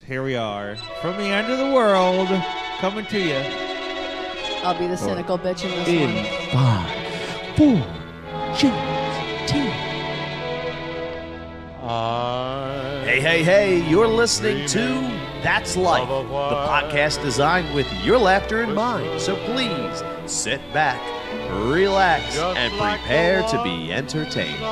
Here we are, from the end of the world, coming to you. I'll be the cynical bitch in this In one. 5, 4, James, Hey, you're listening to That's Life, the podcast designed with your laughter in mind. So please sit back, relax, and prepare to be entertained.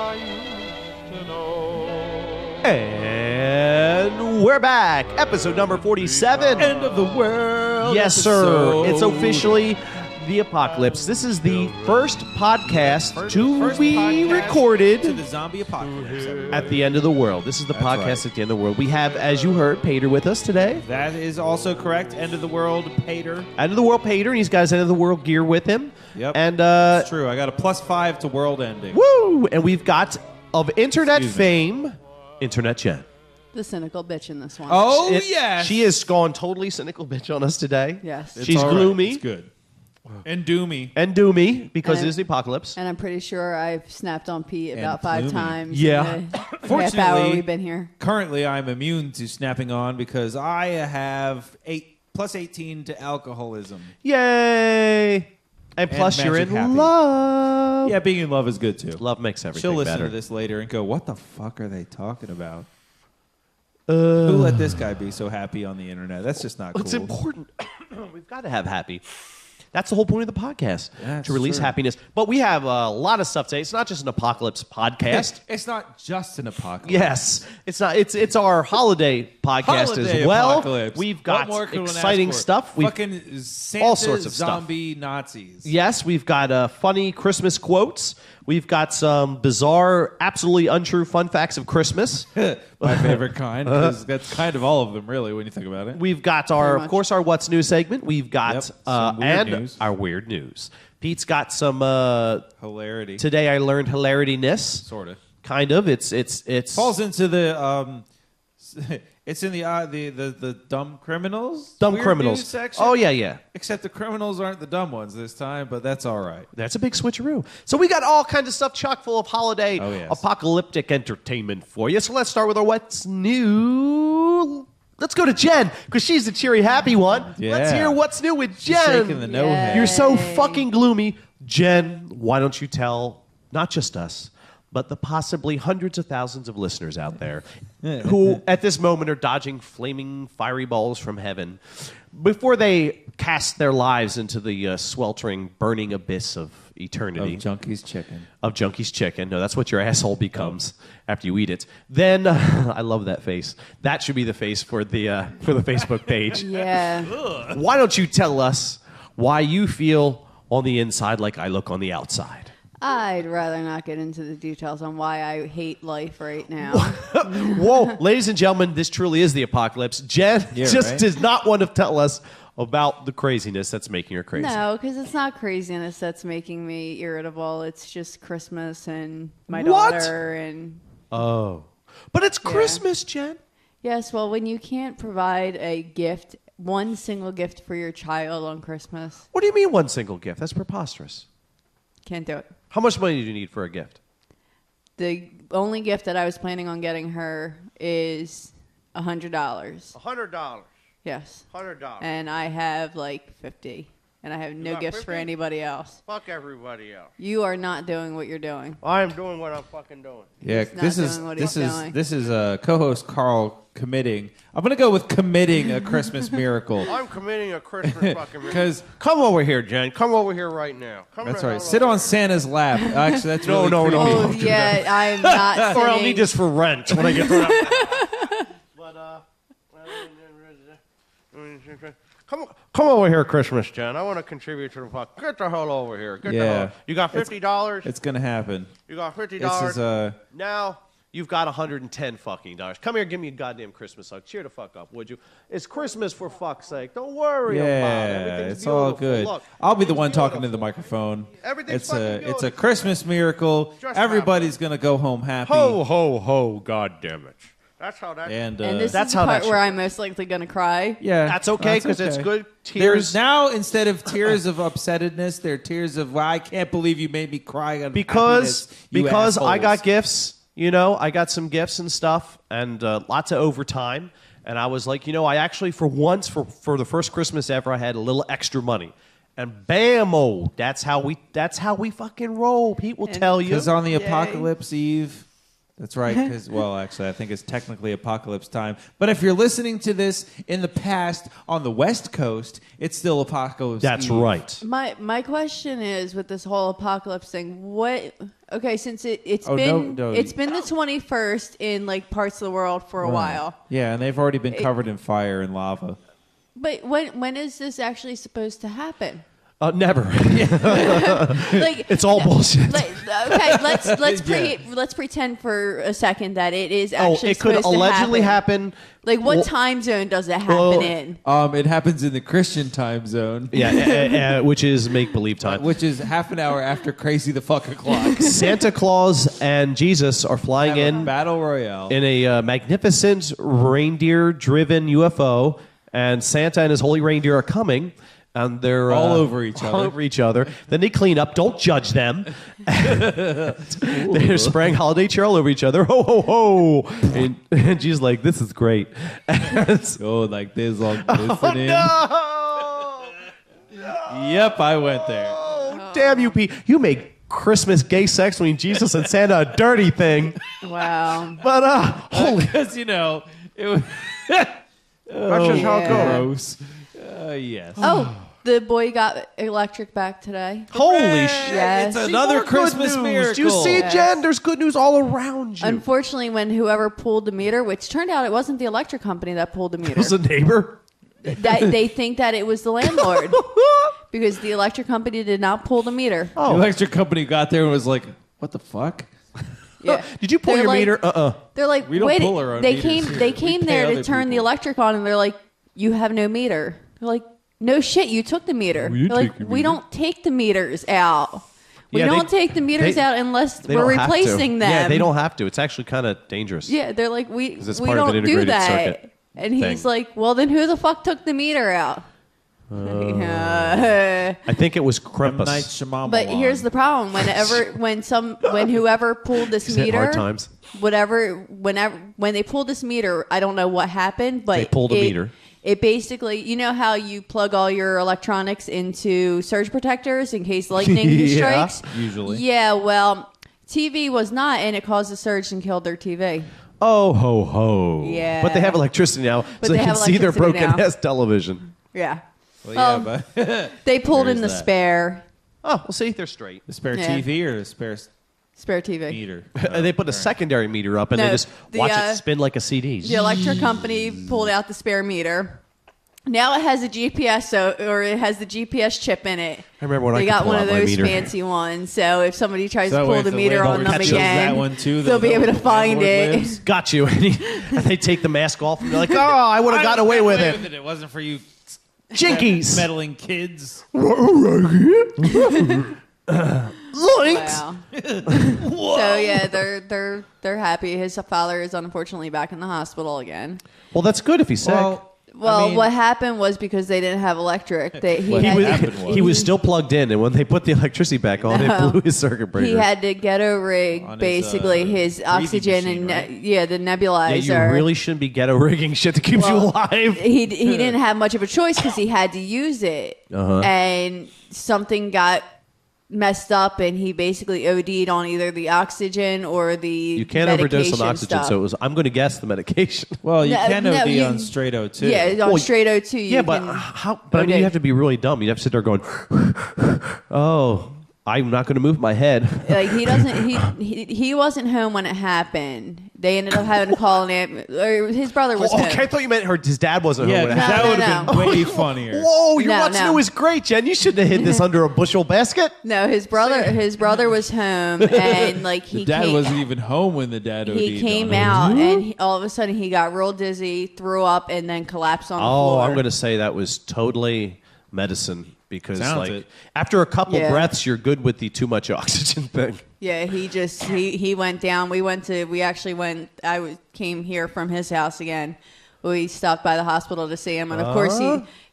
And we're back. Episode number 47. End of the world. Yes, sir. It's officially the apocalypse. This is the first podcast to be recorded to the zombie apocalypse. at the end of the world. This is the podcast right. at the end of the world. We have, as you heard, Pater with us today. That is also correct. End of the world, Pater. End of the world, Pater, and he's got his end of the world gear with him. Yep. And it's true. I got a +5 to world ending. woo! And we've got of internet Excuse me. fame, Internet Jenn. The cynical bitch in this one. Oh, yes. She has gone totally cynical bitch on us today. Yes. She's all right. gloomy. It's good. And doomy. And doomy because And- it is the apocalypse. And I'm pretty sure I've snapped on Pete And about 5 plumey. times. Yeah. In the half hour Fortunately, we've been here. Currently, I'm immune to snapping on because I have +18 to alcoholism. Yay! And plus, you're magic in happy. love. Yeah, being in love is good too. Love makes everything She'll listen better. to this later and go, "What the fuck are they talking about? Who let this guy be so happy on the internet? That's just not cool." It's important. We've got to have happy. That's the whole point of the podcast, That's to release true. happiness. But we have a lot of stuff today. It's not just an apocalypse podcast. It's not just an apocalypse. Yes, it's not. It's our holiday podcast Holiday as well. We've We've got more could one ask exciting for? stuff. We've Fucking Santa all sorts of stuff. zombie Nazis. Yes, we've got funny Christmas quotes. We've got some bizarre, absolutely untrue fun facts of Christmas. My favorite kind, because that's kind of all of them, really, when you think about it. We've got Pretty of much. course, our What's New segment. We've got Yep, some weird and news. our weird news. Pete's got some Hilarity. today I learned hilarityness. Sort of. Kind of. It's Falls into the it's in the dumb criminals. dumb weird criminals. news section. Oh yeah. Except the criminals aren't the dumb ones this time, but that's all right. That's a big switcheroo. So we got all kinds of stuff chock full of holiday Oh, yes. apocalyptic entertainment for you. So let's start with our What's New. Let's go to Jen, because she's the cheery, happy one. Yeah. Let's hear What's New with She's Jen. shaking the no Yay. head. You're so fucking gloomy. Jen, why don't you tell not just us, but the possibly hundreds of thousands of listeners out there who at this moment are dodging flaming fiery balls from heaven before they cast their lives into the sweltering, burning abyss of eternity. Of Junkie's chicken. Of Junkie's chicken. No, that's what your asshole becomes after you eat it. Then, I love that face. That should be the face for the Facebook page. Yeah. Why don't you tell us why you feel on the inside like I look on the outside? I'd rather not get into the details on why I hate life right now. Whoa, ladies and gentlemen, this truly is the apocalypse. Jen Yeah, just right? does not want to tell us about the craziness that's making her crazy. No, because it's not craziness that's making me irritable. It's just Christmas and my What? daughter and... Oh. But it's Christmas, Jen. Yes, well, when you can't provide a gift, one single gift for your child on Christmas, What do you mean one single gift? That's preposterous. can't do it. How much money do you need for a gift? The only gift that I was planning on getting her is $100. $100. Yes. $100. And I have like 50. And I have no got gifts for 50? anybody else. Fuck everybody else. You are not doing what you're doing. I'm doing what I'm fucking doing. Yeah, He's not this is doing what this he's is doing. this is co-host Carl committing. I'm gonna go with committing a Christmas miracle I'm committing a Christmas fucking because Come over here, Jen. Come over here right now. Come that's the right. hell Sit over on here. Santa's lap. Actually, that's No, really no, no. creepy. Oh, yeah, I'm not sitting. Or I'll need this for rent when I get thrown out. Come over here, Christmas, Jen. I want to contribute to the fuck. Get the hell over here. Get the Yeah. hell. You got $50? It's gonna happen. You got This $50? is Now you've got $110 fucking dollars. Come here, give me a goddamn Christmas hug. Cheer the fuck up, would you? It's Christmas for fuck's sake. Don't worry about it. yeah. Everything's It's all beautiful. good. Look, I'll be the one everything's talking to the beautiful. microphone. Everything's It's fucking a beautiful. Christmas miracle. Just Everybody's gonna go home happy. Ho, ho, ho, God damn it. That's how that. And, And this That's is the how that part where should- I'm most likely going to cry. yeah, That's okay because it's okay. good. There's Tears. now, instead of tears of upsetedness, there are tears of, wow, I can't believe you made me cry. On because happiness, you I got assholes." gifts. You know, I got some gifts and stuff, and lots of overtime. And I was like, I actually, for once, for the first Christmas ever, I had a little extra money. And bam-o, that's how we fucking roll. Pete will tell you. Because on the Apocalypse Eve, that's right. Because actually, I think it's technically Apocalypse time. But if you're listening to this in the past on the West Coast, it's still Apocalypse Eve. That's right. My question is with this whole apocalypse thing. Since it's been the 21st in like parts of the world for a while. Yeah, and they've already been covered in fire and lava. But when is this actually supposed to happen? Never. Like, it's all bullshit. Okay, let's pretend for a second that it is actually it could supposed allegedly to happen. happen. Like, what time zone does it happen in? It happens in the Christian time zone. Yeah, which is make-believe time. Which is half an hour after crazy the fuck o'clock. Santa Claus and Jesus are flying in Battle Royale in a magnificent reindeer-driven UFO, and Santa and his holy reindeer are coming. And they're all over each all over each other. Then they clean up. Don't judge them. They're spraying holiday cheer all over each other. Ho, ho, ho. And she's like, this is great. Like this all glistening. Oh, no! Yep, I went there. Oh, damn you, Pete. You made Christmas gay sex between Jesus and Santa a dirty thing. Wow. But, holy. Because, it was... That's just how it Gross. goes. Yes. Oh, the boy got electric back today. Holy shit. Yes. It's another Christmas good news. miracle. Do you see, Yes. Jen? There's good news all around you. Unfortunately, when whoever pulled the meter, which turned out it wasn't the electric company that pulled the meter. It was a neighbor. They think that it was the landlord because the electric company did not pull the meter. The electric company got there and was like, what the fuck? Yeah. Did you pull They're your like- meter? They're like, We don't wait. pull our own They meters came. here. They We came pay there to other turn the people. electric on, and they're like, you have no meter. They're like, no shit, you took the meter. you They're like, take your we meter. don't take the meters out. We Yeah, don't take the meters out unless They we're don't have to. replacing them. Yeah, they don't have to. It's actually kind of dangerous. Yeah, they're like, we 'Cause it's we part of an don't do integrated that. circuit And he's thing. like, well, then who the fuck took the meter out? I think it was M. Night Krampus. Shyamalan. But here's the problem: when whoever pulled this He's had meter, hard times. when they pulled this meter, I don't know what happened, but They pulled a meter. It basically, you know how you plug all your electronics into surge protectors in case lightning Yeah. strikes. Usually. Yeah, well, TV was not, and it caused a surge and killed their TV. Oh, ho, ho. Yeah. But they have electricity now, But so they they can have see their electricity now. broken-ass television. Yeah, Well, yeah, but they pulled There in is the that. spare Oh, well, see, they're straight. the spare Yeah. TV or the spare TV. meter? And they put a secondary meter up, and No, they just the, watch it spin like a CD. The electric company pulled out the spare meter. Now it has a GPS, or it has the GPS chip in it. I remember when I they could got pull one out of my those meter. fancy ones. So if somebody tries So to pull if the the meter on landlord them catches again, that one too, they'll be they'll able to know the find landlord it. lives. Got you. And they take the mask off, and they're like, oh, I would have gotten away with it. It wasn't for you Jinkies. meddling kids. Wow. So yeah, they're happy. His father is unfortunately back in the hospital again. Well, that's good if he's sick. Well, I mean- what happened was because they didn't have electric. What happened He was still plugged in, and when they put the electricity back on, No. it blew his circuit breaker. He had to ghetto rig On his, basically his breathing oxygen machine, and right? the Yeah, nebulizer. you really shouldn't be ghetto rigging shit that keeps Well, you alive. he didn't have much of a choice because he had to use it, Uh-huh. and something got messed up, and he basically OD'd on either the oxygen or the You can't overdose on medication oxygen, stuff. so it was. I'm going to guess the medication. Well, you No, can no, OD you- on straight O2. Yeah, on Well, straight O2. You Yeah, but can, how? But I mean, OD. you have to be really dumb. You have to sit there going, "Oh, I'm not going to move my head." like he doesn't. He wasn't home when it happened. They ended up having to call an ambulance. Or his brother was Oh, home. okay, I thought you meant his dad wasn't Yeah, home. when it 'cause happened. that No, would have no, been way funnier. Whoa, your No, what's no. new is great, Jen. You shouldn't have hid this under a bushel basket. No, his brother was home, and like The he dad came, wasn't even home when the dad OD'd he came on him. out, and all of a sudden he got real dizzy, threw up, and then collapsed on the Oh, floor. I'm going to say that was totally medicine because, Sounds like, it. after a couple Yeah. breaths, you're good with the too much oxygen thing. Yeah, he went down. We actually went. Came here from his house again. we stopped by the hospital to see him, and of course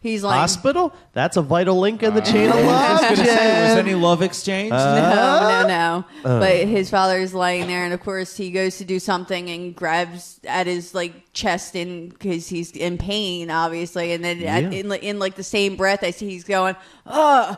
he's like hospital. That's a vital link in the chain of I love. was gonna say, was Jen. any love exchange? no. But his father's laying there, and of course he goes to do something and grabs at his like chest because he's in pain, obviously. And then in like the same breath as he's going, "Oh,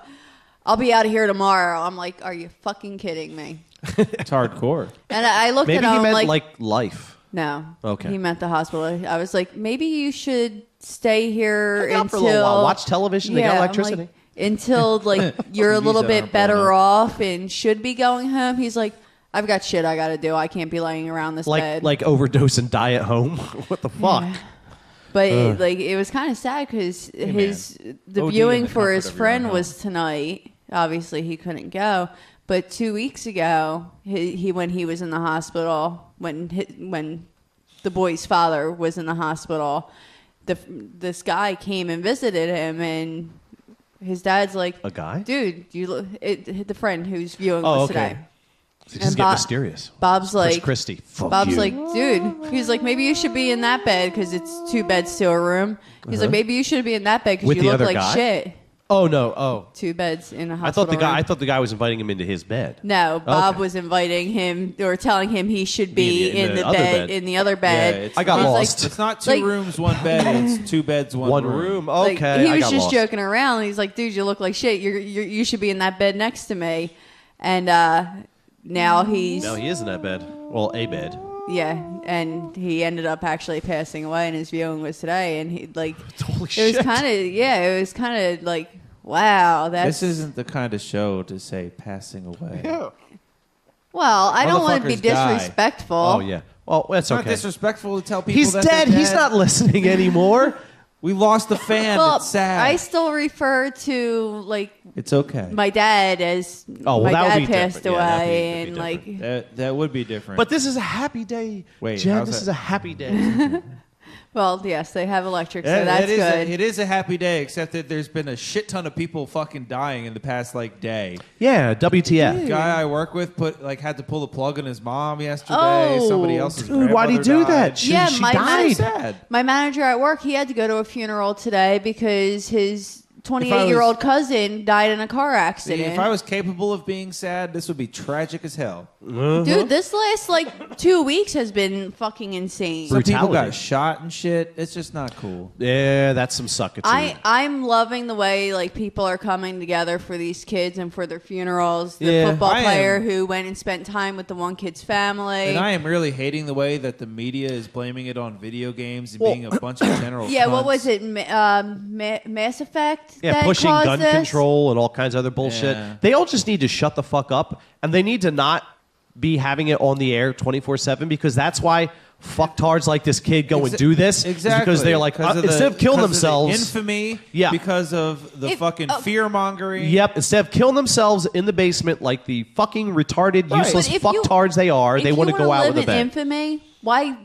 I'll be out of here tomorrow." I'm like, "Are you fucking kidding me?" It's hardcore. And I looked Maybe at he him meant like life. no. Okay. He meant the hospital. I was like, maybe you should stay here Hang out until for a little while. Watch television. They got I'm electricity. like, until like you're a little TVs bit aren't better blowing up. off and should be going home. He's like, I've got shit I got to do. I can't be laying around this bed. Like overdose and die at home. What the fuck? Yeah. But it was kind of sad because the OD viewing in the for comfort his of your friend own was tonight. Obviously, he couldn't go. But 2 weeks ago, he when he was in the hospital, when the boy's father was in the hospital, this guy came and visited him, and his dad's like, A guy? dude, the friend who's viewing us today. So just get mysterious. Bob's Chris like, Christie. Fuck Bob's you. like, dude. He's like, maybe you should be in that bed because it's 2 beds to a room. He's like, maybe you should be in that bed because With you the look other like guy? shit. Oh no! Oh, 2 beds in a I hospital. thought the guy was inviting him into his bed. No, Bob Okay. was inviting him or telling him he should Be be in in the the other bed bed. in the other Yeah, bed. it's I got not- lost. It's not 2 Like- rooms, 1 bed. It's 2 beds, 1 room. Like, Okay, he I was got just lost. joking around. He's like, dude, you look like shit. You should be in that bed next to me. And now he's No, he is in that bed. Well, a bed. yeah, and he ended up actually passing away, and his viewing was today. And he like Holy it shit! was kind of like wow. That's This isn't the kind of show to say passing away. well. I don't want to be Motherfuckers die. disrespectful. Oh yeah. Well, that's It's not okay. disrespectful to tell people He's that dead. they're He's not listening anymore. We lost the fan. Well, it's sad. I still refer to like It's okay. my dad as Oh, well, my that would dad be passed different. Yeah, that'd away, be and different. like That would be different. But this is a happy day. Wait, Jen, how's this that? is a happy day. well, yes, they have electric, so That- that's that is good. it is a happy day, except that there's been a shit ton of people fucking dying in the past like day. Yeah, WTF. The guy I work with had to pull the plug on his mom yesterday. Oh. Somebody else's Dude, why'd he grandmother do that? died. She, Yeah, she my died. Sad. My manager at work, he had to go to a funeral today because his If I 28-year-old cousin died in a car See, accident. if I was capable of being sad, this would be tragic as hell. Dude, this last like 2 weeks has been fucking insane. Some people Brutality. got shot and shit. It's just not cool. Yeah, that's some suckitude. I'm loving the way like people are coming together for these kids and for their funerals. The Yeah, football I am. player who went and spent time with the one kid's family. And I am really hating the way that the media is blaming it on video games and being a bunch of general yeah, what cunts. was it? Mass Effect? Yeah, that pushing caused gun this? control and all kinds of other bullshit. Yeah. They all just need to shut the fuck up, and they need to not be having it on the air 24/7 because that's why fucktards like this kid go and do this. is Exactly. because they're like, instead of killing themselves. infamy, Yeah. because of the fucking fear mongering. Yep, instead of killing themselves in the basement like the fucking retarded, Right. useless But if you- fucktards they are, they want to go out with a in bang. infamy, why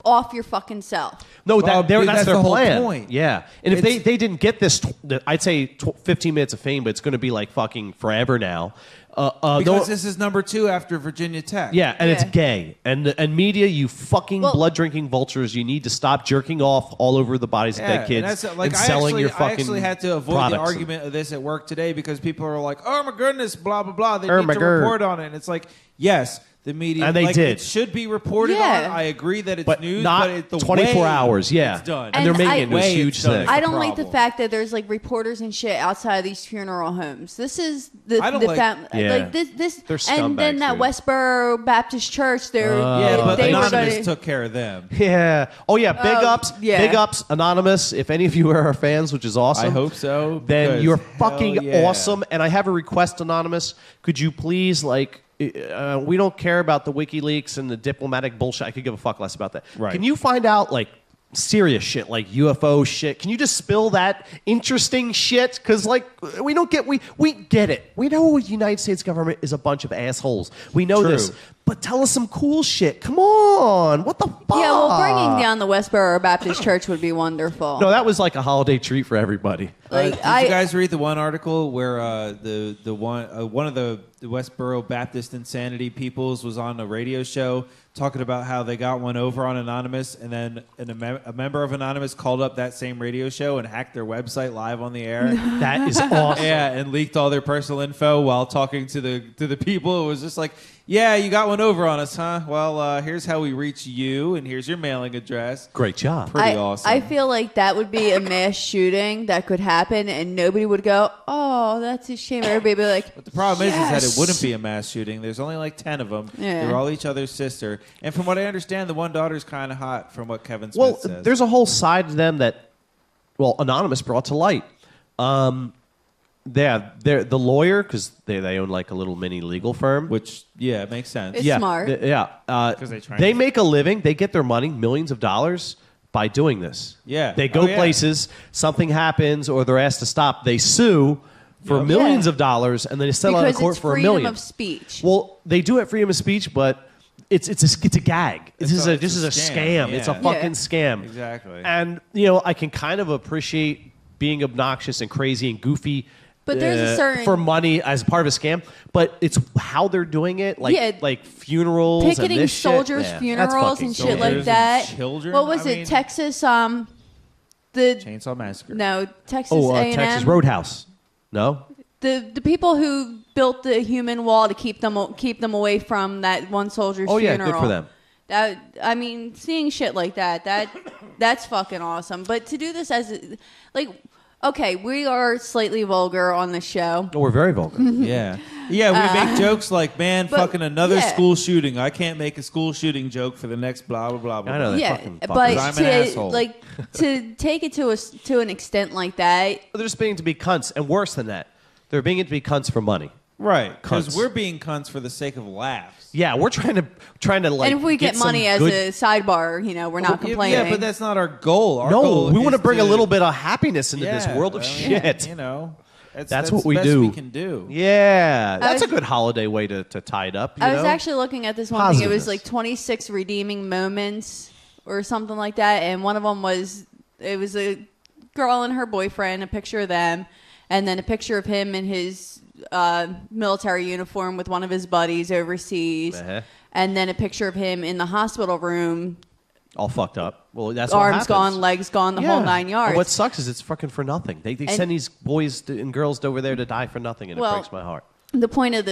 off your fucking self? No, Well, dude, that's that's their the whole plan. point. Yeah, and if they It's- didn't get this, I'd say 15 minutes of fame, but it's going to be like fucking forever now. Because this is number 2 after Virginia Tech. Yeah, and it's Yeah. gay. And media, you fucking Well- blood drinking vultures, you need to stop jerking off all over the bodies of Yeah, dead kids and that's, and selling your fucking I actually had to avoid the products. argument of this at work today because people are like, "Oh my goodness, blah blah blah." They Oh need my to God. report on it. And it's like, yes, the media And they like, did. It should be reported Yeah. on. I agree that it's But news, not but it's the 24 way hours, yeah. it's done. And they're And making I- it into a way huge it's done. thing. I don't like the problem. fact that there's like reporters and shit outside of these funeral homes. This is the I don't the like- Yeah. like this They're and then scumbags, that dude. Westboro Baptist Church. They're yeah, but they were Anonymous gonna, took care of them. Yeah. Oh, yeah. Big ups. yeah. Big ups, Anonymous. If any of you are our fans, which is awesome. I hope so. Then because you're hell fucking yeah. awesome. And I have a request, Anonymous. Could you please, like, we don't care about the WikiLeaks and the diplomatic bullshit. I could give a fuck less about that. Right. Can you find out, like, serious shit, like UFO shit? Can you just spill that interesting shit? Because, like, we don't get, we get it. We know the United States government is a bunch of assholes. We know True. this. But tell us some cool shit. Come on. What the fuck? yeah. Well, bringing down the Westboro Baptist Church would be wonderful. No, that was like a holiday treat for everybody. like Did you guys read the one article where one of the Westboro Baptist Insanity peoples was on a radio show talking about how they got one over on Anonymous, and then a member of Anonymous called up that same radio show and hacked their website live on the air. That is awesome. Yeah, and leaked all their personal info while talking to the people. It was just like, yeah, you got one over on us, huh? Well, here's how we reach you, and here's your mailing address. Great job. Pretty awesome. I feel like that would be a mass shooting that could happen, and nobody would go, "Oh, that's a shame." Everybody would be like, But the problem is yes. that it wouldn't be a mass shooting. There's only like 10 of them. Yeah. They're all each other's sister. And from what I understand, the one daughter's kind of hot from what Kevin Smith Well, says. there's a whole side to them that, Anonymous brought to light. They're the lawyer, because they own like a little mini legal firm. Which, yeah, makes sense. It's smart. They make a living. They get their money, millions of dollars, by doing this. Yeah. They go Oh, yeah. places, something happens, or they're asked to stop. They sue for Yep. millions Yeah. of dollars, and then they settle out of because court it's for $1 freedom million. of speech. Well, they do it freedom of speech, but it's a gag. This is a scam. It's a yeah. fucking scam. Exactly. And I can kind of appreciate being obnoxious and crazy and goofy. But there's a certain- for money as part of a scam, but it's how they're doing it, like funerals, and Picketing this shit. soldiers' Yeah, that's funerals fucking and shit stupid. like Soldiers that. and children? What was I it? mean- Texas, the Chainsaw Massacre. no Texas Oh, A&M. Texas Roadhouse. No, The people who built the human wall to keep them away from that one soldier's Oh, yeah, funeral. good for them. That I mean, seeing shit like that's fucking awesome. But to do this okay, we are slightly vulgar on the show. we're very vulgar. Yeah. Yeah, we make jokes like, man, but- fucking another yeah. school shooting. I can't make a school shooting joke for the next blah, blah, blah, blah. I know that. Yeah, fucking but fuckers. I'm an asshole. to take it to an extent like that. They're just being to be cunts, and worse than that, they're being to be cunts for money. Right. Because Cunts. we're being cunts for the sake of laughs. Yeah, we're trying to like. And if we get some money as good- a sidebar, we're not complaining. Yeah, but that's not our goal. Our goal we want to is bring a little bit of happiness into this Yeah, world of I mean, shit. That's what the we best do. we can do. Yeah, I that's a was- good holiday way to tie it up. I was actually looking at this one thing. It was Positiveness. like 26 redeeming moments or something like that. And one of them was a girl and her boyfriend, a picture of them, and then a picture of him in his military uniform with one of his buddies overseas. Uh-huh. And then a picture of him in the hospital room, all fucked up. Well, that's what arms happens. gone, legs gone, the whole 9 yards. And what sucks is it's fucking for nothing. They send these boys and girls over there to die for nothing, and it breaks my heart. The point of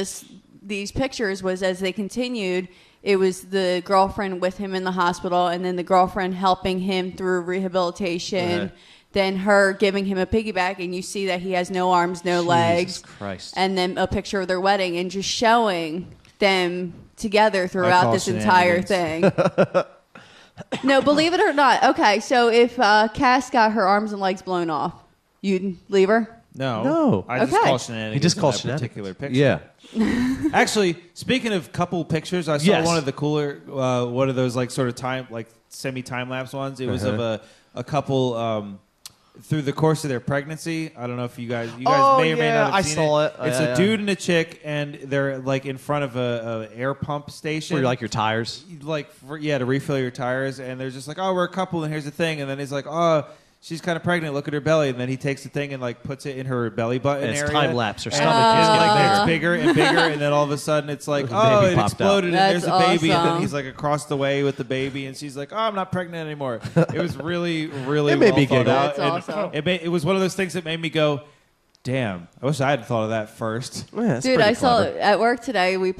these pictures was, as they continued, it was the girlfriend with him in the hospital, and then the girlfriend helping him through rehabilitation, Uh-huh. then her giving him a piggyback, and you see that he has no arms, no legs. Jesus Christ. And then a picture of their wedding, and just showing them together throughout call this entire shenanigans. thing. No, believe it or not. Okay, so if Cass got her arms and legs blown off, you'd leave her? No. I just Okay. call shenanigans. He just in calls that shenanigans. particular picture. Yeah. Actually, speaking of couple pictures, I saw Yes. one of the cooler, one of those like sort of semi time lapse ones. It was of a couple through the course of their pregnancy. I don't know if you guys Oh, may or may yeah, not have I seen saw it. it. It's Yeah, a yeah. dude and a chick, and they're like in front of a air pump station. Where you like your tires. To refill your tires, and they're just like, oh, we're a couple, and here's the thing, and then he's like, oh, she's kind of pregnant, look at her belly, and then he takes the thing and like puts it in her belly button And it's area. time lapse. Her And stomach is it's getting like it's bigger. bigger and bigger, and then all of a sudden it's like, The oh, baby it popped exploded, and That's there's a baby, and then awesome. he's like across the way with the baby, and she's like, oh, I'm not pregnant anymore. It was really, really It made well me thought giggle. out. That's and awesome. It was one of those things that made me go, damn, I wish I had thought of that first. Yeah, that's Dude, pretty I saw clever. at work today. They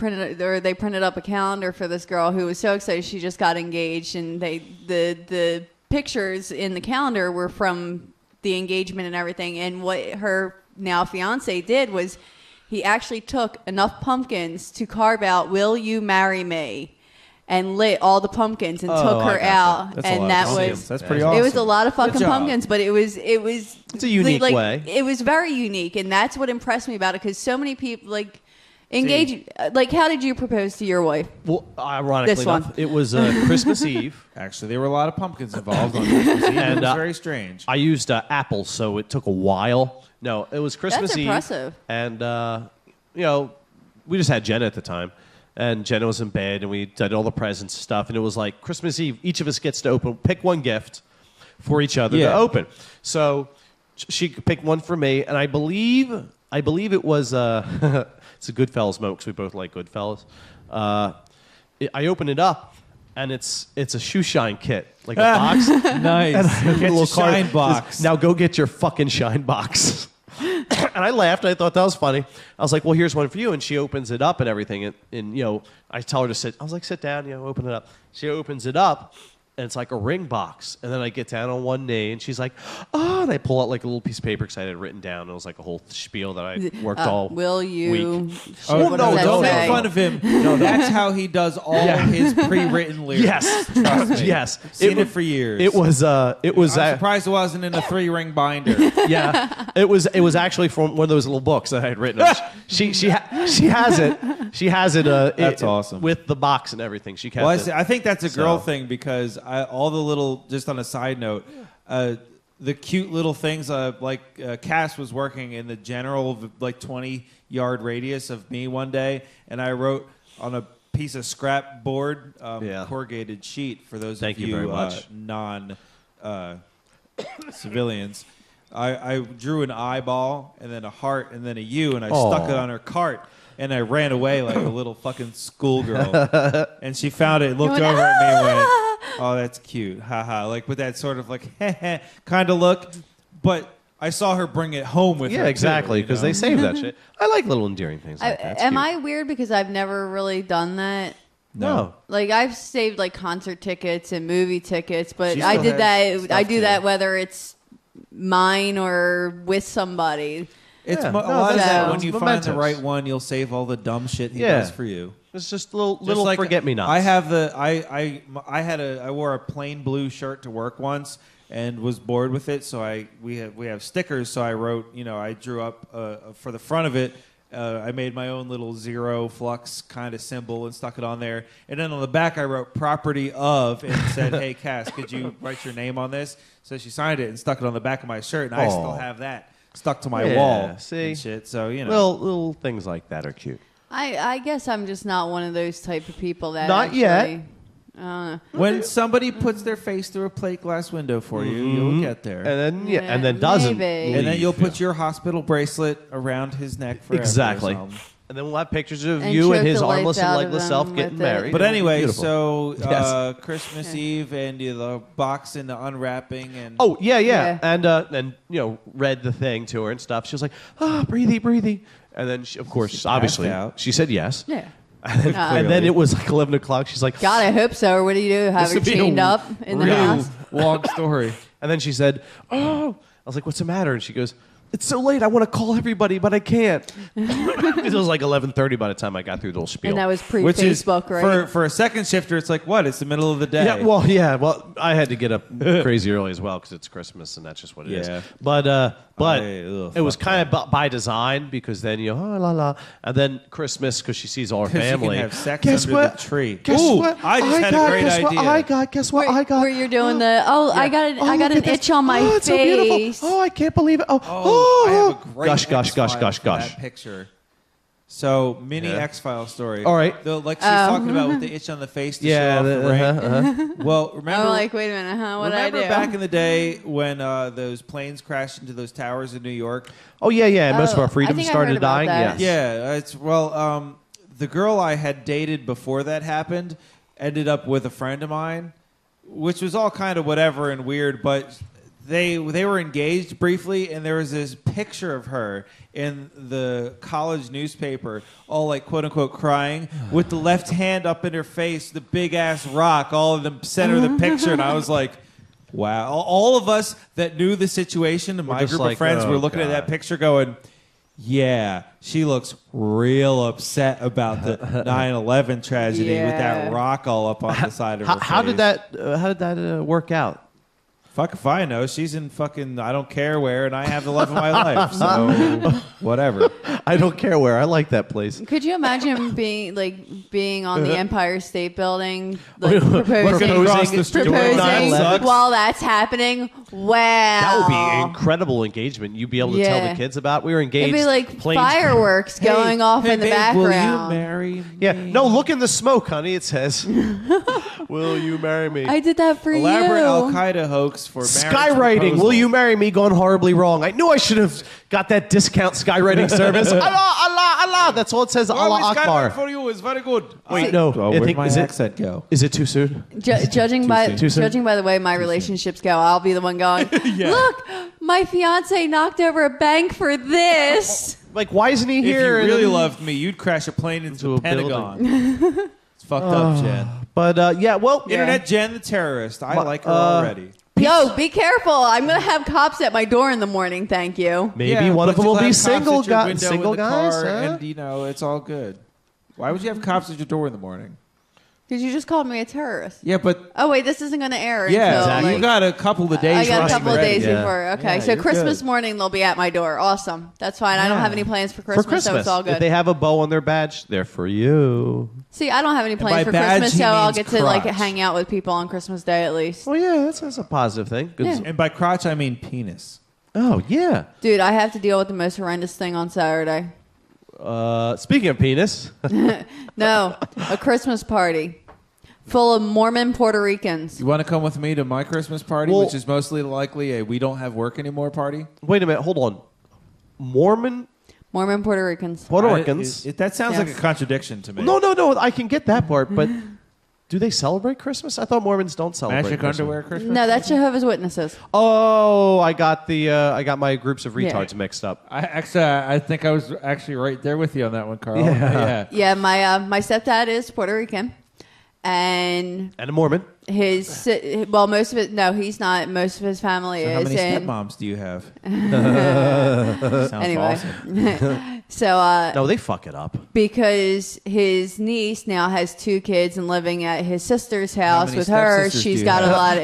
printed up a calendar for this girl who was so excited she just got engaged, and the pictures in the calendar were from the engagement and everything. And what her now fiance did was he actually took enough pumpkins to carve out "Will you marry me?" and lit all the pumpkins and took I her got out, That's a and lot that of pumpkins. was That's pretty It awesome. it was a lot of Good fucking job. pumpkins, but it was It's a unique way. It was very unique, and that's what impressed me about it, because so many people engage. How did you propose to your wife? Well, ironically This one. enough, it was Christmas Eve. Actually, there were a lot of pumpkins involved on Christmas Eve. And, It was very strange. I used apples, so it took a while. No, it was Christmas That's Eve. impressive. And, we just had Jenna at the time. And Jenna was in bed, and we did all the presents and stuff. And it was like Christmas Eve, each of us gets to pick one gift for each other Yeah. to open. So she picked one for me, and I believe it was it's a Goodfellas moment, because we both like Goodfellas. I opened it up, and it's a shoe shine kit, like a box. Nice. And a little shine card box. says, now go get your fucking shine box. And I laughed. I thought that was funny. I was like, well, here's one for you. And she opens it up and everything. And I tell her to sit. I was like, sit down, open it up. She opens it up. And it's like a ring box. And then I get down on one knee, and she's like, oh, and I pull out like a little piece of paper because I had it written down. It was like a whole spiel that I worked all Will you? week. Oh, What no, does that don't say? make fun of him. No, that's how he does all his pre-written lyrics. Yes. Trust me. Yes. Seen it for years. It was I'm surprised it wasn't in a 3-ring binder. Yeah. It was actually from one of those little books that I had written. She has it. She has it. That's awesome. With the box and everything. She kept Well, it. I think that's a girl thing because all the little, just on a side note, the cute little things, Cass was working in the general, 20-yard radius of me one day, and I wrote on a piece of scrap board, corrugated sheet, for those Thank of you you very much. non-civilians. I drew an eyeball and then a heart and then a U, and I stuck it on her cart. And I ran away like a little fucking schoolgirl. And she found it, looked over at me and went, oh, that's cute. Haha. Like with that sort of kind of look. But I saw her bring it home with her. Yeah, exactly, because they save that shit. I like little endearing things like that. Am I weird because I've never really done that? No. Like I've saved concert tickets and movie tickets, but She I still did has that. stuff I do too. that whether it's mine or with somebody. It's Yeah. a lot of So- that. When you find Mementos. the right one, you'll save all the dumb shit he Yeah. does for you. It's just little Just like forget-me-nots. I have I wore a plain blue shirt to work once and was bored with it, so we have stickers. So I wrote, I drew up for the front of it. I made my own little zero flux kind of symbol and stuck it on there. And then on the back, I wrote "property of" and said, "Hey, Cass, could you write your name on this?" So she signed it and stuck it on the back of my shirt, and I still have that stuck to my wall. See? And shit. So little things like that are cute. I guess I'm just not one of those type of people that Not actually, yet. I don't know. When somebody puts their face through a plate glass window for you, you'll get there. And then and then doesn't. Maybe. And then you'll leave. put your hospital bracelet around his neck forever. Exactly. or something. And then we'll have pictures of And you and choke his the life armless and out of legless him self with getting it. married. But anyway, Beautiful. so Yes. Christmas Eve and the box and the unwrapping and Oh yeah. Yeah. And read the thing to her and stuff. She was like, breathy. And then she, of course, obviously, out. she said yes. Yeah. And then it was like 11 o'clock. She's like, God, I hope so. Or what do you do? Have This her would be a chained up in the really house? long story. and then she said, oh. I was like, what's the matter? And she goes, it's so late. I want to call everybody, but I can't. It was like 11:30 by the time I got through the whole spiel. And that was Which is pre-Facebook, right? for a second shifter, it's like what? It's the middle of the day. Yeah, well, I had to get up crazy early as well because it's Christmas and that's just what it is. Yeah. But ugh, it was fuck kind of by design because then and then Christmas because she sees all her 'Cause you can family. have sex Guess under what? the tree. Guess Ooh, what? I just had a great guess idea. What I got? Guess what I got? Where you're doing the I got Oh, I got look an at this. itch on my oh, it's so beautiful. face. Oh, I can't believe it. I have a great gosh. X-File for that picture. So mini Yeah. X-File story. All right. Like she's talking about with the itch on the face to show off the ring. Well, remember. I'm like, wait a minute, huh? What did I Remember do? back in the day when those planes crashed into those towers in New York? Oh yeah. Most of Oh, our I freedoms think I started heard about dying. that. Yes. Yeah, the girl I had dated before that happened ended up with a friend of mine, which was all kind of whatever and weird, but they were engaged briefly, and there was this picture of her in the college newspaper, all like quote unquote crying, with the left hand up in her face, the big ass rock, all in the center of the picture, and I was like, wow. All of us that knew the situation, and my just group like, of friends oh, were looking at that God. picture going, yeah, she looks real upset about the 9/11 tragedy with that Yeah. rock all up on the side of her face. How did that work out? Fuck if I know. She's in fucking I don't care where, and I have the love of my life. So whatever. I don't care where. I like that place. Could you imagine being on the Empire State Building, like proposing, across the street doing proposing 9/11? while that's happening? Wow, That would be incredible engagement. You'd be able to tell Yeah. the kids about. We were engaged. It'd be like planes- fireworks going off in the babe, background. Will you marry me? Yeah. No, look in the smoke, honey. It says. Will you marry me? I did that for Elaborate you. Al Qaeda hoax for marriage Skywriting. proposal. Will you marry me? Gone horribly wrong. I knew I should have got that discount skywriting service. Allah, Allah, Allah. That's all it says. Well, Allah we skywrite Akbar. for you. It's very good. Wait, no. Oh, I where'd think, my is it accent go? Is it too soon? Judging by Too soon? judging by the way my relationships go, I'll be the one going, look, my fiance knocked over a bank for this. Like, why isn't he If here? you And really then- loved me, you'd crash a plane into Into a a Pentagon. It's fucked up, Jen. But yeah, well, Internet Jen, the terrorist. I like her already. Yo, be careful. I'm going to have cops at my door in the morning, thank you. maybe Yeah, one of but them will you'll be have cops single, at your window single in the guys. car, Huh? and it's all good. Why would you have cops at your door in the morning? Because you just called me a terrorist. Yeah, but Oh, wait, this isn't going to air yeah, until, exactly. you got a couple of days. I got a rushing couple of ready. days Yeah. before. Okay, Yeah, so you're Christmas good. morning they'll be at my door. Awesome. That's fine. I don't Yeah. have any plans for For Christmas, Christmas, so it's all good. if they have a bow on their badge, they're for you. See, I don't have any by plans for badge, Christmas, he so I'll means get to like crotch. hang out with people on Christmas Day at least. Well, yeah, that's a positive thing. Good. Yeah. And by crotch, I mean penis. Oh, yeah. Dude, I have to deal with the most horrendous thing on Saturday. Speaking of penis, No, a Christmas party full of Mormon Puerto Ricans. You want to come with me to my Christmas party, Well- which is mostly likely a we don't have work anymore party? wait a minute, hold on. Mormon Mormon Puerto Ricans. Puerto I- Ricans? that sounds Yes. like a contradiction to me. No, I can get that part, but do they celebrate Christmas? I thought Mormons don't celebrate Magic Christmas. underwear Christmas? No, that's Jehovah's Witnesses. Oh, I got my groups of Yeah. retards mixed up. I think I was actually right there with you on that one, Carl. Yeah. Yeah, my stepdad is Puerto Rican, and And a Mormon. most of it. No, he's not. Most of his family So how is many in. stepmoms do you have? Sounds Anyway. awesome. So No, they fuck it up. because his niece now has 2 kids and living at his sister's house many with her, stepsisters do she's you got a have? lot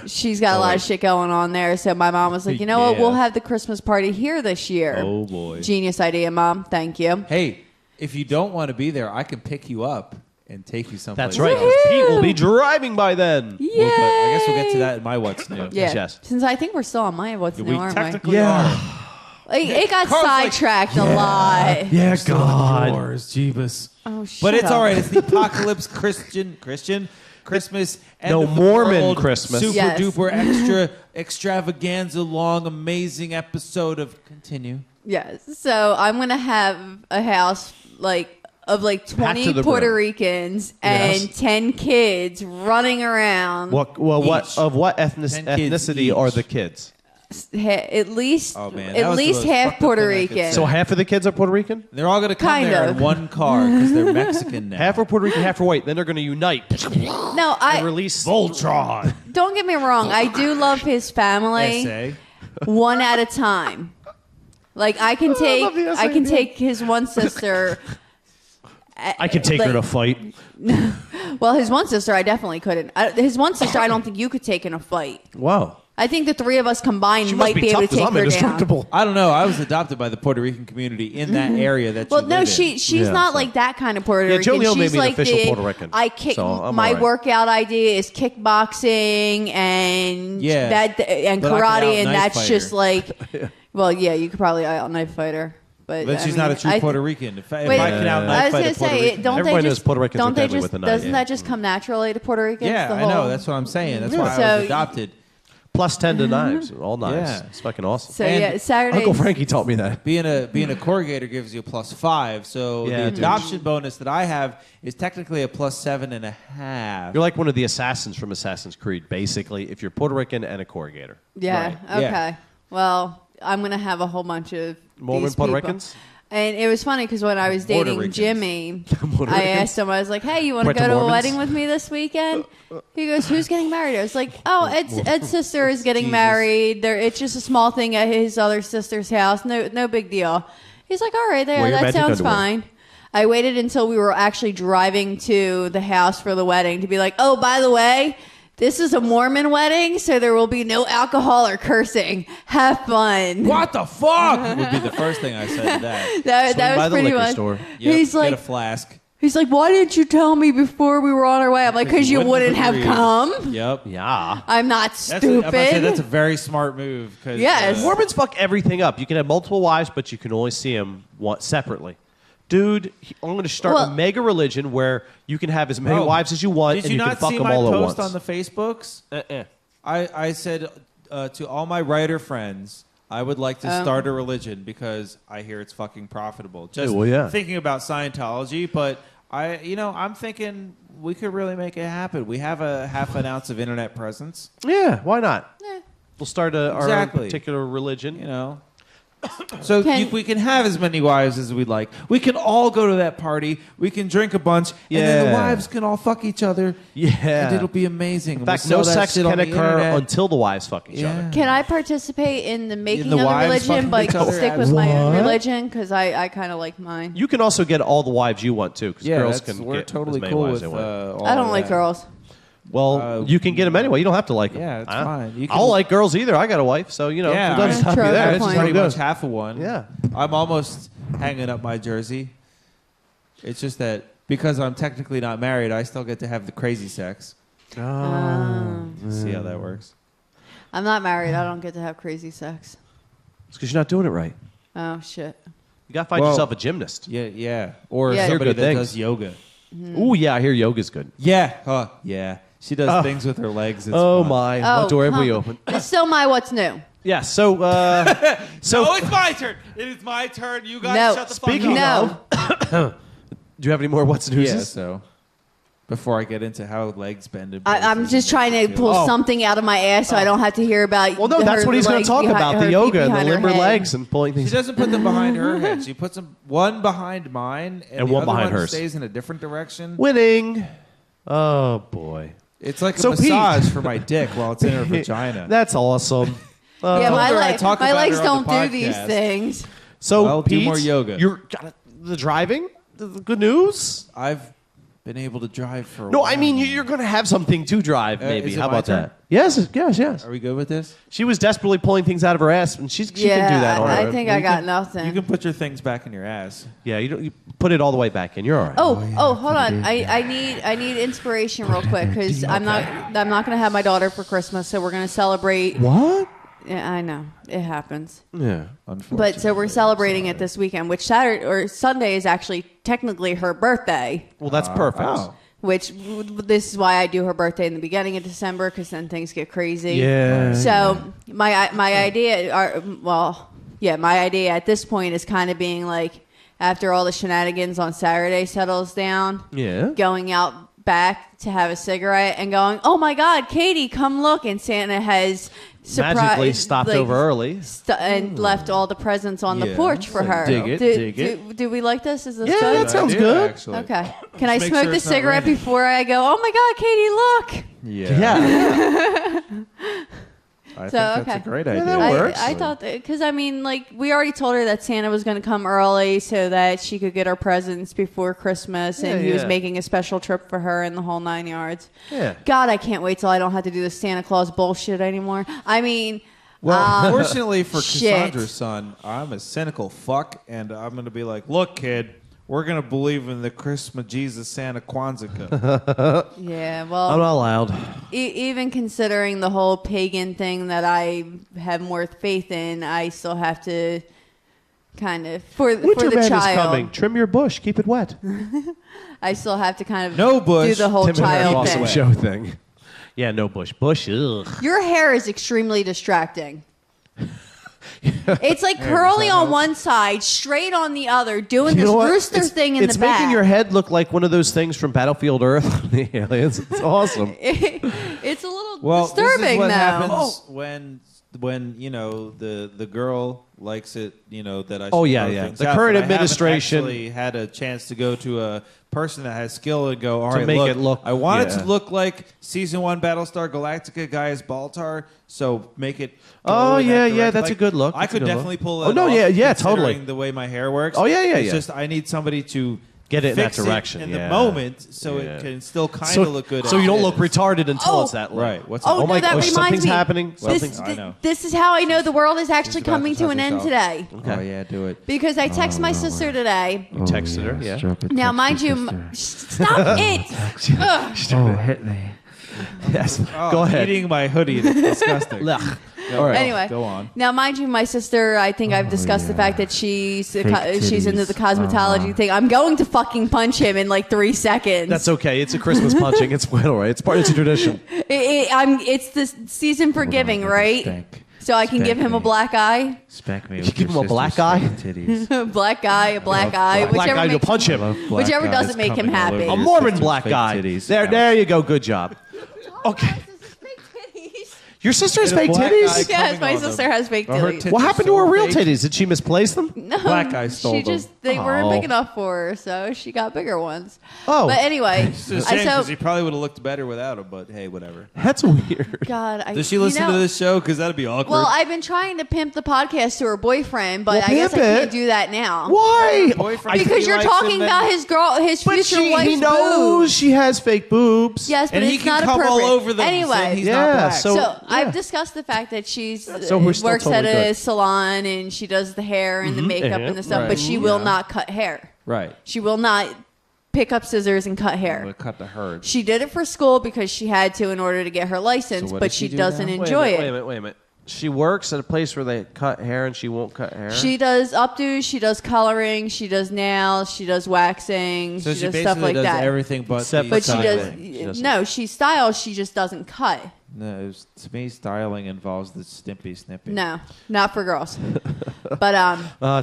of she's got a lot of shit going on there. So my mom was like, you know what, Yeah. we'll have the Christmas party here this year. Oh, boy. Genius idea, Mom. Thank you. Hey, if you don't want to be there, I can pick you up and take you someplace. That's right. else. 'Cause Pete will be driving by then. Yay! Well, but I guess we'll get to that in my what's new. Yeah. Yes. Since I think we're still on my what's We new, aren't we? technically Yeah. are. Like, it got Carl's like, sidetracked a lot. Yeah, Still God. yours, Jeebus. Oh, shut But it's up. all right. It's the apocalypse Christian Christmas. End No, of the Mormon world, Christmas. Super Yes. duper extravaganza long amazing episode of Continue. Yes. So I'm gonna have a house of 20 to the Puerto brim. Ricans and Yes. 10 kids running around. What Each. what 10 kids ethnicity each. are the kids? At least Oh, man, that at was the least most half fucked up Puerto thing I could Rican. say. So half of the kids are Puerto Rican? They're all going to come Kind there of. in one car because they're Mexican now. Half are Puerto Rican, half are white. Then they're going to unite No, and I release Voltron. don't get me wrong. I do love his family SA. one at a time. Like I can take love the I can SAD. take his one sister. I can take her to like- fight. Well, his one sister, I definitely couldn't. His one sister, I don't think you could take in a fight. Wow. I think the 3 of us combined She must might be be tough able to because take I'm her down. indestructible. I don't know. I was adopted by the Puerto Rican community in that area that Well, you no, live in. she's Yeah, not so- like that kind of Puerto Yeah, Rican. Jolene She's made me an like official the Puerto Rican, I kick. so I'm my all right. workout idea is kickboxing and Yeah, that and but I could karate, and out-knife that's fight just her. like. Well, yeah, you could probably out knife fight her, but But I she's mean, not a true I- Puerto Rican. If I Wait, could out I knife was fight gonna a Puerto say, Rican, don't Everybody they knows just Puerto Ricans don't are they deadly just with a knife. doesn't Yeah. that just come naturally to Puerto Ricans? yeah, the I whole, know. That's what I'm saying. That's why I So- was adopted. Plus 10 to knives. All knives. Yeah. It's fucking awesome. So And yeah, Saturday. Uncle Frankie taught me that. Being a corrugator gives you a +5. So Yeah, the dude. adoption bonus that I have is technically a +7.5. You're like one of the assassins from Assassin's Creed, basically, if you're Puerto Rican and a corrugator. Yeah. Right, Okay. yeah. Well, I'm gonna have a whole bunch of Mormon these Puerto people. Ricans? And it was funny because when I was Puerto dating Ricans. Jimmy, Puerto I Ricans? asked him, I was like, hey, you want to Puerto go to a Mormons? wedding with me this weekend? He goes, who's getting married? I was like, oh, Ed's sister is getting Jesus. married. It's just a small thing at his other sister's house. No big deal. He's like, all right, Wear there, your that magic sounds underwear. fine. I waited until we were actually driving to the house for the wedding to be like, oh, by the way, this is a Mormon wedding, so there will be no alcohol or cursing. Have fun. What the fuck would be the first thing I said to that. That Swing by was the pretty liquor much. store. Yep, He's get like, a flask. he's like, why didn't you tell me before we were on our way? I'm like, because you wouldn't have agreed. come. Yep. Yeah. I'm not That's I'm about to say stupid. that's a very smart move. 'Cause, Yes. Mormons fuck everything up. You can have multiple wives, but you can only see them separately. dude, I'm going to start a mega religion where you can have as many wives as you want, and you can fuck them all at once. Did you not see my post on the Facebooks? I said to all my writer friends, I would like to start a religion because I hear it's fucking profitable. Just thinking about Scientology, but I'm thinking we could really make it happen. We have a half an ounce of internet presence. Yeah, why not? We'll start our own particular religion. So we can have as many wives as we'd like. We can all go to that party. We can drink a bunch, and then the wives can all fuck each other. Yeah, and it'll be amazing. In fact, no sex can occur until the wives fuck each other. Can I participate in the making of the religion, but stick with my own religion? Because I kind of like mine. You can also get all the wives you want too. Because girls can we're get totally as many cool wives with. they want. I don't like girls. Well, you can get them anyway. You don't have to like them. Yeah, it's fine. I don't like girls either. I got a wife, so it doesn't stop you there. It's pretty much half of one. Yeah. I'm almost hanging up my jersey. It's just that because I'm technically not married, I still get to have the crazy sex. See how that works. I'm not married. I don't get to have crazy sex. It's because you're not doing it right. Oh, shit. You got to find yourself a gymnast. Yeah. Or somebody that does yoga. Ooh, yeah, I hear yoga's good. Yeah. Yeah. She does things with her legs. It's fun. My. What door have we opened? It's still my what's new. Yeah, so... No, it's my turn. It is my turn. You guys shut the fuck up. No. Do you have any more what's news? Yeah, so... Before I get into how legs bend. I'm just trying to pull something out of my ass so I don't have to hear about... Well, no, that's what he's going to talk about, the yoga and the limber legs and pulling things. She doesn't put them behind her head. She puts them one behind mine and the one other behind one hers. stays in a different direction. Winning. Oh, boy. It's like a massage for my dick while it's in her vagina. That's awesome. My legs don't do these things. So, Pete, do more yoga. You're the driving? The good news? I've been able to drive for a while. No, I mean, you're going to have something to drive, maybe. How about turn? that? Yes. Are we good with this? She was desperately pulling things out of her ass, and she can do that on her own. I think I got nothing. You can put your things back in your ass. Yeah, you put it all the way back in. You're all right. Hold on. I need inspiration real quick because I'm not going to have my daughter for Christmas, so we're going to celebrate. What? Yeah, I know it happens. Yeah, unfortunately. But so we're celebrating it this weekend, which Saturday or Sunday is actually technically her birthday. Well, that's perfect. Wow. Which this is why I do her birthday in the beginning of December because then things get crazy. Yeah. So my idea my idea at this point is kind of being like after all the shenanigans on Saturday settles down. Yeah. Going out back to have a cigarette and going, oh my God, Katie, come look, and Santa has magically stopped over early and left all the presents on the porch for her. Dig it. Do we like this? Is this good? That sounds good. Actually. Okay. Can I smoke the cigarette before I go, oh my God, Katie, look? Yeah. I think that's a great idea. That works. I thought that, because I mean, like, we already told her that Santa was going to come early so that she could get her presents before Christmas, and he was making a special trip for her and the whole 9 yards. Yeah. God, I can't wait till I don't have to do the Santa Claus bullshit anymore. I mean, well, fortunately for Cassandra's son, I'm a cynical fuck, and I'm going to be like, look, kid, we're going to believe in the Christmas Jesus Santa Kwanzaa. Yeah, well, I'm not allowed. Even considering the whole pagan thing that I have more faith in, I still have to kind of for the child. Is coming. Trim your bush. Keep it wet. I still have to kind of no bush. do the whole child awesome thing. Show thing. Yeah, no bush. Bush. Ugh. Your hair is extremely distracting. It's like curly on one side, straight on the other, doing this rooster thing in the back. It's making your head look like one of those things from Battlefield Earth. The aliens. It's awesome. It's a little disturbing, this is what though. happens when the girl likes it. That I. The current administration actually had a chance to go to a person that has skill and go. All to right, make it look. I want it to look like season 1 Battlestar Galactica guy is Baltar. So make it. That's a good look. I could definitely pull it. Totally. The way my hair works. It's just I need somebody to get it in that fix direction in the moment, so it can still kind of look good. So you don't look retarded until it's that low. Right. What's that reminds something's me. happening. This is how I know the world is actually coming to an end today. Okay. Oh yeah, do it. Because I texted my sister today. You texted her, yeah. Now, mind you, stop it. Oh, hit me. Yes. Go ahead. Eating my hoodie. That's disgusting. All right. Anyway, go on. Now, mind you, my sister, I think I've discussed the fact that she's into the cosmetology thing. I'm going to fucking punch him in like 3 seconds. That's okay. It's a Christmas punching. It's all right. It's a tradition. It's the season for giving, right? So I can give him a black eye. Spank me. You give him a black eye? Black eye, a black eye. Black eye, you'll punch him. Whichever doesn't make him happy. A Mormon black eye. There you go. Good job. Okay. Your sister has fake titties? Yes, my sister has fake titties. What happened to her real titties? Did she misplace them? No, black guy stole them. They weren't big enough for her, so she got bigger ones. Oh. But anyway. It's a shame because he probably would have looked better without him, but hey, whatever. That's weird. God, Does she listen to this show? Because that'd be awkward. Well, I've been trying to pimp the podcast to her boyfriend, but I guess I can't do that now. Why? Because you're talking about his future wife's He knows boobs. she has fake boobs. Yes, but and it's he can not come appropriate. all over them. Anyway, he's not black. So I've discussed the fact that she's we're still works totally at a good. salon and she does the hair and the makeup and the stuff, Right. but she will not cut hair. Right. She will not pick up scissors and cut hair. We'll cut the herd. She did it for school because she had to in order to get her license, what but does she she do doesn't now? enjoy it. Wait a minute. She works at a place where they cut hair and she won't cut hair? She does updos, she does coloring, she does nails, she does waxing, So she she does basically stuff like does that. everything but Except But the she styling. does no, she styles, she just doesn't cut. No, to me, styling involves the snippy. No, not for girls. But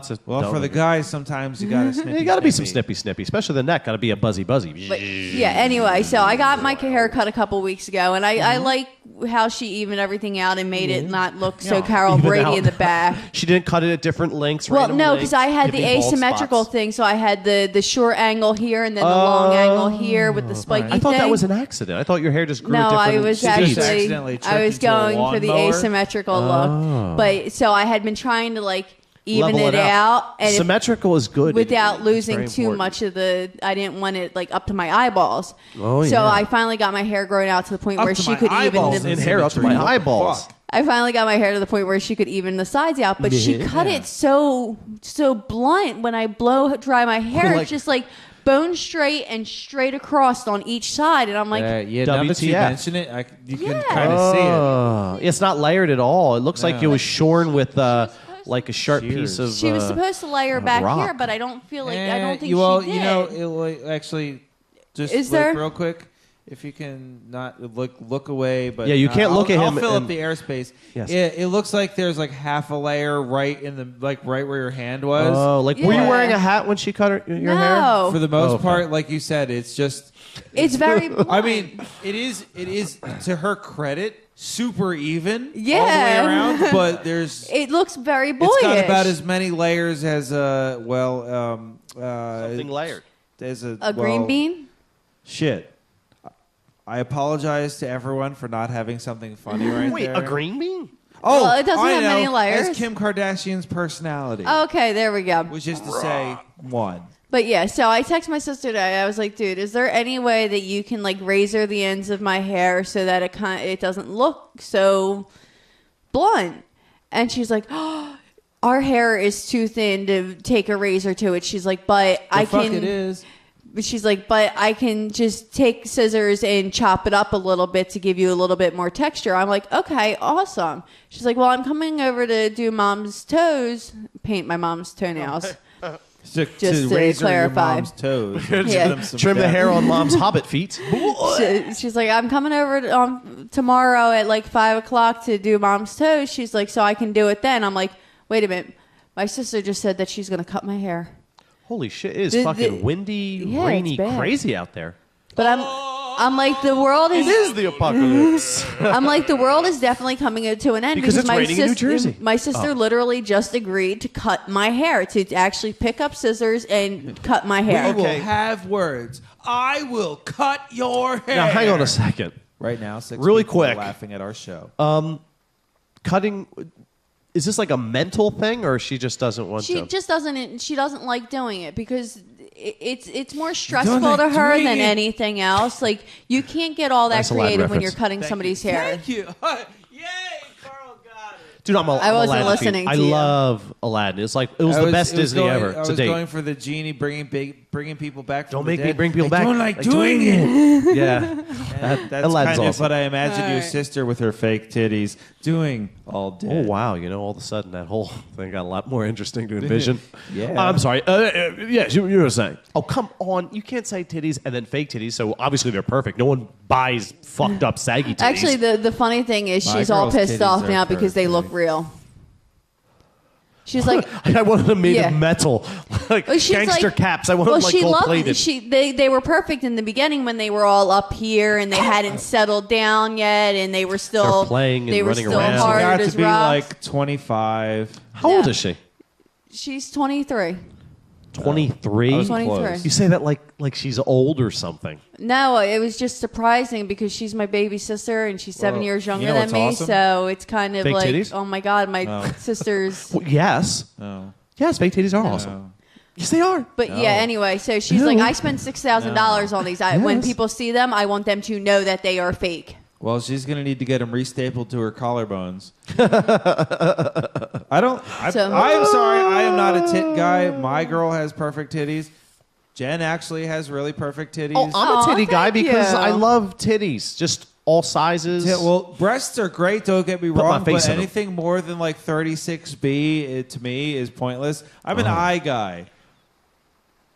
It's a Well, for the guys, sometimes you gotta snippy. you got to be some snippy, especially the neck. Got to be a buzzy. but yeah, anyway, so I got my hair cut a couple weeks ago, and I like how she evened everything out and made it not look so Carol Even Brady out. in the back. She didn't cut it at different lengths. Well, random no, lengths, because I had the giving bald asymmetrical spots. thing, so I had the short angle here and then the long angle here with the spiky I thought thing. that was an accident. I thought your hair just grew No, at different I was She just actually accidentally I was tripped into a going for the lawnmower? asymmetrical look, but so I had been trying to like even Level it it out. out and Symmetrical is good. without It's losing very too important. much of the. I didn't want it like up to my eyeballs. Oh, So yeah. I finally got my hair growing out to the point Up where to she my could eyeballs even. in hair up to my eyeballs. Fuck. I finally got my hair to the point where she could even the sides out, but she cut it so blunt when I blow dry my hair. Like- It's just like bone straight and straight across on each side, and I'm like, Yeah, now that you WTF. mention it, you can Yeah. kind of see it. It's not layered at all. It looks like it was shorn with like a sharp Shears. piece of. she was supposed to lay her back rock. here, but I don't feel like I don't think well, she did. you know, actually, just Is like, there- real quick, if you can not look away, but Yeah, you can't look at I'll him fill up and- the airspace. Yes. It looks like there's like half a layer right in the right where your hand was. Oh, like were you Yeah. wearing a hat when she cut your hair? No. For the most okay. part, like you said, it's just. It's very blunt. I mean, it is to her credit super even all the way Yeah. around, but there's. It looks very boyish. It's got about as many layers as Something layered. As a green bean. Shit. I apologize to everyone for not having something funny right Wait, there. a green bean? Oh, Well, it doesn't I have know. many layers. As Kim Kardashian's personality, Okay, there we go. which is to say, one. But yeah, so I texted my sister today. I was like, "Dude, is there any way that you can like razor the ends of my hair so that it doesn't look so blunt?" And she's like, "Oh, our hair is too thin to take a razor to it." She's like, "But I Fuck can." it is. She's like, "But I can just take scissors and chop it up a little bit to give you a little bit more texture." I'm like, "Okay, awesome." She's like, "Well, I'm coming over to do mom's toes, paint my mom's toenails." Just to razor clarify. your mom's toes. Yeah. Give them some Trim the depth. hair on mom's hobbit feet. She's like, "I'm coming over tomorrow at like 5:00 to do mom's toes." She's like, "So I can do it then." I'm like, "Wait a minute. My sister just said that she's going to cut my hair." Holy shit, it is The- fucking the- windy, Yeah, rainy, it's bad. crazy out there. But I'm like, the world It is is the apocalypse. I'm like, the world is definitely coming to an end Because it's my raining in New Jersey. My sister literally just agreed to cut my hair, to actually pick up scissors and cut my We hair. will have words. I will cut your hair. Now, hang on a second. Right now, six Really people are quick. laughing at our show. Cutting, is this like a mental thing or she just doesn't want She to? just doesn't. She doesn't like doing it because it's more stressful like to her doing than it. anything else. Like you can't get all that That's a Aladdin creative when reference. you're cutting somebody's hair. Thank you. Yay, Carl got it. Dude, I wasn't Aladdin listening fiend. to I you. love Aladdin. It's like it was the best Disney ever I to was date. going for the genie bringing people back. From Don't the make me dead. bring people I back. Don't like Like doing it. yeah, That's Aladdin's kind of awesome. what I imagined your All right. sister with her fake titties doing. all dead. Oh, wow. All of a sudden that whole thing got a lot more interesting to envision. Yeah. I'm sorry. Yes, you were saying. Oh, come on. You can't say titties and then fake titties, so obviously they're perfect. No one buys fucked up saggy titties. Actually, the funny thing is My she's all girl's pissed titties off are now because they look perfect. real. She's like, I wanted them made of metal. Like well, she's gangster like- caps. I wanted them like she gold loved plated. they were perfect in the beginning when they were all up here and they hadn't settled down yet and they were still They're playing and they were running still around. She hard got as to be rocks. like 25. How old Yeah. is she? She's 23. 23? I was 23. close. You say that like she's old or something. No, it was just surprising because she's my baby sister and she's 7 Well, years you younger know than what's me. awesome? So it's kind of Fake like, titties? oh my God, my No. sister's. Well, yes. No. Yes, fake titties are awesome. No. Yes, they are. But No. yeah, anyway, so she's like, I spent $6,000 on these. When Yes. people see them, I want them to know that they are fake. Well, she's going to need to get them restapled to her collarbones. I'm sorry. I am not a tit guy. My girl has perfect titties. Jen actually has really perfect titties. Oh, I'm a Aw, titty guy thank because you. I love titties. Just all sizes. Yeah, well, breasts are great. Don't get me Put my wrong, face but in 'em. anything more than like 36B to me is pointless. I'm an eye guy.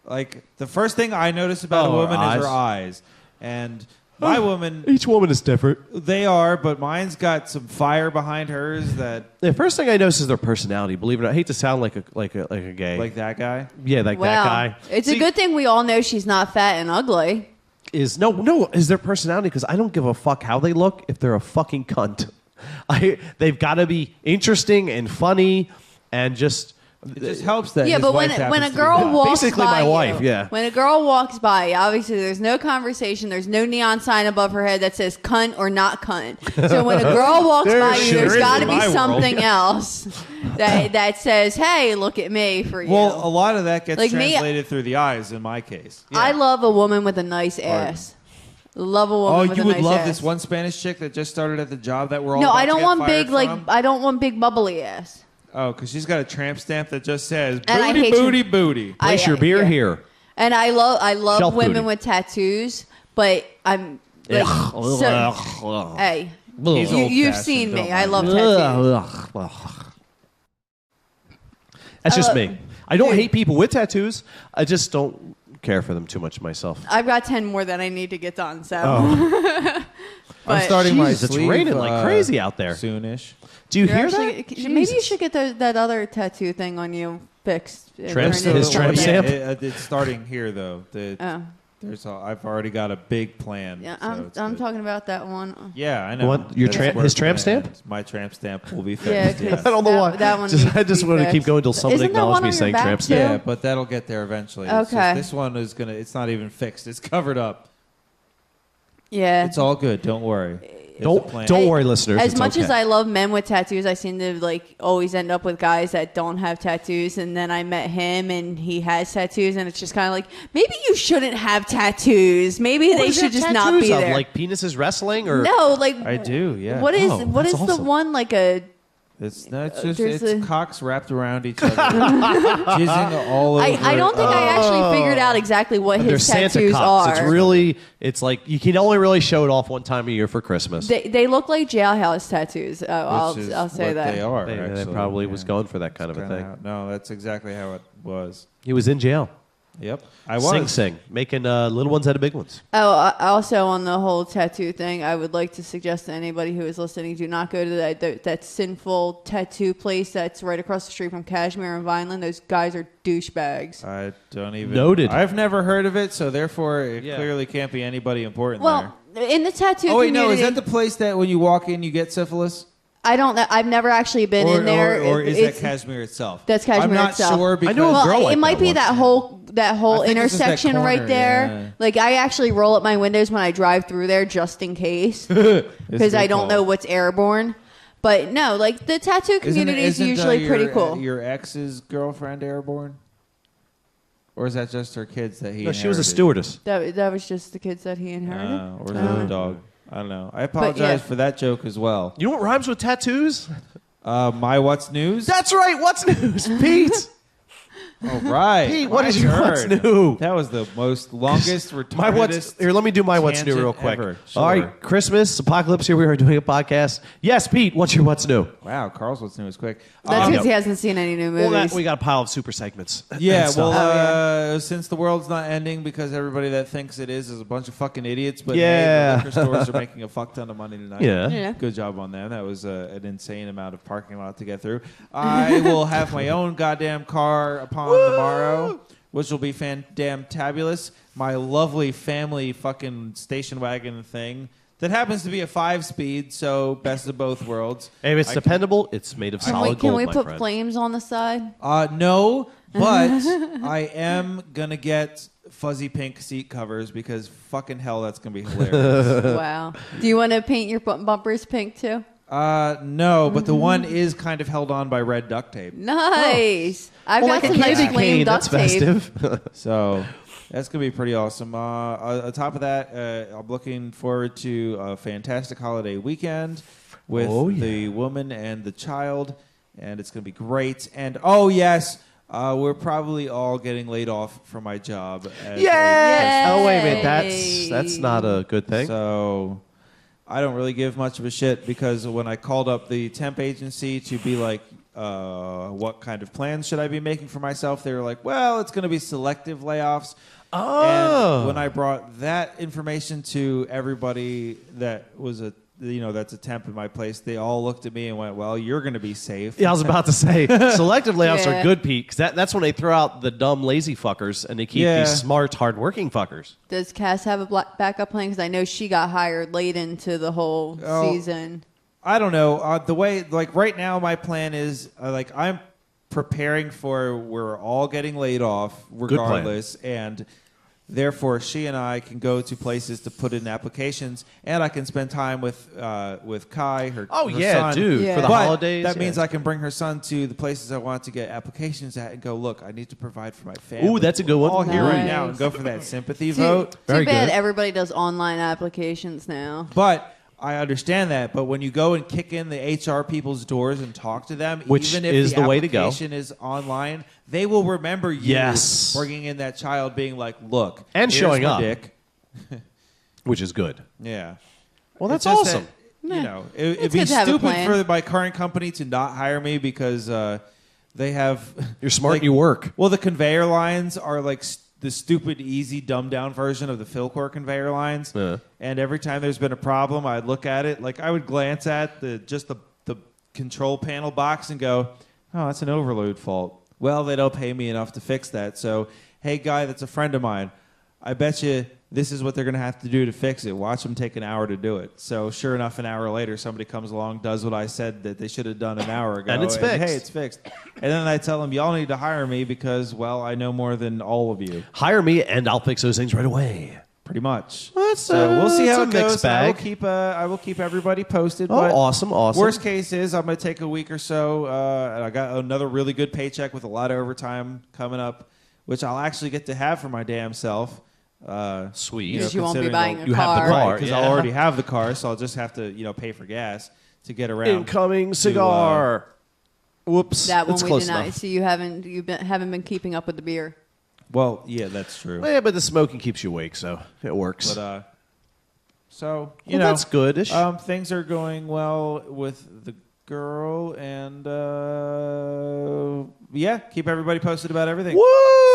Like the first thing I notice about a Oh, her woman is eyes. her eyes, and my woman, Each woman is different. they are, but mine's got some fire behind hers that, The first thing I notice is their personality. Believe it or not, I hate to sound like a gay. like that guy. yeah, like Well, that guy. it's See, a good thing we all know she's not fat and ugly. is their personality because I don't give a fuck how they look if they're a fucking cunt. They've got to be interesting and funny and just. It just helps that. Yeah, his but wife when happens a to be girl hot. walks Basically by my you, wife, yeah. When a girl walks by, obviously there's no conversation. There's no neon sign above her head that says "cunt" or "not cunt." So when a girl walks There by you, sure there's is got to in be my world. something else that says, "Hey, look at me" for you. Well, a lot of that gets Like me- translated through the eyes in my case. I love a woman with a nice ass. Love a Oh, woman with you a would nice love ass. this one Spanish chick that just started at the job that we're all No, about I to don't get want fired big like from? I don't want big bubbly ass. Oh, because she's got a tramp stamp that just says And I booty, hate you- booty, booty. Place your beer yeah. here. And I love Shelf women booty. with tattoos, but I'm like, so, hey, He's you've old-fashioned, seen me. don't I mind love me. tattoos. That's just me. I don't hate people with tattoos. I just don't care for them too much myself. I've got 10 more that I need to get done. So, I'm But starting my Jesus, it's sleeve, raining like crazy out there. Soonish. Do you you're hear actually- that? maybe you Jesus. should get that other tattoo thing on you fixed. and Tramp turn stamp? it His into tramp that. stamp? It's starting here though. Oh, I've already got a big plan. yeah. so I'm it's I'm good. talking about that one. Yeah, I know. What? Your That's tramp- where his it's tramp gonna stamp? end. My tramp stamp will be Yeah, fixed. 'cause yes. I don't know why. that one Just- needs I to just be want to keep fixed. going until someone Isn't there acknowledges one me on your saying back, tramp too? stamp. Yeah, but that'll get there eventually. It's Okay. just, this one is gonna. It's not even fixed. It's covered up. Yeah. It's all good. Don't worry. It's a plan. Don't worry, listeners. As it's much okay. as I love men with tattoos, I seem to like always end up with guys that don't have tattoos. And then I met him, and he has tattoos, and it's just kind of like maybe you shouldn't have tattoos. Maybe What they does he should have just not tattoos be of? there. Like penises wrestling or No, like I do. Yeah. What is Oh, what that's is the awesome. one like a? It's not just There's it's a- cocks wrapped around each other, jizzing all over. I don't think I actually figured out exactly what they're his Santa tattoos cocks. are. It's like you can only really show it off one time a year for Christmas. They look like jailhouse tattoos. I'll Which is say what that. they are. They actually. probably Yeah. was going for that kind of a Kinda thing. No, that's exactly how it was. He was in jail. Yep, I was. Sing, making little ones out of big ones. Oh, also on the whole tattoo thing, I would like to suggest to anybody who is listening, do not go to that sinful tattoo place that's right across the street from Kashmir and Vineland. Those guys are douchebags. I don't even. Noted. I've never heard of it, so therefore it Yeah. clearly can't be anybody important Well, in the tattoo there. Oh wait, community, no, is that the place that when you walk in you get syphilis? I don't know. I've never actually been in there. Or is It's- that Kashmir itself? That's Kashmir I'm not itself. sure because I know a Well, girl like it might that be once. that whole I think it's just that intersection right corner, there. yeah. Like I actually roll up my windows when I drive through there just in case, It's because a I good don't call. know what's airborne. But no, like the tattoo community is usually pretty cool. Your ex's girlfriend airborne, or is that just her kids that he? No, she was a inherited? stewardess. That was just the kids that he inherited. Or is it a dog? I don't know. I apologize yeah. for that joke as well. You know what rhymes with tattoos? My what's news? That's right. What's news, Pete? All right. Pete, what My is your what's turn. new? That was the most longest Here, let me do my what's new real quick. All right, Christmas, Apocalypse, here we are doing a podcast. Yes, Pete, what's your what's new? Wow, Carl's what's new is quick. That's because he hasn't seen any new movies. Well, we got a pile of super segments. Yeah, and stuff. well, since the world's not ending because everybody that thinks it is a bunch of fucking idiots, but Yeah. hey, the liquor stores are making a fuck ton of money tonight. Yeah. Good job on them. That was an insane amount of parking lot to get through. I will have my own goddamn car upon tomorrow, which will be fan-damn-tabulous. My lovely family fucking station wagon thing that happens to be a 5-speed, so best of both worlds. Hey, if it's dependable, it's made of solid Can gold, we my put friend. flames on the side? No, but I am going to get fuzzy pink seat covers because fucking hell, that's going to be hilarious. Wow. Do you want to paint your bumpers pink too? No, but the one is kind of held on by red duct tape. Nice. I've Well, got like some a nice candy flame cane, duct that's tape. festive. So that's going to be pretty awesome. On top of that, I'm looking forward to a fantastic holiday weekend with the woman and the child, and it's going to be great. And, oh, yes, we're probably all getting laid off from my job. Yes! Yay! Oh, wait a minute. That's not a good thing. So I don't really give much of a shit because when I called up the temp agency to be like, what kind of plans should I be making for myself? They were like, well, it's going to be selective layoffs. Oh. And when I brought that information to everybody that was that's a temp in my place, they all looked at me and went, well, you're going to be safe. Yeah, I was about to say, selective layoffs Yeah. are good, Pete, because that's when they throw out the dumb, lazy fuckers and they keep these smart, hardworking fuckers. Does Cass have a backup plan? Because I know she got hired late into the whole season. I don't know. The way, like right now, my plan is I'm preparing for we're all getting laid off regardless, and therefore she and I can go to places to put in applications, and I can spend time with Kai, her son. dude, Yeah. for the But holidays. that means yeah. I can bring her son to the places I want to get applications at and go, look, I need to provide for my family. Ooh, that's a good one. We're all here right Nice. now and go for that sympathy Too vote. Very bad good. everybody does online applications now. But I understand that. But when you go and kick in the HR people's doors and talk to them, Which even if is the way to go. application is online, they will remember you Yes. bringing in that child being like, look. And here's showing my up. dick. Which is good. Yeah. Well, that's It's just awesome. that, it'd It's be good to have a stupid plan. for my current company to not hire me because they have... You're smart like, and you work. Well, the conveyor lines are like the stupid, easy, dumbed-down version of the Philcor conveyor lines. Yeah. And every time there's been a problem, I'd look at it. Like, I would glance at the control panel box and go, oh, that's an overload fault. Well, they don't pay me enough to fix that. So, hey, guy that's a friend of mine, I bet you this is what they're going to have to do to fix it. Watch them take an hour to do it. So, sure enough, an hour later, somebody comes along, does what I said that they should have done an hour ago. And it's fixed. Hey, it's fixed. And then I tell them, y'all need to hire me because, well, I know more than all of you. Hire me and I'll fix those things right away. Pretty much. So We'll see how it it's a goes. mixed I will bag. I will keep everybody posted. Oh, but awesome. Worst case is I'm going to take a week or so. And I got another really good paycheck with a lot of overtime coming up, which I'll actually get to have for my damn self. Sweet. Because you won't be considering buying a you have car. the car. Because yeah. I'll already have the car, so I'll just have to pay for gas to get around. Incoming cigar. Whoops. That one It's we close denied. enough. So you haven't been keeping up with the beer. Well, yeah, that's true. Yeah, but the smoking keeps you awake, so it works. But so Well, that's good-ish. Things are going well with the girl, and keep everybody posted about everything. Woo!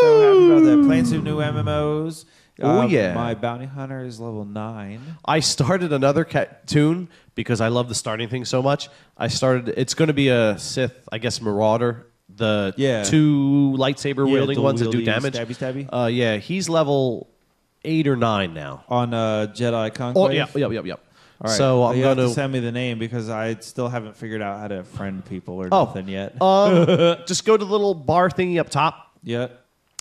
So happy about that. Playing some new MMOs. Oh, yeah. My bounty hunter is level 9. I started another tune because I love the starting thing so much. It's going to be a Sith, I guess, Marauder. The two lightsaber wielding ones that do damage. Stabby. He's level 8 or 9 now. On Jedi Conclave. Oh, yep. All right. So I'm you have going to send me the name because I still haven't figured out how to friend people or Oh. nothing yet. just go to the little bar thingy up top. Yeah.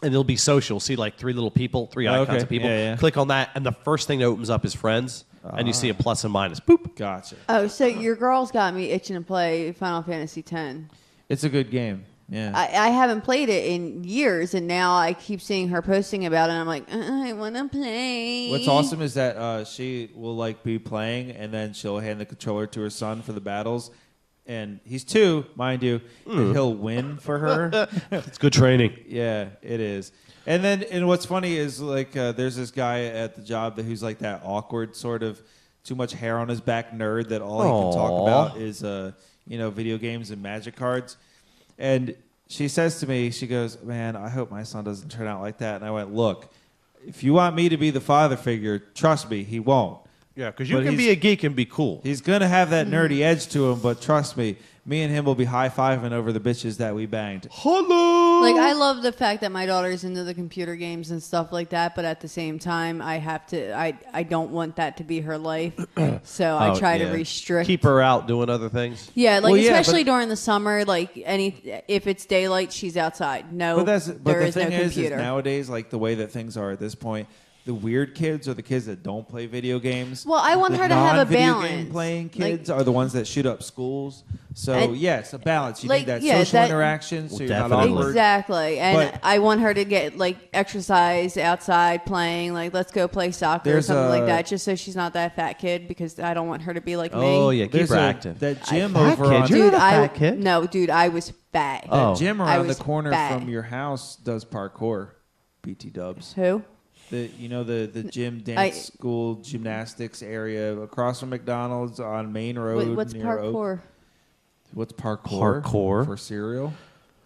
And it'll be social. See like 3 little people, 3 icons Okay. of people. Yeah. Click on that, and the first thing that opens up is friends, and you see a plus and minus. Boop. Gotcha. Oh, so your girl's got me itching to play Final Fantasy X. It's a good game. Yeah. I haven't played it in years, and now I keep seeing her posting about it, and I'm like, I want to play. What's awesome is that she will be playing, and then she'll hand the controller to her son for the battles, and he's 2, mind you, and he'll win for her. It's good training. Yeah, it is. And what's funny is like there's this guy at the job who's like that awkward sort of too much hair on his back nerd that all he can talk about is video games and magic cards. And she says to me, she goes, "Man, I hope my son doesn't turn out like that." And I went, "Look, if you want me to be the father figure, trust me, he won't." Yeah, because you can be a geek and be cool. He's going to have that nerdy edge to him, but trust me, me and him will be high-fiving over the bitches that we banged. Hello! Like, I love the fact that my daughter's into the computer games and stuff like that, but at the same time, I don't want that to be her life, so I try to restrict. Keep her out doing other things. Yeah, especially during the summer, if it's daylight, she's outside. No, there is no computer. Is nowadays, like the way that things are at this point, the weird kids are the kids that don't play video games. Well, I want her to have a balance. Game playing kids are the ones that shoot up schools. So, yes, a balance. You need that social interaction so you're not awkward. Exactly. And I want her to get, exercise outside playing. Let's go play soccer or something like that, just so she's not that fat kid, because I don't want her to be like me. Oh, yeah, keep her active. That gym over on... You're not a fat kid. No, dude, I was fat. That gym around the corner from your house does parkour. BT Dubs. Who? The gym dance school gymnastics area across from McDonald's on Main Road. What's parkour? What's parkour? Parkour For cereal?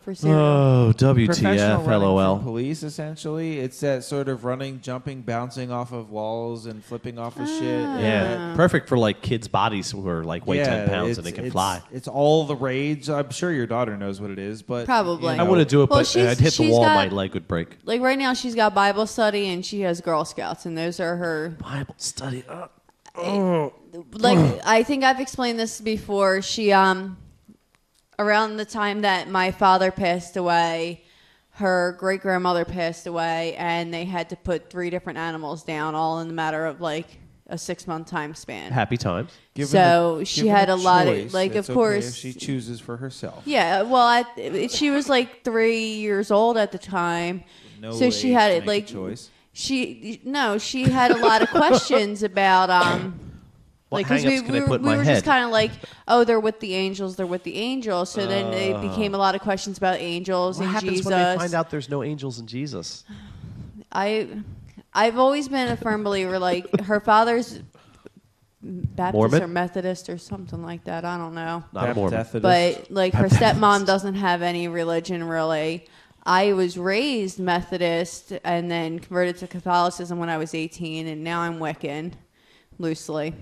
For cereal. Oh, WTF, Professional running LOL. from police, essentially. It's that sort of running, jumping, bouncing off of walls and flipping off of shit. Yeah, perfect for kids' bodies who are weigh 10 pounds and they can fly. It's all the rage. I'm sure your daughter knows what it is, but probably I wouldn't do it, but I'd hit the wall, my leg would break. Right now, she's got Bible study and she has Girl Scouts, and those are her Bible study. I think I've explained this before. She around the time that my father passed away, her great-grandmother passed away, and they had to put 3 different animals down, all in the matter of a 6-month time span. Happy times. She had a lot of it's of course, okay if she chooses for herself. Yeah, well, she was 3 years old at the time, so she had it choice. She had a lot of questions about because we were just kind of they're with the angels. So then it became a lot of questions about angels and happens Jesus. When they find out there's no angels in Jesus? I've always been a firm believer. Her father's Baptist Mormon? or Methodist or something like that. I don't know. Not a Mormon. But her stepmom doesn't have any religion really. I was raised Methodist and then converted to Catholicism when I was 18, and now I'm Wiccan, loosely.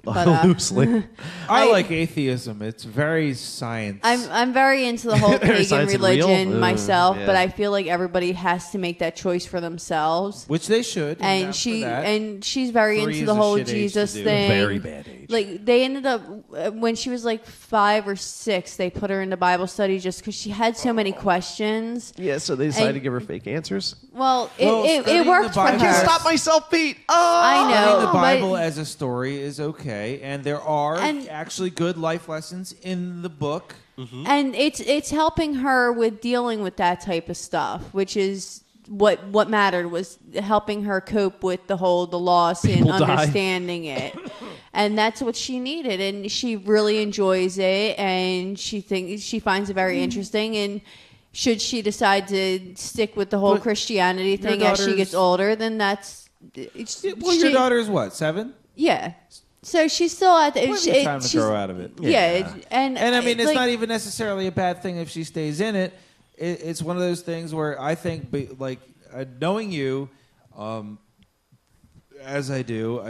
But, loosely. I like atheism. It's very science. I'm very into the whole pagan religion myself, yeah. but I feel like everybody has to make that choice for themselves, which they should. And she's very into the whole Jesus thing. Very bad age. They ended up when she was 5 or 6, they put her into Bible study just because she had so many questions. Yeah, so they decided to give her fake answers. Well, it worked for her. I can't stop myself, Pete. Oh, I know. Reading the Bible as a story is okay. And there are actually good life lessons in the book. Mm-hmm. And it's helping her with dealing with that type of stuff, which is what mattered, was helping her cope with the loss and understanding it. And that's what she needed, and she really enjoys it, and she finds it very interesting. And should she decide to stick with the whole Christianity thing as she gets older, then that's... your daughter's what, 7? Yeah. So she's still at the time to grow out of it. Yeah, and I mean, it's not even necessarily a bad thing if she stays in it. It's one of those things where I think, knowing you, as I do,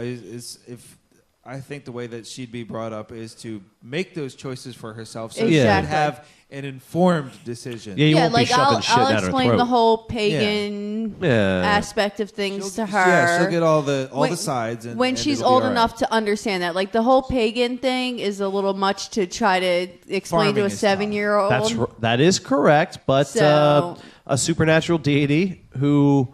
I think the way that she'd be brought up is to make those choices for herself, so she should have an informed decision. Yeah, you won't be shoving shit down her throat. I'll explain the whole pagan aspect of things to her. Yeah, she'll get all the sides. When she's old enough to understand that. The whole pagan thing is a little much to try to explain to a 7-year-old. That is correct, but a supernatural deity who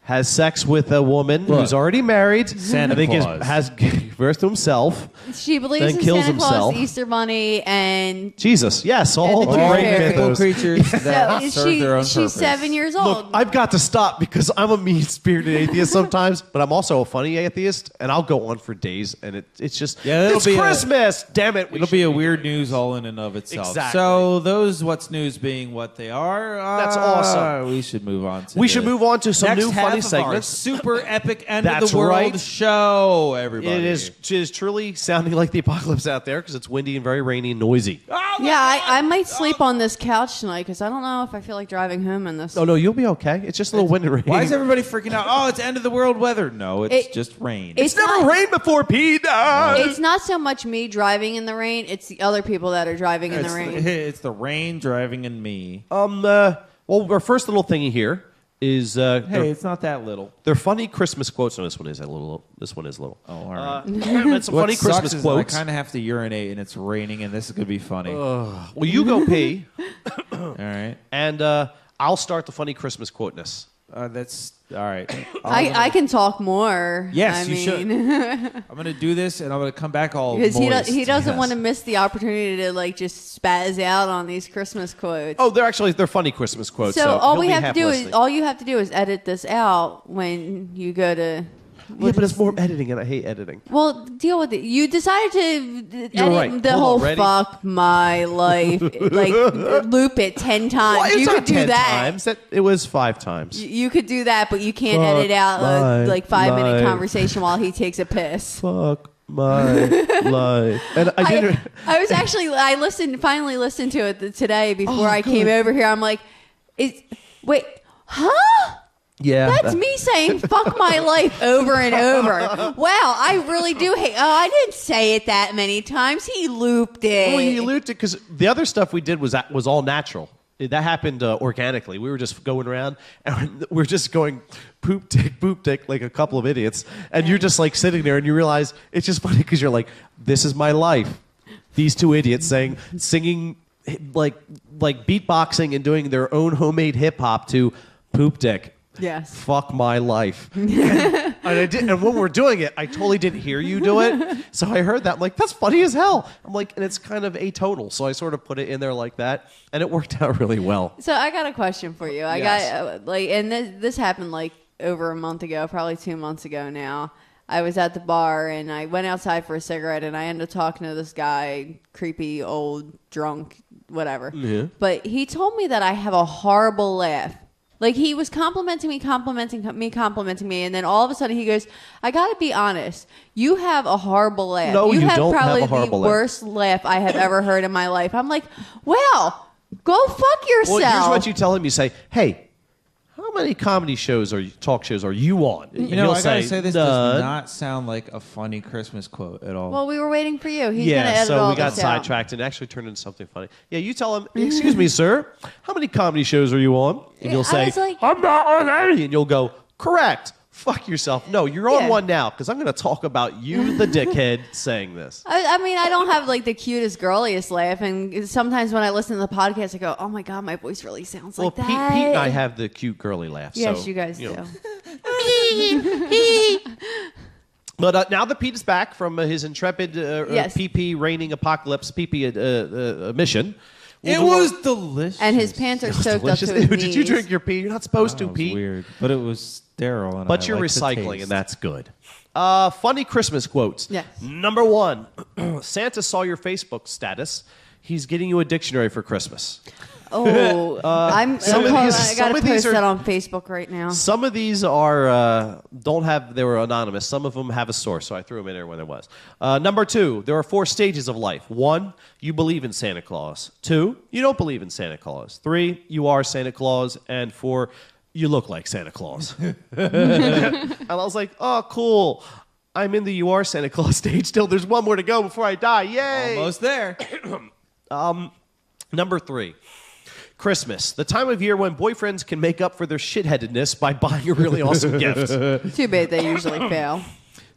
has sex with a woman who's already married. Santa Claus. Has birth to himself. She believes Then in kills Santa Claus, himself. the Easter Bunny, and Jesus, yes, all And the the great Tooth Fairy. mythical mythos. creatures that serve their own she's purpose. 7 years old. Look, I've got to stop because I'm a mean-spirited atheist sometimes, but I'm also a funny atheist, and I'll go on for days, and it's just, Yeah, it's Christmas! Damn it. It'll be a weird news all in and of itself. Exactly. So those what's news being what they are. That's awesome. We should move on to We should move on to some next new half funny of our segments. super epic end That's of the world right. show, everybody. It is truly sounding like the apocalypse out there because it's windy and very rainy and noisy. Oh, my yeah, God. I might sleep on this couch tonight because I don't know if I feel like driving home in this. Oh, no, you'll be okay. It's just a little wind and rain. Why is everybody freaking out? Oh, it's end of the world weather. No, it's just rain. It's Never not- rained before, Pete. It's not so much me driving in the rain; it's the other people that are driving in the rain. It's the rain driving in me. Well, our first little thingy here is Hey, it's not that little. they're funny Christmas quotes. No, this one is a little. This one is little. Oh, all right. It's some What funny sucks Christmas is quotes. I kind of have to urinate and it's raining and this is going to be funny. Well, you go pee, All right. and I'll start the funny Christmas quoteness. That's all right. I can talk more. Yes, I you should. mean, I'm going to do this and I'm going to come back all because moist. he doesn't Yes. want to miss the opportunity to like just spaz out on these Christmas quotes. Oh, they're funny Christmas quotes. so all he'll we be have to half do listening. is all you have to do is edit this out when you go to. Yeah, but it's more editing, and I hate editing. Well, deal with it. You decided to edit right. the Hold whole on, ready? "fuck my life" like loop it 10 times. Well, it's you not could do 10 that. times. It was 5 times. You could do that, but you can't Fuck edit out my a like 5-minute life. conversation while he takes a piss. Fuck my life. And I didn't. I was actually finally listened to it today before I came good. over here. I'm like, wait, huh? Yeah. That's me saying "fuck my life" over and over. Wow, I really do hate. Oh, I didn't say it that many times. He looped it. Well, you looped it because the other stuff we did was all natural. That happened organically. We were just going around and we're just going poop tick, like a couple of idiots. And you're just like sitting there and you realize it's just funny because you're like, this is my life. These two idiots singing like beatboxing and doing their own homemade hip hop to poop dick. Yes. Fuck my life. And when we're doing it, I totally didn't hear you do it. So I heard that. I'm like, that's funny as hell. I'm like, and it's kind of atonal. So I sort of put it in there like that. And it worked out really well. So I got a question for you. I Yes. got and this happened like over a month ago, probably 2 months ago now. I was at the bar and I went outside for a cigarette and I ended up talking to this guy, creepy, old, drunk, whatever. Yeah. But he told me that I have a horrible laugh. Like he was complimenting me, and then all of a sudden he goes, "I got to be honest, you have a horrible laugh. No, you have don't have probably a horrible the laugh." worst laugh I have ever heard in my life." I'm like, "Well, go fuck yourself." Well, here's what you tell him. You say, hey, how many comedy shows or talk shows are you on? And You know, he'll I gotta say this "None." does not sound like a funny Christmas quote at all. Well, we were waiting for you. He's gonna Yeah, edit so all we got this out. sidetracked and actually turned into something funny. Yeah, you tell him, excuse me, sir, how many comedy shows are you on? And you'll I say, was like- I'm not on any. And you'll go, correct. Fuck yourself. No, you're on Yeah. one now because I'm going to talk about you, the dickhead, saying this. I mean, I don't have like the cutest, girliest laugh, and sometimes when I listen to the podcast, I go, "Oh my god, my voice really sounds Well, like Pete that." and I have the cute, girly laugh. Yes, so, you guys know. do. But now that Pete is back from his intrepid Yes. PP raining apocalypse PP mission. it we'll do was delicious. And his pants are soaked delicious. up to his Did you knees. drink your pee? You're not supposed That to was pee. weird, but it was sterile. And But I you're liked the recycling, taste. and that's good. Funny Christmas quotes. Yes. Number 1, Santa saw your Facebook status. He's getting you a dictionary for Christmas. Oh, I gotta of these post are- that on Facebook right now. Some of these are they were anonymous. Some of them have a source, so I threw them in there when there was. Number 2, there are 4 stages of life. 1, you believe in Santa Claus. 2, you don't believe in Santa Claus. 3, you are Santa Claus. And 4, you look like Santa Claus. And I was like, oh, cool. I'm in the you are Santa Claus stage still. There's one more to go before I die. Yay! Almost there. Number 3, Christmas. The time of year when boyfriends can make up for their shitheadedness by buying a really awesome gift. Too bad they usually fail.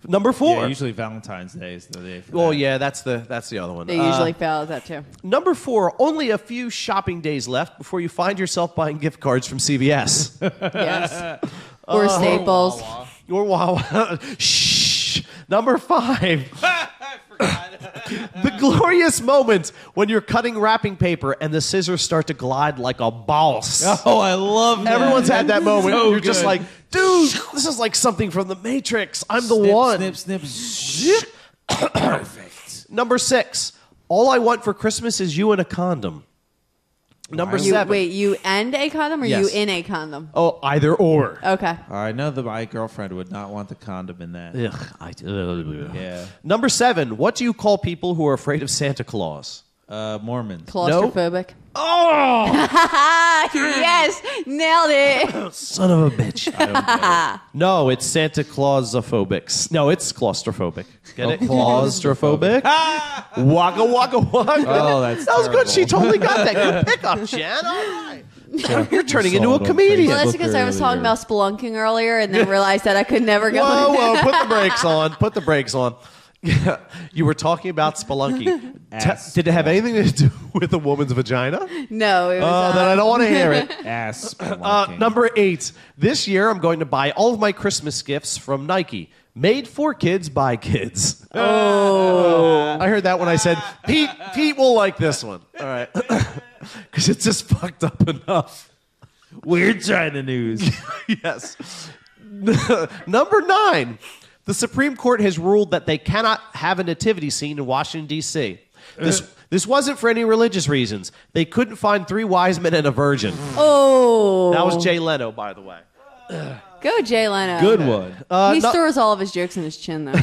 Number 4. Yeah, usually Valentine's Day is the day for Oh that. yeah, that's the other one. They usually fail at that too. Number 4, only a few shopping days left before you find yourself buying gift cards from CVS. Yes. Or Staples. Or Wawa. Shh. Number 5. The glorious moment when you're cutting wrapping paper and the scissors start to glide like a boss. Oh, I love that. Everyone's had that moment. So You're just good. like, dude, this is like something from the Matrix. I'm the Snip, one. Snip, snip. Perfect. Number 6. All I want for Christmas is you and a condom. Number 7. Wait, you and a condom or Yes. you in a condom? Oh, either or. Okay. I know that my girlfriend would not want the condom in that. Yeah. Number 7. What do you call people who are afraid of Santa Claus? Mormons. Claustrophobic. Oh, Yes, nailed it. son of a bitch. I don't get it. No, it's Santa Clausophobics. No, it's claustrophobic. Get it? claustrophobic. Waka, waka, waka. Oh, that's that was good. terrible. She totally got that. Good pickup, Jen. All right. You're turning into a Saw it on comedian. Well, that's Facebook because I was talking earlier. about spelunking earlier and then realized that I could never go. Whoa, whoa, put the brakes on. Put the brakes on. You were talking about spelunking. Ass Did it have anything to do with a woman's vagina? No, it was. Then I don't want to hear it. Ass. spelunking. Number 8. This year, I'm going to buy all of my Christmas gifts from Nike. Made for kids by kids. Oh. I heard that when I said, Pete will like this one. All right. Because it's just fucked up enough. Weird China news. Yes. Number 9. The Supreme Court has ruled that they cannot have a nativity scene in Washington, D.C. This wasn't for any religious reasons. They couldn't find 3 wise men and a virgin. Oh. That was Jay Leno, by the way. Go Jay Leno. Good one. He stores all of his jokes in his chin, though.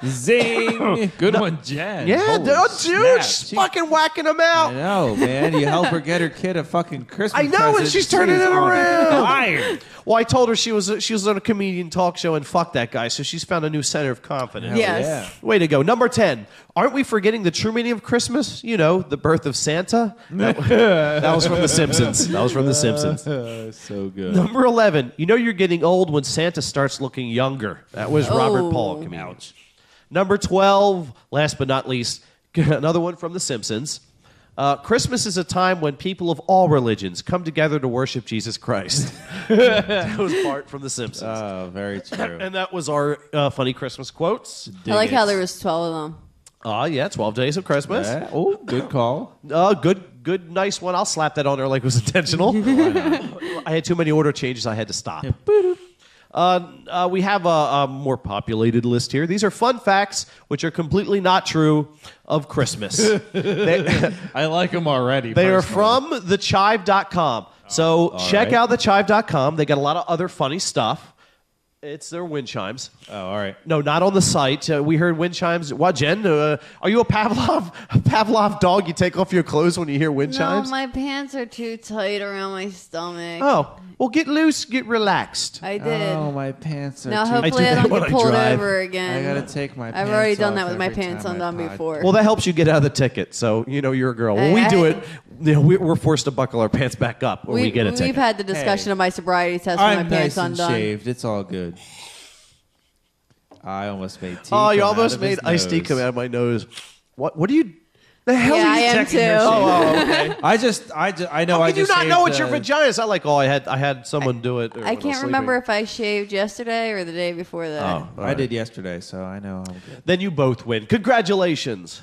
Zing. Good one, Jen. Yeah, Holy dude, snap. she's She- fucking whacking them I out. know, man. You help her get her kid a fucking Christmas I know, and present. she's turning She's it on around. fire. Well, I told her she was on a comedian talk show and fuck that guy, so she's found a new center of confidence. Yes. Yeah. Way to go. Number 10. Aren't we forgetting the true meaning of Christmas? You know, the birth of Santa? That was from The Simpsons. That was from The Simpsons. So good. Number 11. You know you're getting old when Santa starts looking younger. That was Robert Paul. Comedian. Ouch. Number 12. Last but not least, another one from The Simpsons. Christmas is a time when people of all religions come together to worship Jesus Christ. That was part from The Simpsons. Oh, very true. And that was our funny Christmas quotes. I like how there was 12 of them. Yeah, 12 Days of Christmas. Yeah. Oh, good call. Good, nice one. I'll slap that on there like it was intentional. I had too many order changes. I had to stop. We have a more populated list here. These are fun facts, which are completely not true, of Christmas. I like them already. They are personally. from thechive.com. So check right. out thechive.com. They got a lot of other funny stuff. It's their wind chimes. Oh, all right. No, not on the site. We heard wind chimes. What, Jen? Are you a Pavlov dog? You take off your clothes when you hear wind chimes? No, my pants are too tight around my stomach. Oh, well, get loose, get relaxed. I did. Oh, my pants are Now, too... hopefully, I that don't when get I pulled drive. over again. I gotta take my I've pants already done off that with my every pants time I undone pod. before. Well, that helps you get out of the ticket. So, you know, you're a girl. When we do it, you know, we're forced to buckle our pants back up when we get a ticket. We've had the discussion Hey. of my sobriety test with I'm my pants nice and undone. shaved. It's all good. I almost made tea. Oh, you come almost out of his made iced tea nose. come out of my nose. What do you... The hell Yeah, are I you am checking too. your shit? Oh, okay. I know. How I can you just not know shaved, what your vagina is? I like, I had someone do it. I can't remember if I shaved yesterday or the day before that. Oh, I did yesterday, so I know I'm good. Then you both win. Congratulations.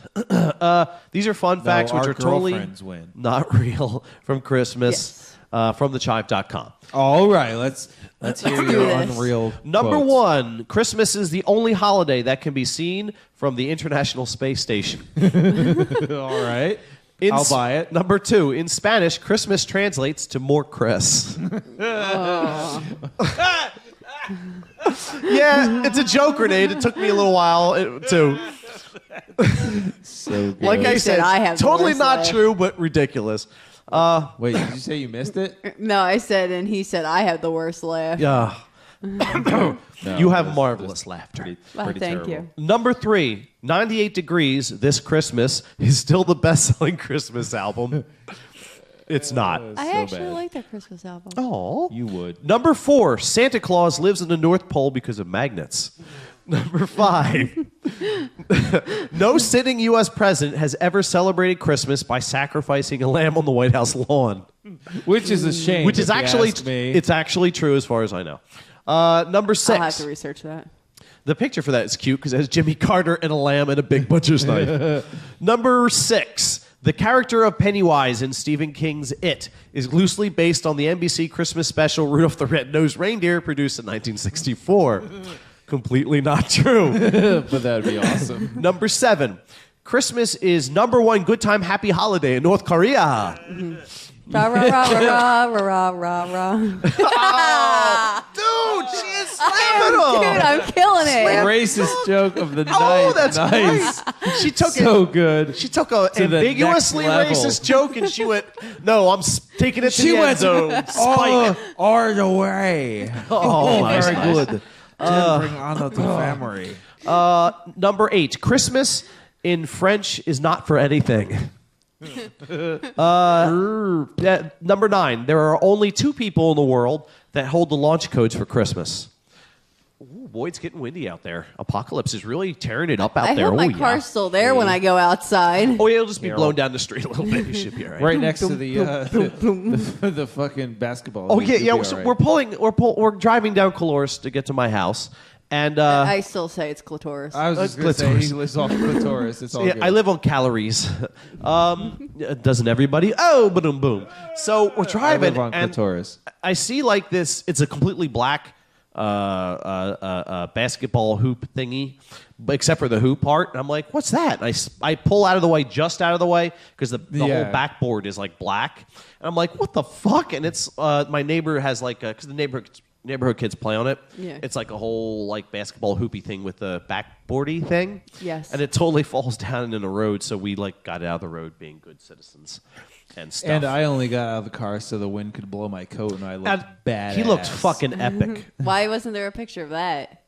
These are fun facts which our are totally girlfriends win. not real from Christmas from thechive.com. All right, let's hear do your this. unreal. Number quotes. 1, Christmas is the only holiday that can be seen from the International Space Station. All right, In I'll buy it. Number 2, in Spanish, Christmas translates to more Chris. Yeah, it's a joke grenade. It took me a little while to... So good. Like I He said, said, "I have the totally worst not laugh." true, but ridiculous. Wait, did you say you missed it? No, I said, and he said, I have the worst laugh. Yeah. No, You have it was marvelous laughter. Pretty, Well, pretty thank terrible. you. Number 3, 98 Degrees this Christmas is still the best-selling Christmas album. It's not. I So actually bad. like that Christmas album. Oh. You would. Number 4, Santa Claus lives in the North Pole because of magnets. Number 5, no sitting U.S. president has ever celebrated Christmas by sacrificing a lamb on the White House lawn. Which is a shame. Which is if you actually ask me. it's actually true as far as I know. Number 6. I'll have to research that. The picture for that is cute because it has Jimmy Carter and a lamb and a big butcher's knife. Number 6. The character of Pennywise in Stephen King's It is loosely based on the NBC Christmas special Rudolph the Red-Nosed Reindeer produced in 1964. Completely not true. But that would be awesome. Number 7. Christmas is number 1 good time happy holiday in North Korea. Rah, rah, rah, rah, rah, rah, rah, rah. Dude, she is slamming him. Dude, I'm killing it. Racist joke of the night. Oh, that's nice. great. She took So good. She took a To the ambiguously next level. racist joke and she went, "No, I'm taking it to She the end went zone." Spike. all the way. Oh, nice, very nice. good. Jen bring honor to family. Number 8. Christmas in French is not for anything. Number 9. There are only 2 people in the world that hold the launch codes for Christmas. Ooh, boy, it's getting windy out there. Apocalypse is really tearing it up out I there. hope my Oh, car's still there when I go outside. Oh, yeah, it'll just be blown down the street a little bit. You should be all right. Right next to the fucking basketball. Oh, You yeah, should yeah. be So all right. we're driving down Colores to get to my house. And I still say it's clitoris. I was just going to say Clitoris. he lives off clitoris. It's all yeah, good. I live on calories. Doesn't everybody? Oh, boom, boom. So we're I driving, live on and clitoris. I see like this. It's a completely black basketball hoop thingy, but except for the hoop part. And I'm like, what's that? And I pull out of the way, just out of the way, because the Yeah. whole backboard is like black. And I'm like, what the fuck? And it's my neighbor has like because the neighborhood kids play on it. Yeah. It's like a whole like basketball hoopy thing with the backboardy thing. Yes. And it totally falls down in the road, so we like got it out of the road being good citizens and stuff. And I only got out of the car so the wind could blow my coat and I looked badass. He looked fucking epic. Why wasn't there a picture of that?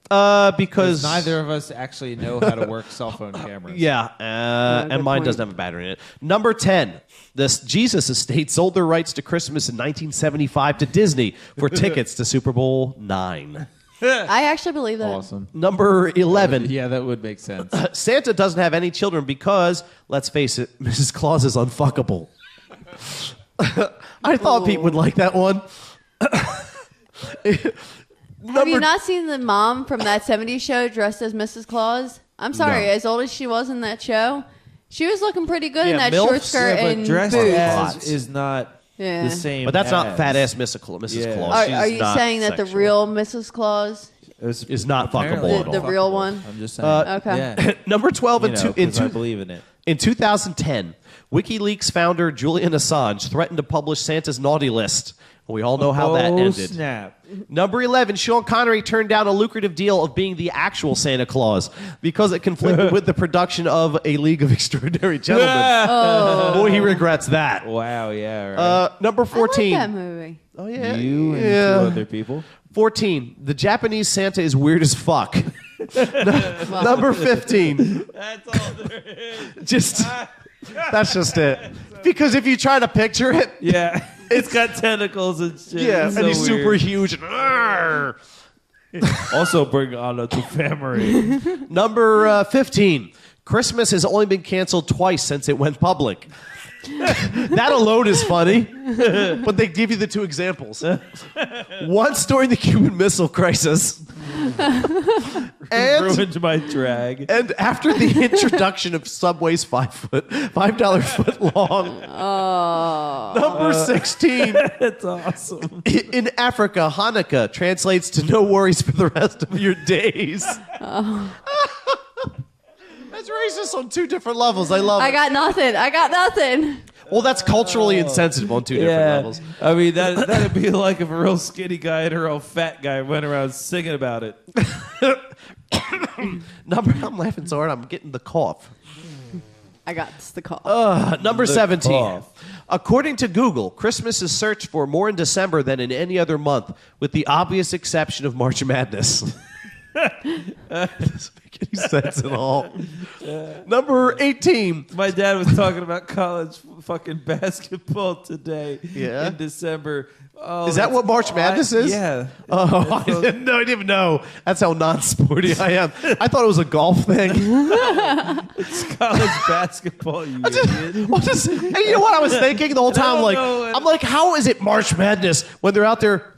Because neither of us actually know how to work cell phone cameras. Yeah, and good mine point. doesn't have a battery in it. Number 10. This Jesus Estate sold their rights to Christmas in 1975 to Disney for tickets to Super Bowl 9. I actually believe that. Awesome. Number 11. Yeah, that would make sense. Santa doesn't have any children because, let's face it, Mrs. Claus is unfuckable. I thought Pete would like that one. Have you not seen the mom from that 70s show dressed as Mrs. Claus? I'm sorry, No. as old as she was in that show, she was looking pretty good in Yeah, that short MILFs, skirt Yeah, but and dressed boots. as is not Yeah. the same. But that's not as. fat ass Mrs. Claus. Yeah. Claus. Are She's you not saying that the sexual. real Mrs. Claus? It's not fuckable apparently at all. The real one? I'm just saying. Okay. Yeah. Number 12 You know, 'cause I believe in it. In 2010, WikiLeaks founder Julian Assange threatened to publish Santa's naughty list. We all know how that ended. Snap. Number 11, Sean Connery turned down a lucrative deal of being the actual Santa Claus because it conflicted with the production of A League of Extraordinary Gentlemen. Boy, he regrets that. Wow, yeah, right. Number I like 14. that movie. Oh, yeah. You and yeah. 2 other people. 14. The Japanese Santa is weird as fuck. Number 15. That's all there is. That's just it. Because if you try to picture it, Yeah. It's got tentacles and shit. yeah, It's and so he's super weird. huge. And, "Arr." Also bring honor to family. Number 15. Christmas has only been canceled twice since it went public. That alone is funny, but they give you the 2 examples. Once during the Cuban Missile Crisis, and Ruined my drag. after the introduction of Subway's $5 foot long. Number 16. That's awesome. In Africa, Hanukkah translates to no worries for the rest of your days. That's racist on 2 different levels. I love I it. got nothing. Well, that's culturally insensitive on 2 different levels. I mean, that'd be like if a real skinny guy and a real fat guy went around singing about it. I'm laughing so hard I'm getting the cough. I got the call. Number The 17. cough. According to Google, Christmas is searched for more in December than in any other month, with the obvious exception of March Madness. Doesn't make any sense at all. Number 18. My dad was talking about college fucking basketball today Yeah? in December. Oh, Is that what March Madness is? Yeah. Oh, I didn't know. That's how non-sporty I am. I thought it was a golf thing. It's college basketball, you idiot. And you know what I was thinking the whole time? I'm like, how is it March Madness when they're out there,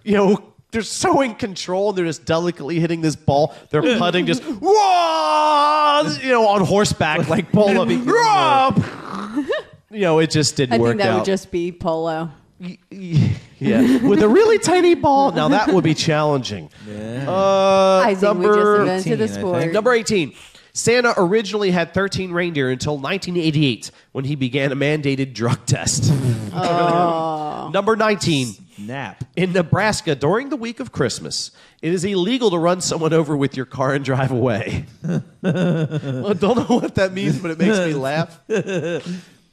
they're so in control and they're just delicately hitting this ball. They're putting just, whoa, on horseback like polo. It just didn't work out. I think that would just be polo. Yeah, with a really tiny ball. Now that would be challenging. Yeah. I think we just invented the 18, sport. Number 18. Santa originally had 13 reindeer until 1988 when he began a mandated drug test. Number 19. Nap. In Nebraska, during the week of Christmas, it is illegal to run someone over with your car and drive away. Well, I don't know what that means, but it makes me laugh.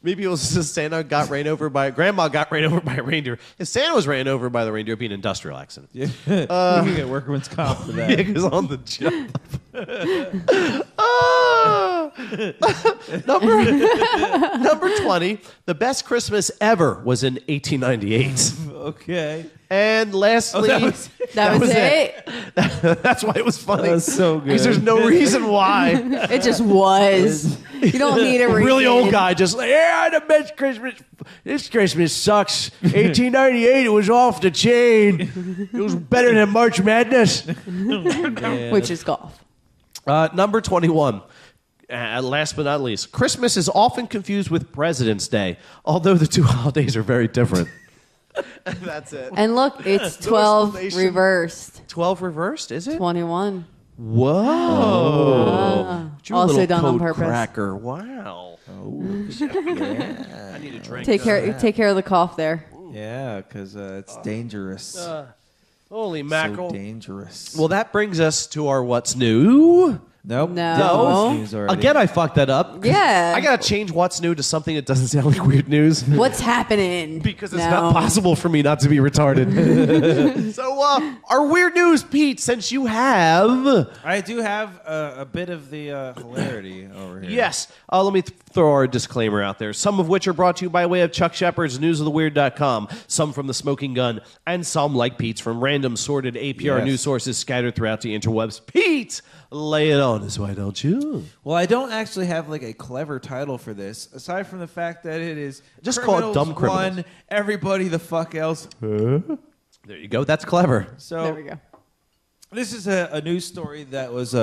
Maybe it was just Grandma got ran over by a reindeer. If Santa was ran over by the reindeer, it'd be an industrial accident. Yeah. You can get workman's comp for that. Yeah, because on the job. Number 20. The best Christmas ever was in 1898. Okay. And lastly, That was it. That's why it was funny. That's so good. Because there's no reason why. It just was. You don't need a reason. Really old guy just like, yeah, the best Christmas. This Christmas sucks. 1898, it was off the chain. It was better than March Madness. Which is golf. Number 21. Last but not least, Christmas is often confused with President's Day, although the two holidays are very different. That's it. And look, it's 12 reversed. 12 reversed, is it? 21. Whoa. You're a Also little done on code purpose. cracker. Wow. Yeah. I need a drink. Take care of the cough there. Yeah, because it's dangerous. Holy mackerel. So dangerous. Well, that brings us to our What's New. Nope. No. News already. Again, I fucked that up. Yeah. I got to change What's New to something that doesn't sound like weird news. What's happening? Because it's not possible for me not to be retarded. So, our weird news, Pete, since you have... I do have a bit of the hilarity over here. Yes. Let me throw our disclaimer out there, some of which are brought to you by way of Chuck Shepard's newsoftheweird.com, some from The Smoking Gun, and some, like Pete's, from random sorted APR news sources scattered throughout the interwebs. Pete, lay it on us, why don't you? Well, I don't actually have like a clever title for this, aside from the fact that it is just call it Dumb Criminals. One, everybody the fuck else. There you go. That's clever. So There we go. this is a news story that was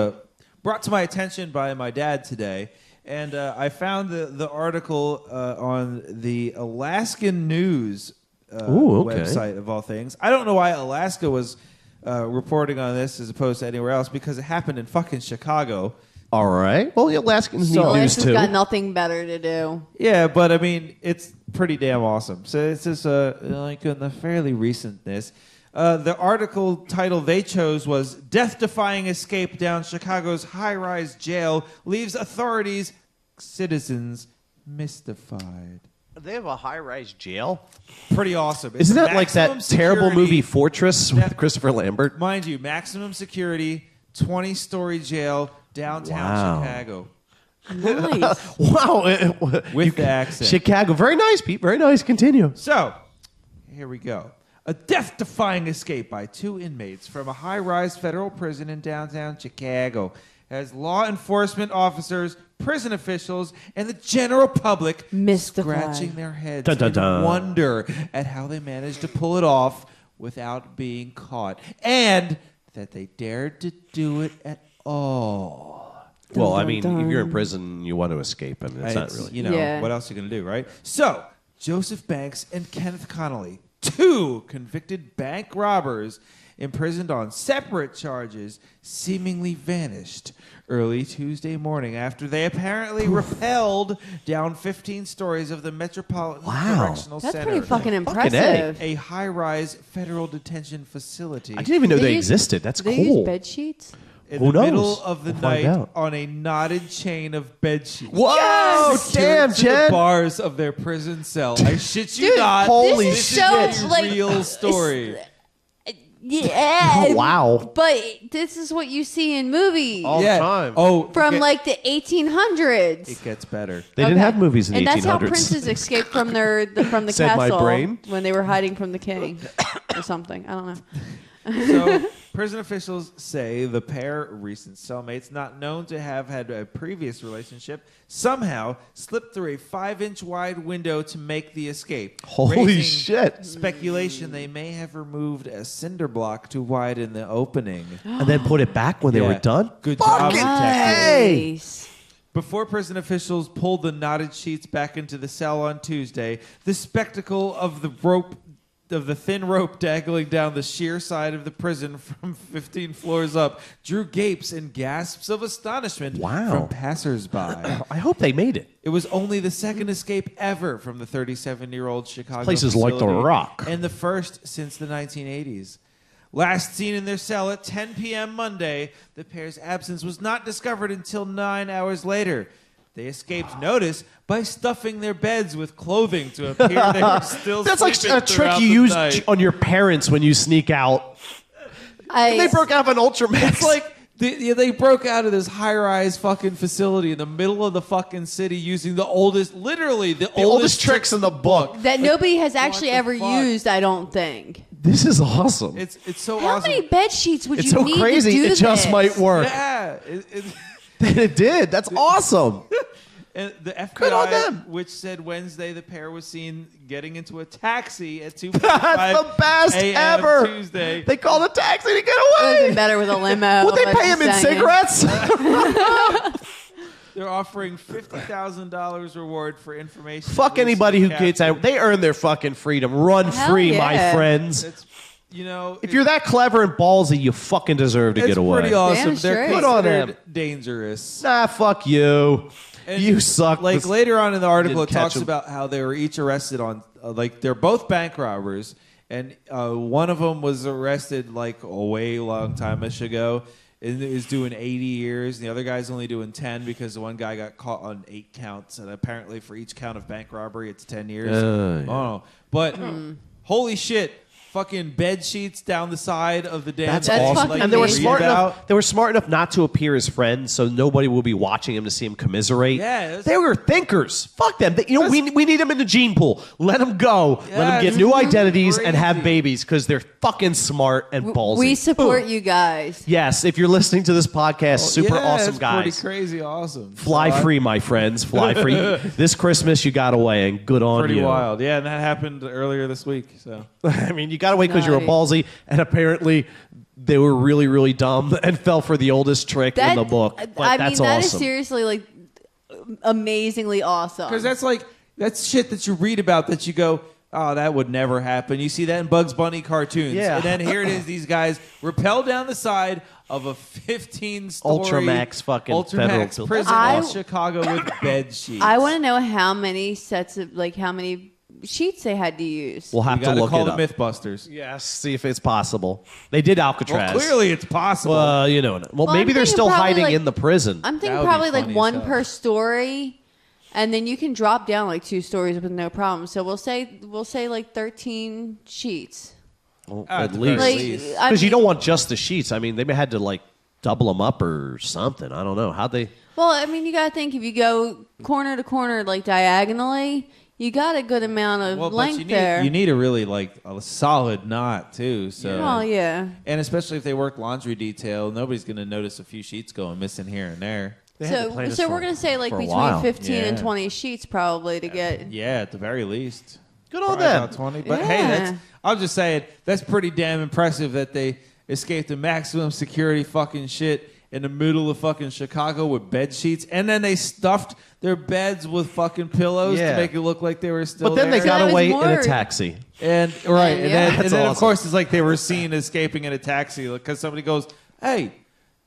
brought to my attention by my dad today. And I found the article on the Alaskan News website, of all things. I don't know why Alaska was reporting on this as opposed to anywhere else, because it happened in fucking Chicago. All right. Well, the Alaskans need news, Alaska's too. got nothing better to do. Yeah, but I mean, it's pretty damn awesome. So it's just like in the fairly recentness. The article title they chose was "Death-Defying Escape Down Chicago's High-Rise Jail Leaves Authorities, Citizens Mystified." They have a high-rise jail? Pretty awesome. It's Isn't that like that maximum terrible security. movie Fortress with Christopher Lambert? Mind you, maximum security, 20-story jail, downtown Chicago. Nice. Wow. With the accent. Chicago. Very nice, Pete. Very nice. Continue. So, here we go. A death-defying escape by two inmates from a high-rise federal prison in downtown Chicago has law enforcement officers, prison officials, and the general public Mystified. scratching their heads Dun, dun, dun. in wonder at how they managed to pull it off without being caught, and that they dared to do it at all. Well, Dun, I mean, dun, if you're in dun. prison, you want to escape. I mean, it's not really. You know, Yeah. what else are you going to do, right? So, Joseph Banks and Kenneth Connolly, two convicted bank robbers imprisoned on separate charges, seemingly vanished early Tuesday morning after they apparently rappelled down 15 stories of the Metropolitan Correctional That's Center, pretty fucking A. impressive. a high-rise federal detation facility I didn't even know they use- existed. That's They cool. use bed sheets? in Who the knows? middle of the We'll find night out. on a knotted chain of bed sheets. Whoa! Secured Damn, to the Jen. bars of their prison cell. I shit you Dude, not. Holy this is so, This is a like, real story. Yeah. Wow. But this is what you see in movies All the time. Oh, from like the 1800s. it gets better. They didn't have movies in the 1800s. And that's how princes escaped from the Said my castle brain. when they were hiding from the king or something. I don't know. So, prison officials say the pair, recent cellmates, not known to have had a previous relationship, somehow slipped through a 5-inch wide window to make the escape. Holy raising shit. Speculation they may have removed a cinder block to widen the opening. And then put it back when they were done? Good job, Fucking detective. hey! Nice. Before prison officials pulled the knotted sheets back into the cell on Tuesday, the spectacle of the thin rope dangling down the sheer side of the prison from 15 floors up drew gapes and gasps of astonishment from passersby. I hope they made it. It was only the second escape ever from the 37-year-old Chicago Place is like The facility, Rock. and the first since the 1980s. Last seen in their cell at 10 p.m. Monday, the pair's absence was not discovered until 9 hours later. They escaped notice by stuffing their beds with clothing to appear they were still That's like sleeping a trick throughout you the use night. on your parents when you sneak out. They broke out of an Ultramax. It's like they broke out of this high-rise fucking facility in the middle of the fucking city using the oldest, literally the oldest tricks in the book. That nobody has actually the ever fuck? used, I don't think. This is awesome. It's so How awesome. many bed sheets would It's you so need crazy. to do It just this? might work. Yeah. It did. That's awesome. And the Good on FBI, them. which said Wednesday the pair was seen getting into a taxi at 2:45 That's the best a.m. ever. Tuesday. They called a taxi to get It would have away. been better with a limo. Would they but pay him in just saying. cigarettes? They're offering $50,000 reward for information. Fuck released anybody to who the gets out. They earn their fucking freedom. Run Hell free, my yeah. friends. It's, you know, If you're that clever and ballsy, you fucking deserve to it's get away. pretty awesome. Damn They're straight. Good on considered them. dangerous. Nah, fuck you. And You suck. Like This- later on in the article, it Didn't catch talks 'em. about how they were each arrested on, like they're both bank robbers, and one of them was arrested like a way long time ago, and is doing 80 years. And the other guy's only doing 10 because the one guy got caught on 8 counts, and apparently for each count of bank robbery, it's 10 years. Yeah. Oh, but holy shit. Fucking bed sheets down the side of the damn. That's That's awesome. fucking And they were amazing. smart Read enough. out. They were smart enough not to appear as friends, so nobody will be watching him to see him commiserate. Yeah, it was- they were thinkers. Fuck them. We need them in the gene pool. Let them go. Let them get it's new identities and crazy. have babies because they're fucking smart and ballsy. We support you guys. Yes, if you're listening to this podcast, super Yeah, awesome it's guys. Pretty crazy awesome. Fly So I- free, my friends. Fly free. This Christmas, you got away, and good on Pretty you. wild. Yeah, and that happened earlier this week. So I mean, you got away because you were Nice. ballsy, and apparently they were really, really dumb and fell for the oldest trick in the book. But I that's mean, that awesome. is seriously like amazingly awesome. because that's shit that you read about that you go, oh, that would never happen. You see that in Bugs Bunny cartoons. Yeah. And then here it is, these guys rappel down the side of a 15-story Ultramax fucking federal Ultramax building. prison I- in Chicago with bed sheets. I want to know how many sets of how many sheets they had to use. We'll have You to gotta look call it the up. Mythbusters. Yes, see if it's possible. They did Alcatraz. Well, clearly it's possible. Well, you know. Well, Well, maybe I'm they're thinking still probably, hiding like- in the prison. I'm That thinking would be probably like funny as one hell. per story, and then you can drop down like 2 stories with no problem. So we'll say like 13 sheets. Well, At at the least. very Like, least. I Because you mean- don't want just the sheets. I mean, they had to like double them up or something. I don't know. How'd they... Well, I mean, you got to think if you go corner to corner like diagonally, you got a good amount of Well, but length there. you need a really like a solid knot too. So Oh yeah. And especially if they work laundry detail, nobody's going to notice a few sheets going missing here and there. They had to plan this So for- we're gonna say like for a between while. 15 and Yeah. 20 sheets probably to get. Yeah, at the very least. Good on Probably them. about 20. But hey, Yeah. I'm just saying, that's pretty damn impressive that they escaped the maximum security fucking shit in the middle of fucking Chicago with bed sheets, and then they stuffed their beds with fucking pillows Yeah. to make it look like they were still But then there. they got that was away in more- a taxi. And right, and Yeah. then, That's of awesome. course it's like they were seen escaping in a taxi because somebody goes, "Hey,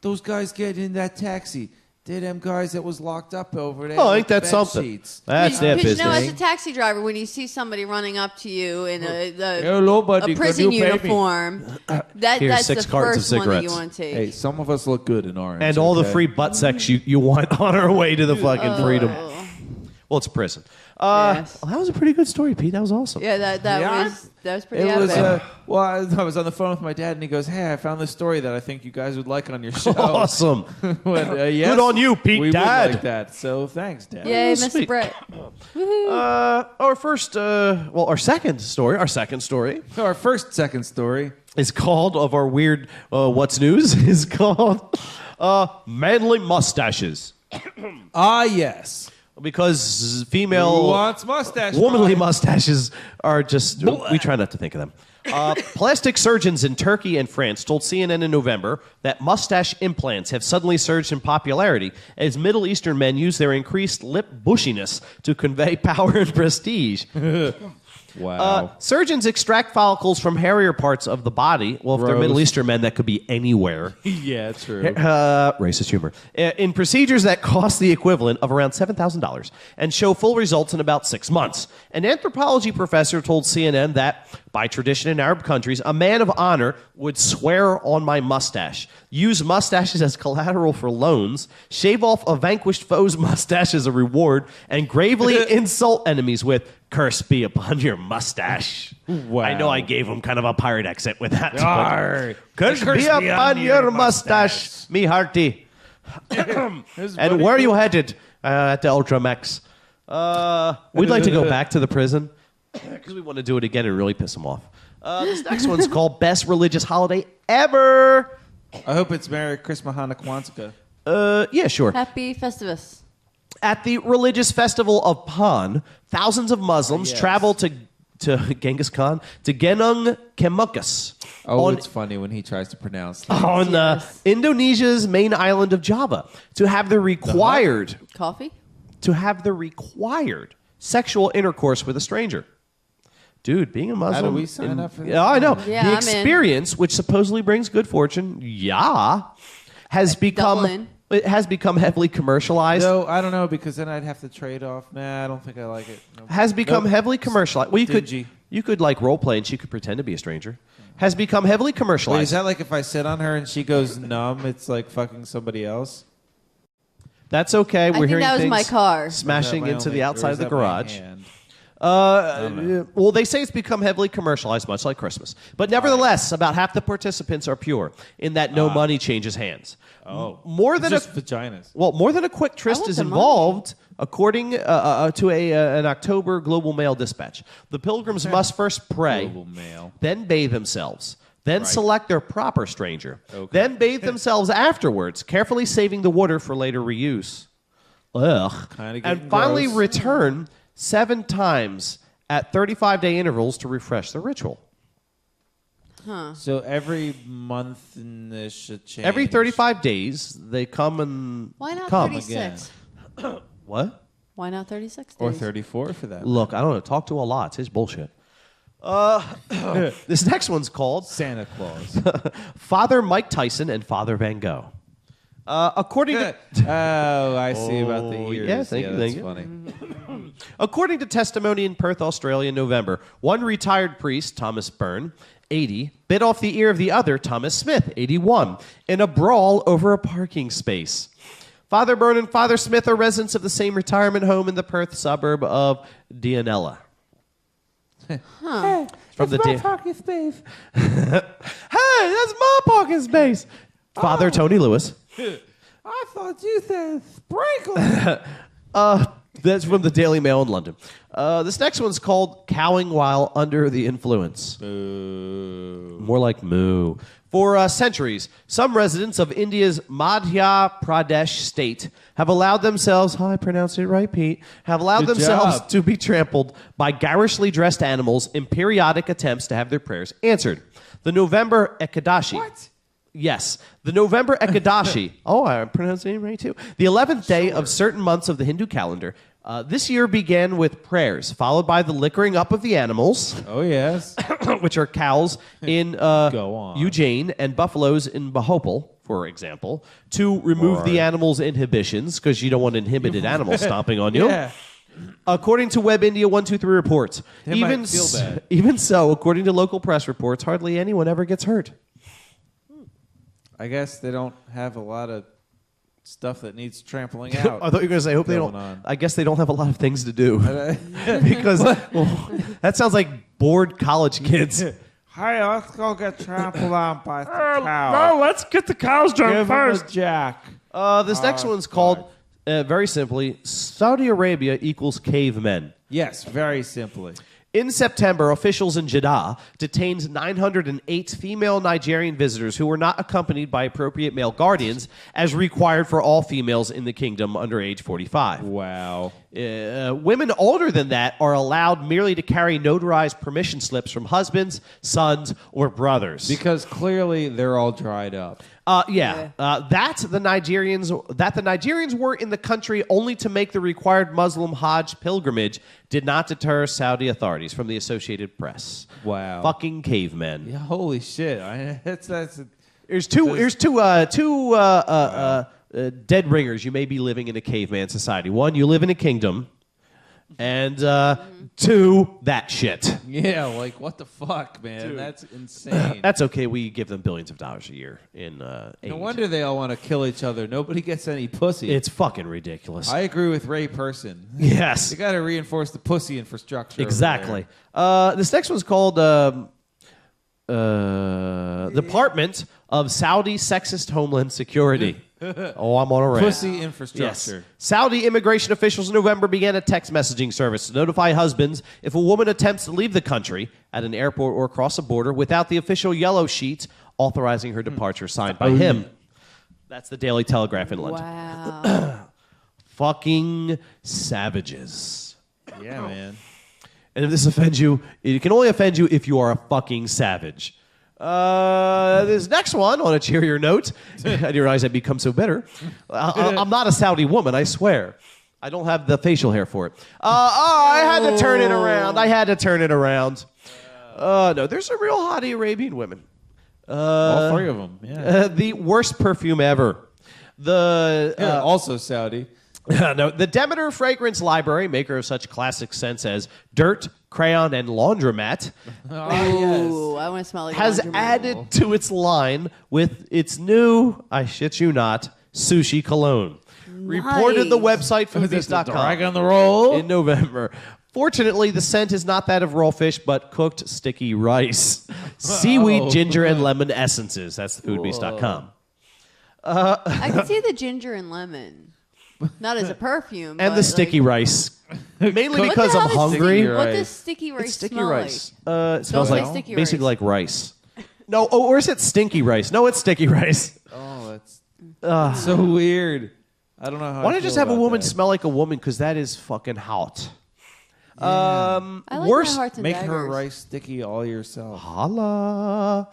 those guys get in that taxi. They're them guys that was locked up over there." Oh, with ain't that bed something? sheets." That's their Because you know, business. as a taxi driver, when you see somebody running up to you in Hello, buddy. a Can prison you pay me? uniform, Here's that's 6 the cartons of first one that you cigarettes. want to take. Hey, some of us look good in orange. And all the okay? free butt sex you want on our way to the fucking freedom. Oh. Well, it's a prison. Yes. Well, that was a pretty good story, Pete. That was awesome. Yeah, that Yeah. was pretty It was epic. well. I was on the phone with my dad, and he goes, "Hey, I found this story that I think you guys would like on your show." Awesome. But, yes, Good on you, Pete, we Dad. would like that. So thanks, Dad. Yay, Sweet. Mr. Brett. Our second story So our second story. is called, of our weird What's News, is called Manly Mustaches. Ah, yes. Because Who female wants mustache? womanly pie? mustaches are just, we try not to think of them. Plastic surgeons in Turkey and France told CNN in November that mustache implants have suddenly surged in popularity as Middle Eastern men use their increased lip bushiness to convey power and prestige. Wow. Surgeons extract follicles from hairier parts of the body. Well, if they're Gross. Middle Eastern men, that could be anywhere. Yeah, true. Racist humor. In procedures that cost the equivalent of around $7,000 and show full results in about 6 months. An anthropology professor told CNN that, by tradition in Arab countries, a man of honor would swear on my mustache, use mustaches as collateral for loans, shave off a vanquished foe's mustache as a reward, and gravely insult enemies with, "Curse be upon your mustache." Wow. I know I gave him kind of a pirate accent with that. Arr. Curse be upon your mustache, me hearty. And where are you headed? At the Ultramax. We'd like to go back to the prison because we want to do it again and really piss them off. This next one's called Best Religious Holiday Ever. I hope it's Merry Christmas, Kwanzaa. Yeah, sure. Happy Festivus. At the religious festival of Pan, thousands of Muslims Yes. travel to Genghis Khan, to Genung Kemukus. Oh, it's funny when he tries to pronounce that. On Yes. Indonesia's main island of Java to have the required Coffee? sexual intercourse with a stranger. Dude, being a Muslim. How do we sign up for that? Yeah, I know. Yeah, the I'm in. experience, which supposedly brings good fortune, has become double in. it has become heavily commercialized. No, I don't know, because then I'd have to trade off. Nah, I don't think I like it. No. Has become Nope. heavily commercialized. Well, Stingy. you could like role play and she could pretend to be a stranger. Has become heavily commercialized. Wait, is that like if I sit on her and she goes numb, it's like fucking somebody else? That's okay. We're think hearing that was things my car. smashing Is that my into only- the or outside is of the that my garage. hand? Well, they say it's become heavily commercialized, much like Christmas. But nevertheless, about half the participants are pure, in that no money changes hands. Oh. More It's than just vaginas. more than a quick tryst want is the money. involved, according to an October Global Mail dispatch. The pilgrims must first pray, Global Mail. then bathe themselves, then select their proper stranger, Okay. then bathe themselves afterwards, carefully saving the water for later reuse. Ugh. Kinda getting And finally gross. return 7 times at 35-day intervals to refresh the ritual. So every month in this should change. Every 35 days, they come and Why not come. 36? What? Why not 36 days? Or 34 for that. Look, I don't know. Talk to a lot. It's his bullshit. This next one's called Santa Claus. Father Mike Tyson and Father Van Gogh. According to Oh, I see about the Oh, ears. yeah, thank you, that's thank you. funny. According to testimony in Perth, Australia in November, one retired priest, Thomas Byrne, 80, bit off the ear of the other, Thomas Smith, 81, in a brawl over a parking space. Father Byrne and Father Smith are residents of the same retirement home in the Perth suburb of Dianella. From the parking space. Hey, that's my parking space. Father Tony Lewis. I thought you said sprinkle. That's from the Daily Mail in London. This next one's called Cowing While Under the Influence. More like moo. For centuries, some residents of India's Madhya Pradesh state have allowed themselves, I pronounced it right, Pete, have allowed Good themselves job. to be trampled by garishly dressed animals in periodic attempts to have their prayers answered. The November Ekadashi. What? Yes, the November Ekadashi. Oh, I'm pronouncing it right too. The 11th day of certain months of the Hindu calendar. This year began with prayers, followed by the liquoring up of the animals, Oh, yes. which are cows in Go on. Ujjain and buffaloes in Bhopal, for example, to remove the animals' inhibitions, because you don't want inhibited animals stomping on you. Yeah. According to Web India 123 reports, They might feel bad. even so, according to local press reports, hardly anyone ever gets hurt. I guess they don't have a lot of stuff that needs trampling out. I thought you were going to say, I guess they don't have a lot of things to do. Because that sounds like bored college kids. Hey, let's go get trampled on by the cow. No, let's get the cows drunk Give first. him a jack. This next one's called, very simply, Saudi Arabia equals cavemen. Yes, very simply. In September, officials in Jeddah detained 908 female Nigerian visitors who were not accompanied by appropriate male guardians, as required for all females in the kingdom under age 45. Wow. Women older than that are allowed merely to carry notarized permission slips from husbands, sons, or brothers. Because clearly they're all dried up. That the Nigerians were in the country only to make the required Muslim Hajj pilgrimage did not deter Saudi authorities from the Associated Press. Wow. Fucking cavemen. Yeah, holy shit. Here's two dead ringers. You may be living in a caveman society. One, you live in a kingdom. And two, that shit. Yeah, like what the fuck, man? Dude. That's insane. That's okay. We give them billions of dollars a year in aid. No wonder they all want to kill each other. Nobody gets any pussy. It's fucking ridiculous. I agree with Ray Person. Yes. You got to reinforce the pussy infrastructure. Exactly. This next one's called Department of Saudi Sexist Homeland Security. Oh, I'm on a rant. Pussy infrastructure. Yes. Saudi immigration officials in November began a text messaging service to notify husbands if a woman attempts to leave the country at an airport or across a border without the official yellow sheet authorizing her departure signed by him. That's the Daily Telegraph in London. Wow. Fucking savages. Yeah, man. And if this offends you, it can only offend you if you are a fucking savage. This next one, on a cheerier note, I didn't realize I'd become so bitter. I'm not a Saudi woman, I swear. I don't have the facial hair for it. I had to turn it around. No, there's some real hottie Arabian women. All three of them, yeah. The worst perfume ever. Also Saudi. No, the Demeter Fragrance Library, maker of such classic scents as Dirt, Crayon, and Laundromat, Ooh, I want to smell like has laundromat. added to its line with its new, I shit you not, sushi cologne. Reported the website foodbeast.com Drag on the roll in November. Fortunately, the scent is not that of raw fish, but cooked sticky rice, seaweed, ginger, and lemon essences. That's foodbeast.com. I can see the ginger and lemon. Not as a perfume. And the sticky rice. Mainly because I'm hungry. What does sticky rice smell like? It smells like sticky basically rice. like rice. No, or is it stinky rice? No, it's sticky rice. Oh, that's so weird. I don't know how. Why don't you just have a woman smell like a woman? Because that is fucking hot. I like worst, my hearts and Make daggers. her rice sticky all yourself. Holla.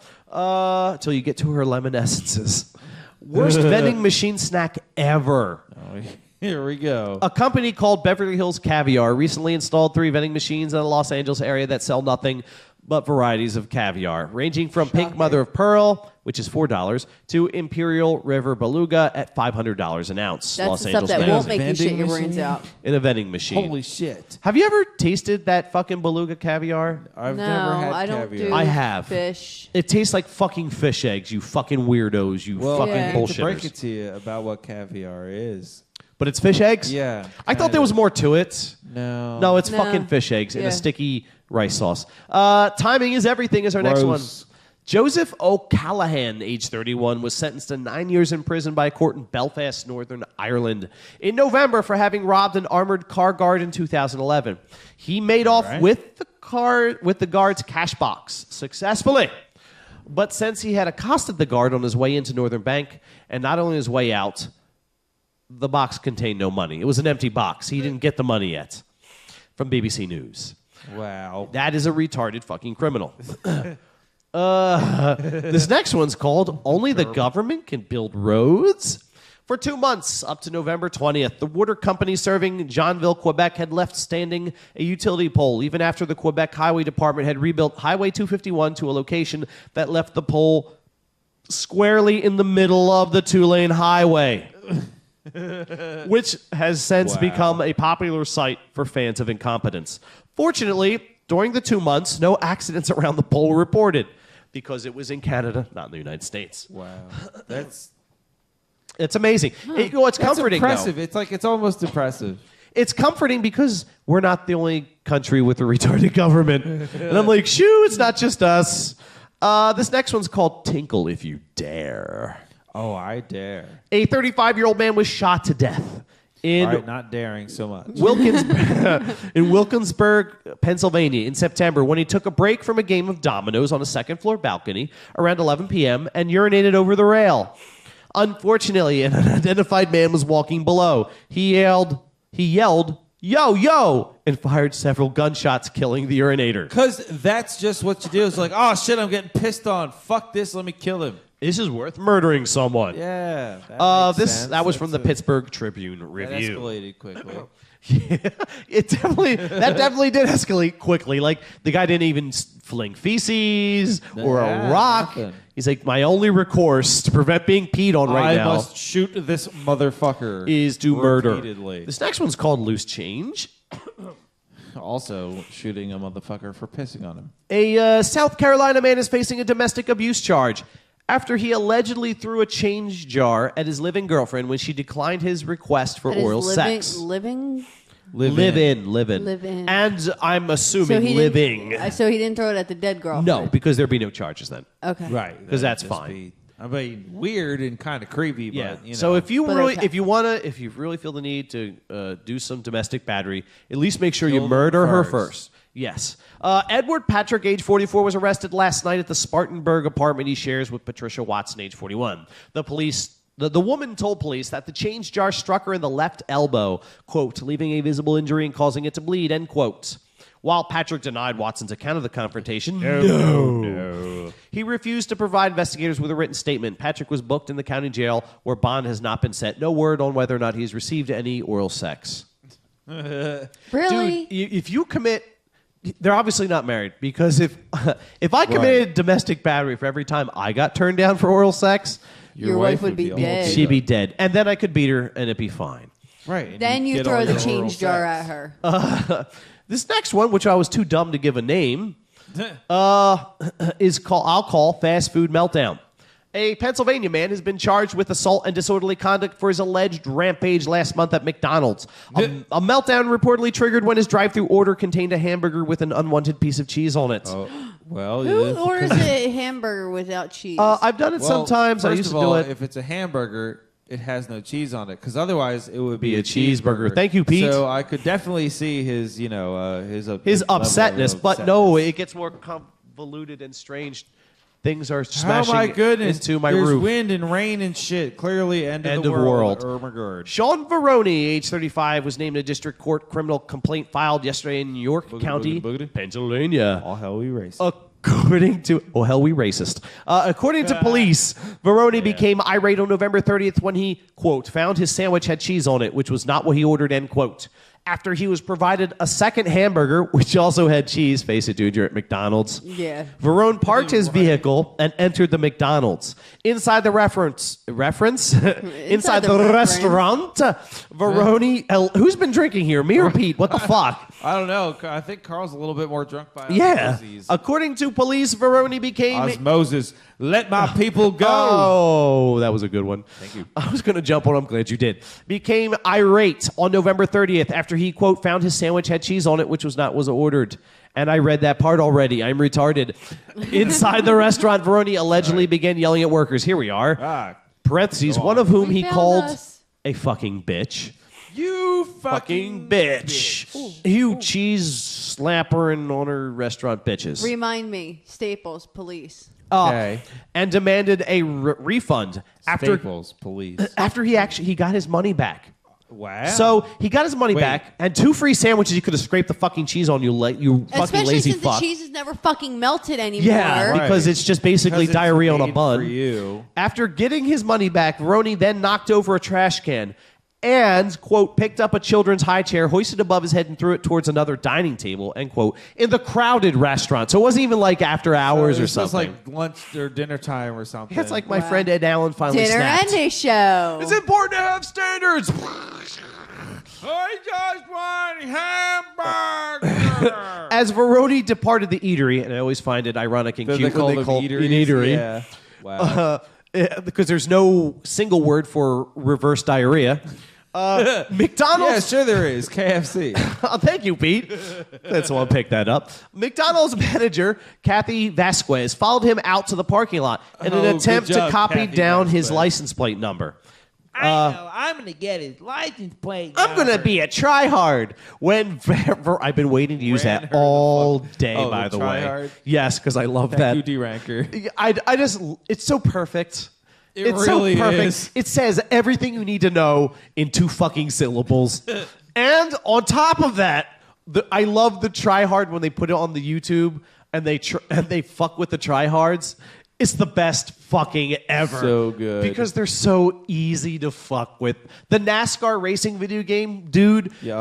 Till you get to her lemon essences. Worst vending machine snack ever. Oh, here we go. A company called Beverly Hills Caviar recently installed 3 vending machines in the Los Angeles area that sell nothing but varieties of caviar, ranging from Pink Mother of Pearl, which is $4, to Imperial River Beluga at $500 an ounce. That's Los the Angeles stuff that Mint. won't make you Vending shit your brains machine? out. In a vending machine. Holy shit! Have you ever tasted that fucking Beluga caviar? I've No, never had I don't caviar. do I have. fish. It tastes like fucking fish eggs, you fucking weirdos, you Well, fucking Yeah. I hate to break bullshitters. it to you about what caviar is. But it's fish eggs? Yeah, I thought there was more to it. No. No, it's No. fucking fish eggs in Yeah. a sticky rice sauce. Timing is everything is our next one. Gross. Joseph O'Callaghan, age 31, was sentenced to 9 years in prison by a court in Belfast, Northern Ireland, in November for having robbed an armored car guard in 2011. He made off right. with the guard's cash box successfully. But since he had accosted the guard on his way into Northern Bank and not only his way out, the box contained no money. It was an empty box. He didn't get the money yet. From BBC News. Wow. That is a retarded fucking criminal. This next one's called Only the Government Can Build Roads. For 2 months, up to November 20th, the water company serving Johnville, Quebec had left standing a utility pole, even after the Quebec Highway Department had rebuilt Highway 251 to a location that left the pole squarely in the middle of the 2-lane highway. Which has since become a popular site for fans of incompetence. Fortunately, during the 2 months, no accidents around the pole were reported because it was in Canada, not in the United States. Wow. That's It's amazing. It's That's comforting, impressive. though. It's almost impressive. It's comforting because we're not the only country with a retarded government. And I'm like, shoo, it's not just us. This next one's called Tinkle If You Dare. Oh, I dare. A 35-year-old man was shot to death in All right, not daring so much. in Wilkinsburg, Pennsylvania in September when he took a break from a game of dominoes on a second-floor balcony around 11 p.m. and urinated over the rail. Unfortunately, an unidentified man was walking below. He yelled, yo, yo, and fired several gunshots, killing the urinator. Because that's just what you do. It's like, oh, shit, I'm getting pissed on. Fuck this. Let me kill him. This is worth murdering someone. Yeah. That makes sense. That was from the That's Pittsburgh Tribune That Review. escalated quickly. That definitely did escalate quickly. Like, the guy didn't even fling feces or a rock. Nothing. He's like, my only recourse to prevent being peed on right now I must shoot this motherfucker. is to murder. Repeatedly. This next one's called Loose Change. Also shooting a motherfucker for pissing on him. A South Carolina man is facing a domestic abuse charge after he allegedly threw a change jar at his living girlfriend when she declined his request for oral sex. Live in. Live in. And I'm assuming living. So he didn't throw it at the dead girlfriend. No, because there'd be no charges then. Okay. Right. Because that's That'd just fine. I mean, weird and kind of creepy, Yeah. but, you know. So if you But really, okay. if you really feel the need to do some domestic battery, at least make sure you Kill them murder her first. first. Yes. Edward Patrick, age 44, was arrested last night at the Spartanburg apartment he shares with Patricia Watson, age 41. The woman told police that the change jar struck her in the left elbow, quote, leaving a visible injury and causing it to bleed, end quote. While Patrick denied Watson's account of the confrontation, no. He refused to provide investigators with a written statement. Patrick was booked in the county jail where bond has not been set. No word on whether or not he's received any oral sex. Really? Dude, if you commit, they're obviously not married, because if I committed domestic battery for every time I got turned down for oral sex, Your wife would be all dead. she'd be dead. And then I could beat her and it'd be fine. Right. and Then you get throw all the your oral change jar sex. at her. This next one, which I was too dumb to give a name, I'll call Fast Food Meltdown. A Pennsylvania man has been charged with assault and disorderly conduct for his alleged rampage last month at McDonald's. A meltdown reportedly triggered when his drive-thru order contained a hamburger with an unwanted piece of cheese on it. Oh, well, Who yeah. orders a hamburger without cheese? I've done it Well, sometimes. I first used of to do all, it. if it's a hamburger, it has no cheese on it, because otherwise it would be a cheeseburger. Thank you, Pete. So I could definitely see his, his His level upsetness, of but upsetness. no, it gets more convoluted and strange. Things are Oh smashing my goodness! into my There's roof. wind and rain and shit. Clearly, end End of of the world. Oh my god! Sean Veroni, age 35, was named a district court criminal complaint filed yesterday in York County, boogity. Pennsylvania. All hell we race. According to according to police, Veroni became irate on November 30th when he, quote, found his sandwich had cheese on it, which was not what he ordered, end quote. After he was provided a second hamburger, which also had cheese. Face it, dude, you're at McDonald's. Yeah. Verone parked his vehicle and entered the McDonald's. Inside the inside the restaurant, Veroni, who's been drinking here? Me or Pete? What the fuck? I don't know. I think Carl's a little bit more drunk by Yeah. osmosis. According to police, Veroni became... Osmosis. Let my people go. Oh, that was a good one. Thank you. I was going to jump on. I'm glad you did. Became irate on November 30th after he, quote, found his sandwich had cheese on it, which was not was ordered. And I read that part already. I'm retarded. Inside the restaurant, Veroni allegedly began yelling at workers. Here we are. Parentheses, one of whom We he found called us. a fucking bitch. You Fucking bitch. You cheese slapper and on her restaurant bitches. Remind me, Staples, police. Okay. And demanded a refund after Staples, police. he got his money back. Wow. So he got his money Wait. back and 2 free sandwiches. He could have scraped the fucking cheese on you, you fucking Especially lazy since fuck. the cheese is never fucking melted anymore. Yeah, Right. because it's just basically Because it's diarrhea on a made bun. for you. After getting his money back, Veroni then knocked over a trash can and, quote, picked up a children's high chair, hoisted above his head, and threw it towards another dining table, end quote, in the crowded restaurant. So it wasn't even like after hours or It's just something. like lunch or dinner time or something. It's like my Wow. friend Ed Allen finally Dinner snapped. and a show. It's important to have standards. I just want hamburger. As Veroni departed the eatery, and I always find it ironic and They cute call when them they call eateries? an eatery. Yeah. Wow. because there's no single word for reverse diarrhea. McDonald's. Yeah, sure there is. KFC. Oh, thank you, Pete. That's why I picked that up. McDonald's manager, Kathy Vasquez, followed him out to the parking lot in an attempt to copy down his license plate number. I know. I'm going to get his license plate. I'm going to be a tryhard. I've been waiting to use that all day, by the way. tryhard? Yes, because I love that. Thank you, D-Ranker. I just, it's so perfect. It's really so perfect. is. It says everything you need to know in 2 fucking syllables. And on top of that, I love the tryhard when they put it on the YouTube and they fuck with the tryhards. It's the best fucking ever. So good. Because they're so easy to fuck with. The NASCAR racing video game dude I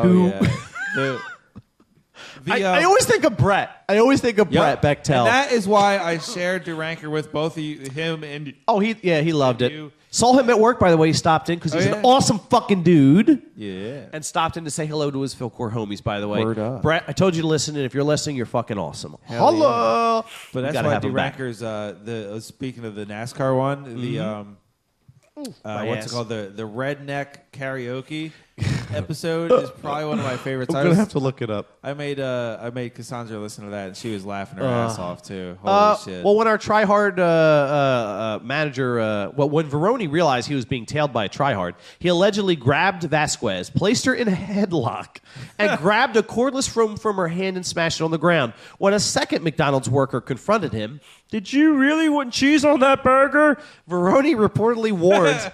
always think of Brett. Brett Bechtel. And that is why I shared Duranker with both of you, him and... Oh, he loved it. You. Saw him at work, by the way. He stopped in because he's an awesome fucking dude. Yeah. And stopped in to say hello to his Philcore homies, by the way. Word up. Brett, I told you to listen, and if you're listening, you're fucking awesome. Hell Hello. yeah. But that's why Duranker's, speaking of the NASCAR one, the... what's it called? The redneck karaoke episode is probably one of my favorites. I'm gonna have to look it up. I made Cassandra listen to that, and she was laughing her ass off too. Holy shit! Well, when our tryhard manager, when Veroni realized he was being tailed by a tryhard, he allegedly grabbed Vasquez, placed her in a headlock, and grabbed a cordless phone from her hand and smashed it on the ground. When a second McDonald's worker confronted him, "Did you really want cheese on that burger?" Veroni reportedly warned.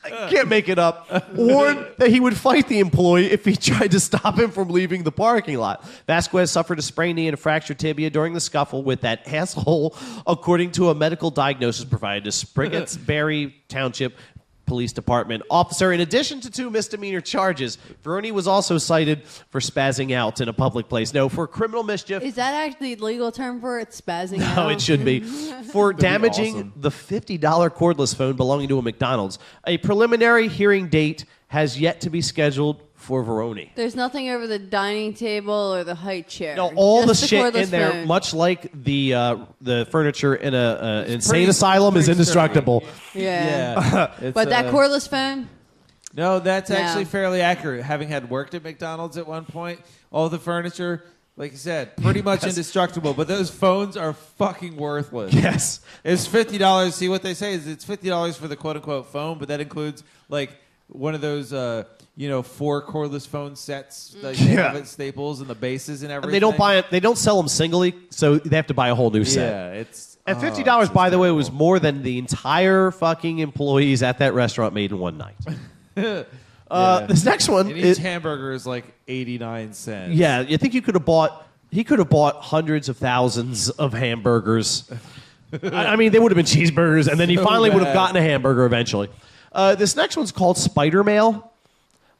I can't make it up. Warned that he would fight the employee if he tried to stop him from leaving the parking lot. Vasquez suffered a sprained knee and a fractured tibia during the scuffle with that asshole, according to a medical diagnosis provided to Spriggetsbury Township Police Department officer. In addition to 2 misdemeanor charges, Veroni was also cited for spazzing out in a public place. No, for criminal mischief. Is that actually the legal term for it? Spazzing out? No, it should be. For damaging the $50 cordless phone belonging to a McDonald's. A preliminary hearing date has yet to be scheduled for Veroni. There's nothing over the dining table or the high chair. No, all Just the shit in there, phone. much like the furniture in an insane asylum, is indestructible. Yeah. It's, But that cordless phone? No, that's actually fairly accurate. Having had worked at McDonald's at one point, all the furniture, like you said, pretty much indestructible. But those phones are fucking worthless. Yes. It's $50. See, what they say is it's $50 for the quote-unquote phone, but that includes, like, one of those... 4 cordless phone sets that they have at Staples and the bases and everything. And they don't sell them singly, so they have to buy a whole new set. Yeah, it's and $50, by the way, was more than the entire fucking employees at that restaurant made in one night. This next one, and each hamburger is like 89 cents. Yeah, you think he could have bought hundreds of thousands of hamburgers. I mean, they would have been cheeseburgers, and then he finally would have gotten a hamburger eventually. This next one's called Spider Mail.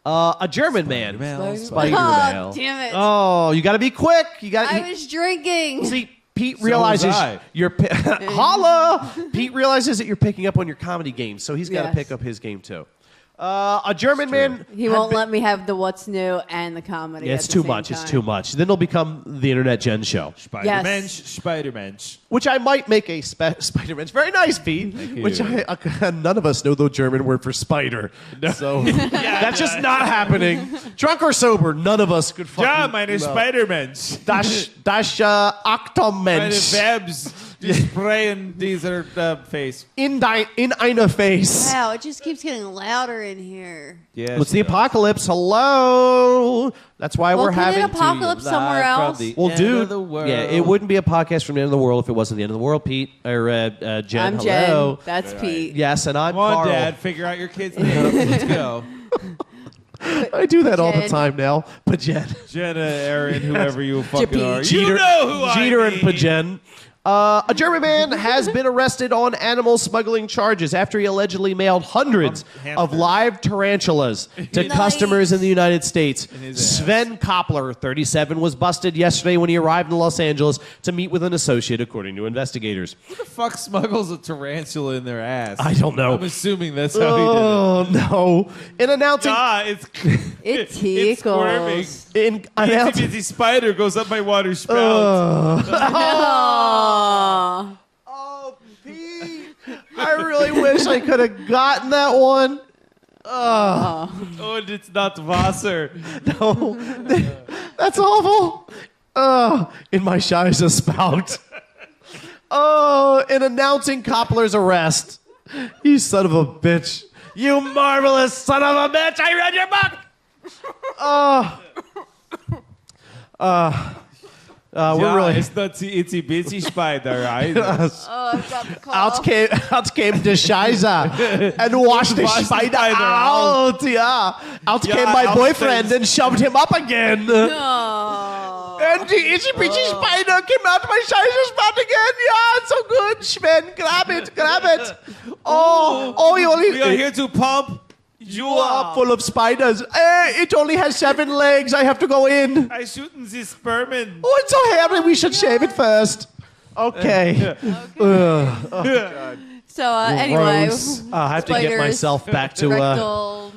A German man. Spider Mail. Oh, damn it. Oh, you got to be quick. I was drinking. See, Pete realizes holla. Pete realizes that you're picking up on your comedy game, so he's got to pick up his game too. A German man. He won't let me have the what's new and the comedy. Yeah, it's too much. It's too much. Then it'll become the Internet Jenn show. Spider-Mensch. Which I might make a Spider-Mensch. Very nice, Pete. Which none of us know the German word for spider. No. So that's just not happening. Drunk or sober, none of us could fucking... Ja, meine Spider-Mensch. Das Achtermensch. Meine Webs. Die sprayen dieser face. In einer face. Wow, it just keeps getting louder in here. Yeah, it's the apocalypse. Hello. That's why we're having an apocalypse somewhere else. Well, dude, yeah, it wouldn't be a podcast from the end of the world if it wasn't the end of the world, Pete. Or Jen, I'm hello. Jen. That's Pete. Yes, and I'm Come on, Carl. Dad, figure out your kid's name. Let's go. I do that all the time now. Pajen. Jenna, Aaron, whoever you fucking are. Jeter, you know who I Jeter mean. and Pajen. A German man has been arrested on animal smuggling charges after he allegedly mailed hundreds of live tarantulas to customers in the United States. Sven Koppler, 37, was busted yesterday when he arrived in Los Angeles to meet with an associate, according to investigators. Who the fuck smuggles a tarantula in their ass? I don't know. I'm assuming that's how he did it. Oh, no. In announcing... It tickles. It's Itsy bitty spider goes up my water spout. Oh, Oh, Pete. wish I could have gotten that one. Oh, and it's not Wasser. No, that's awful. In my Shiza spout. In announcing Koppler's arrest. You son of a bitch. You marvelous son of a bitch. I read your book. We're really... It's not the itsy bitsy spider, right? I've got the call. Out came the Shiza and washed the spider out. Yeah. Out came my boyfriend and shoved him up again. No. And the itchy bitchy spider came out of my Shiza spot again. Yeah, it's so good. Sven, grab it. You only... We are here to pump. You are full of spiders. It only has 7 legs. I have to go in. I shooting this sperm in. Oh, it's so hairy. We should shave it first. Okay. So anyway, I have to get spiders, myself back to... rectal.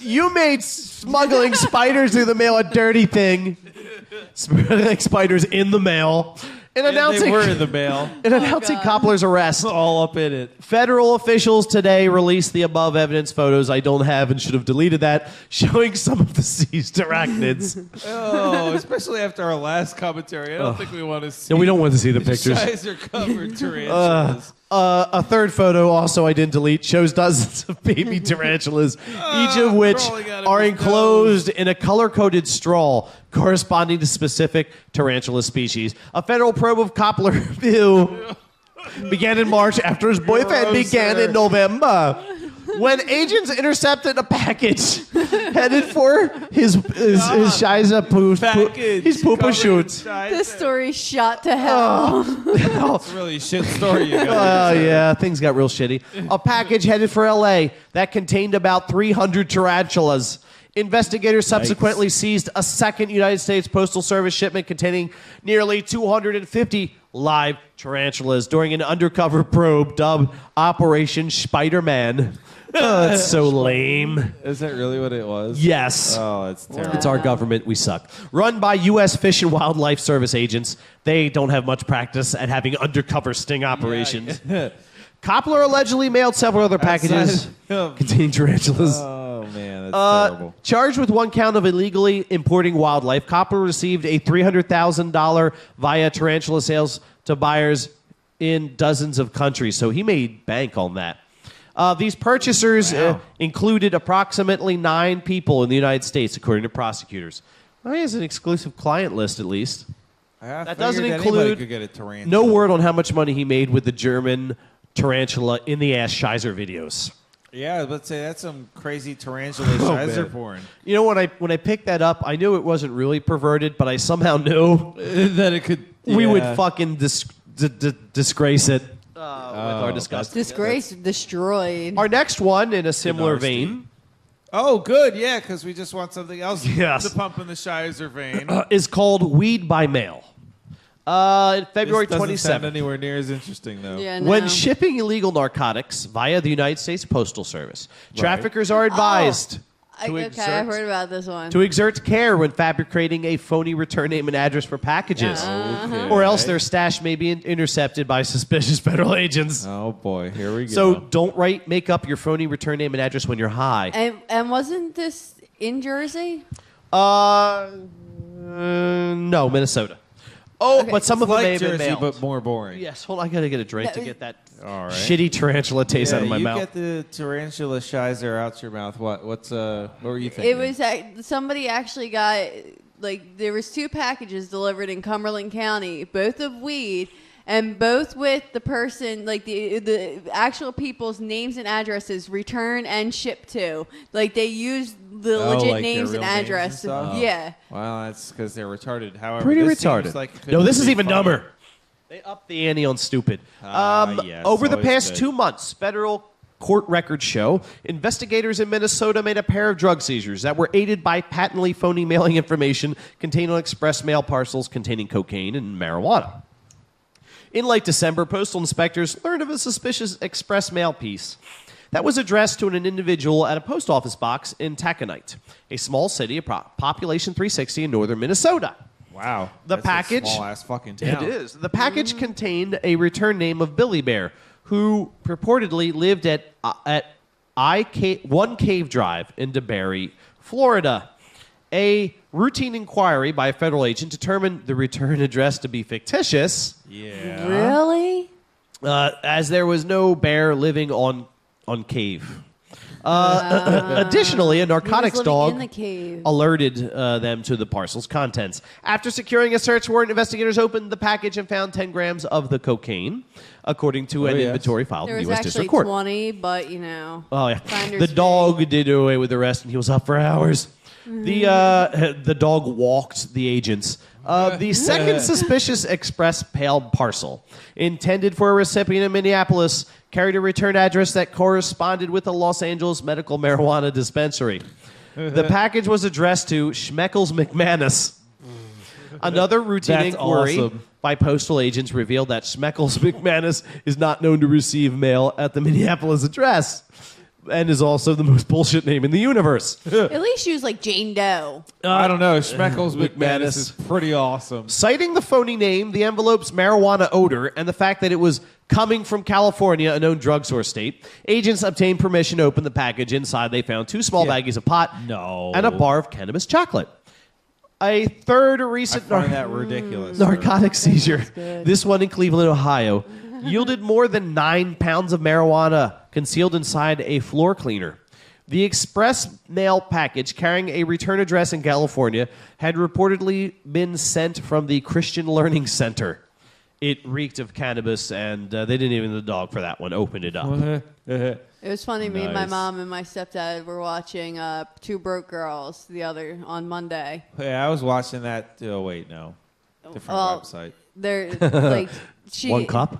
You made smuggling spiders through the mail a dirty thing. Smuggling spiders in the mail. In announcing, they were in the mail. In announcing Koppler's arrest. All up in it. Federal officials today released the above evidence photos I don't have and should have deleted that, showing some of the seized arachnids. Oh, especially after our last commentary. I don't think we want to see. No, we don't want to see the pictures. Shizer covered tarantulas. A third photo, also I didn't delete, shows dozens of baby tarantulas, each of which are enclosed in a color-coded straw corresponding to specific tarantula species. A federal probe of Koppler began in March after his boyfriend began in November. When agents intercepted a package headed for his Shiza his poopa shoots. This story shot to hell. It's a really shit story you got. Oh, yeah, things got real shitty. A package headed for L.A. that contained about 300 tarantulas. Investigators subsequently seized a second United States Postal Service shipment containing nearly 250 live tarantulas during an undercover probe dubbed Operation Spider-Man. Oh, that's so lame. Is that really what it was? Yes. Oh, that's terrible. It's our government. We suck. Run by U.S. Fish and Wildlife Service agents. They don't have much practice at having undercover sting operations. Koppler allegedly mailed several other packages containing tarantulas. Oh, man, that's terrible. Charged with one count of illegally importing wildlife, Koppler received a $300,000 via tarantula sales to buyers in dozens of countries. So he made bank on that. These purchasers included approximately 9 people in the United States, according to prosecutors. Well, he has an exclusive client list, at least. That doesn't include could get a tarantula. no word on how much money he made with the German tarantula in the ass Shizer videos. Yeah, let's say that's some crazy tarantula Shizer porn. You know, when I picked that up, I knew it wasn't really perverted, but I somehow knew that it could. We would fucking disgrace it. With our disgusting. Disgrace destroyed. Our next one, in a similar vein, Oh, good, yeah, because we just want something else Yes. to pump in the Shizer vein. is called Weed by Mail. February This doesn't sound 27th. anywhere near as interesting, though. Yeah, no. When shipping illegal narcotics via the United States Postal Service, traffickers are advised I've heard about this one. to exert care when fabricating a phony return name and address for packages, Okay. or else their stash may be intercepted by suspicious federal agents. Oh, boy, here we go. So don't make up your phony return name and address when you're high. And wasn't this in Jersey? No, Minnesota. Oh, Okay. but some of them like may have been Jersey, mailed. but more boring. Yes, hold on, I gotta get a drink to get that All right. shitty tarantula taste out of my you mouth. get the tarantula Shizer out your mouth. What were you thinking? It was somebody actually got there was 2 packages delivered in Cumberland County, both of weed, and both with the person the actual people's names and addresses returned and shipped to. They used the legit like their names and real names and address. stuff? Yeah. Well, that's because they're retarded. However, Pretty this retarded. seems like it could No, this is be even funny. dumber. They upped the ante on stupid. Yes, Over the always past good. 2 months, federal court records show investigators in Minnesota made a pair of drug seizures that were aided by patently phony mailing information contained on express mail parcels containing cocaine and marijuana. In late December, postal inspectors learned of a suspicious express mail piece that was addressed to an individual at a post office box in Taconite, a small city of population 360 in northern Minnesota. Wow. Wow. The That's package. a small-ass fucking town. It is. The package contained a return name of Billy Bear, who purportedly lived at One Cave Drive in DeBary, Florida. A routine inquiry by a federal agent determined the return address to be fictitious. Yeah. Really? As there was no bear living on cave. Additionally, a narcotics living dog in the cave. alerted them to the parcel's contents. After securing a search warrant, investigators opened the package and found 10 grams of the cocaine, according to an inventory filed There in was the U.S. actually District Court. 20, but, you know. Oh, yeah. Finder's The dog did away with the rest, and he was up for hours. The dog walked the agents. The second suspicious express mail parcel, intended for a recipient in Minneapolis, carried a return address that corresponded with the Los Angeles medical marijuana dispensary. The package was addressed to Schmeckles McManus. Another routine That's inquiry awesome. by postal agents revealed that Schmeckles McManus is not known to receive mail at the Minneapolis address, and is also the most bullshit name in the universe. At least use like Jane Doe. I don't know. Schmeckles McManus McManus. is pretty awesome. Citing the phony name, the envelope's marijuana odor, and the fact that it was coming from California, a known drug source state, agents obtained permission to open the package. Inside, they found 2 small baggies of pot and a bar of cannabis chocolate. A third I recent find that ridiculous. narcotic seizure, good. this one in Cleveland, Ohio, yielded more than 9 pounds of marijuana concealed inside a floor cleaner. The express mail package carrying a return address in California had reportedly been sent from the Christian Learning Center. It reeked of cannabis, and they didn't even the dog for that one open it up. It was funny. Me and my Nice. mom and my stepdad were watching Two Broke Girls on Monday. Yeah, I was watching that. Oh, wait, no. Different website. They're like she. One cup?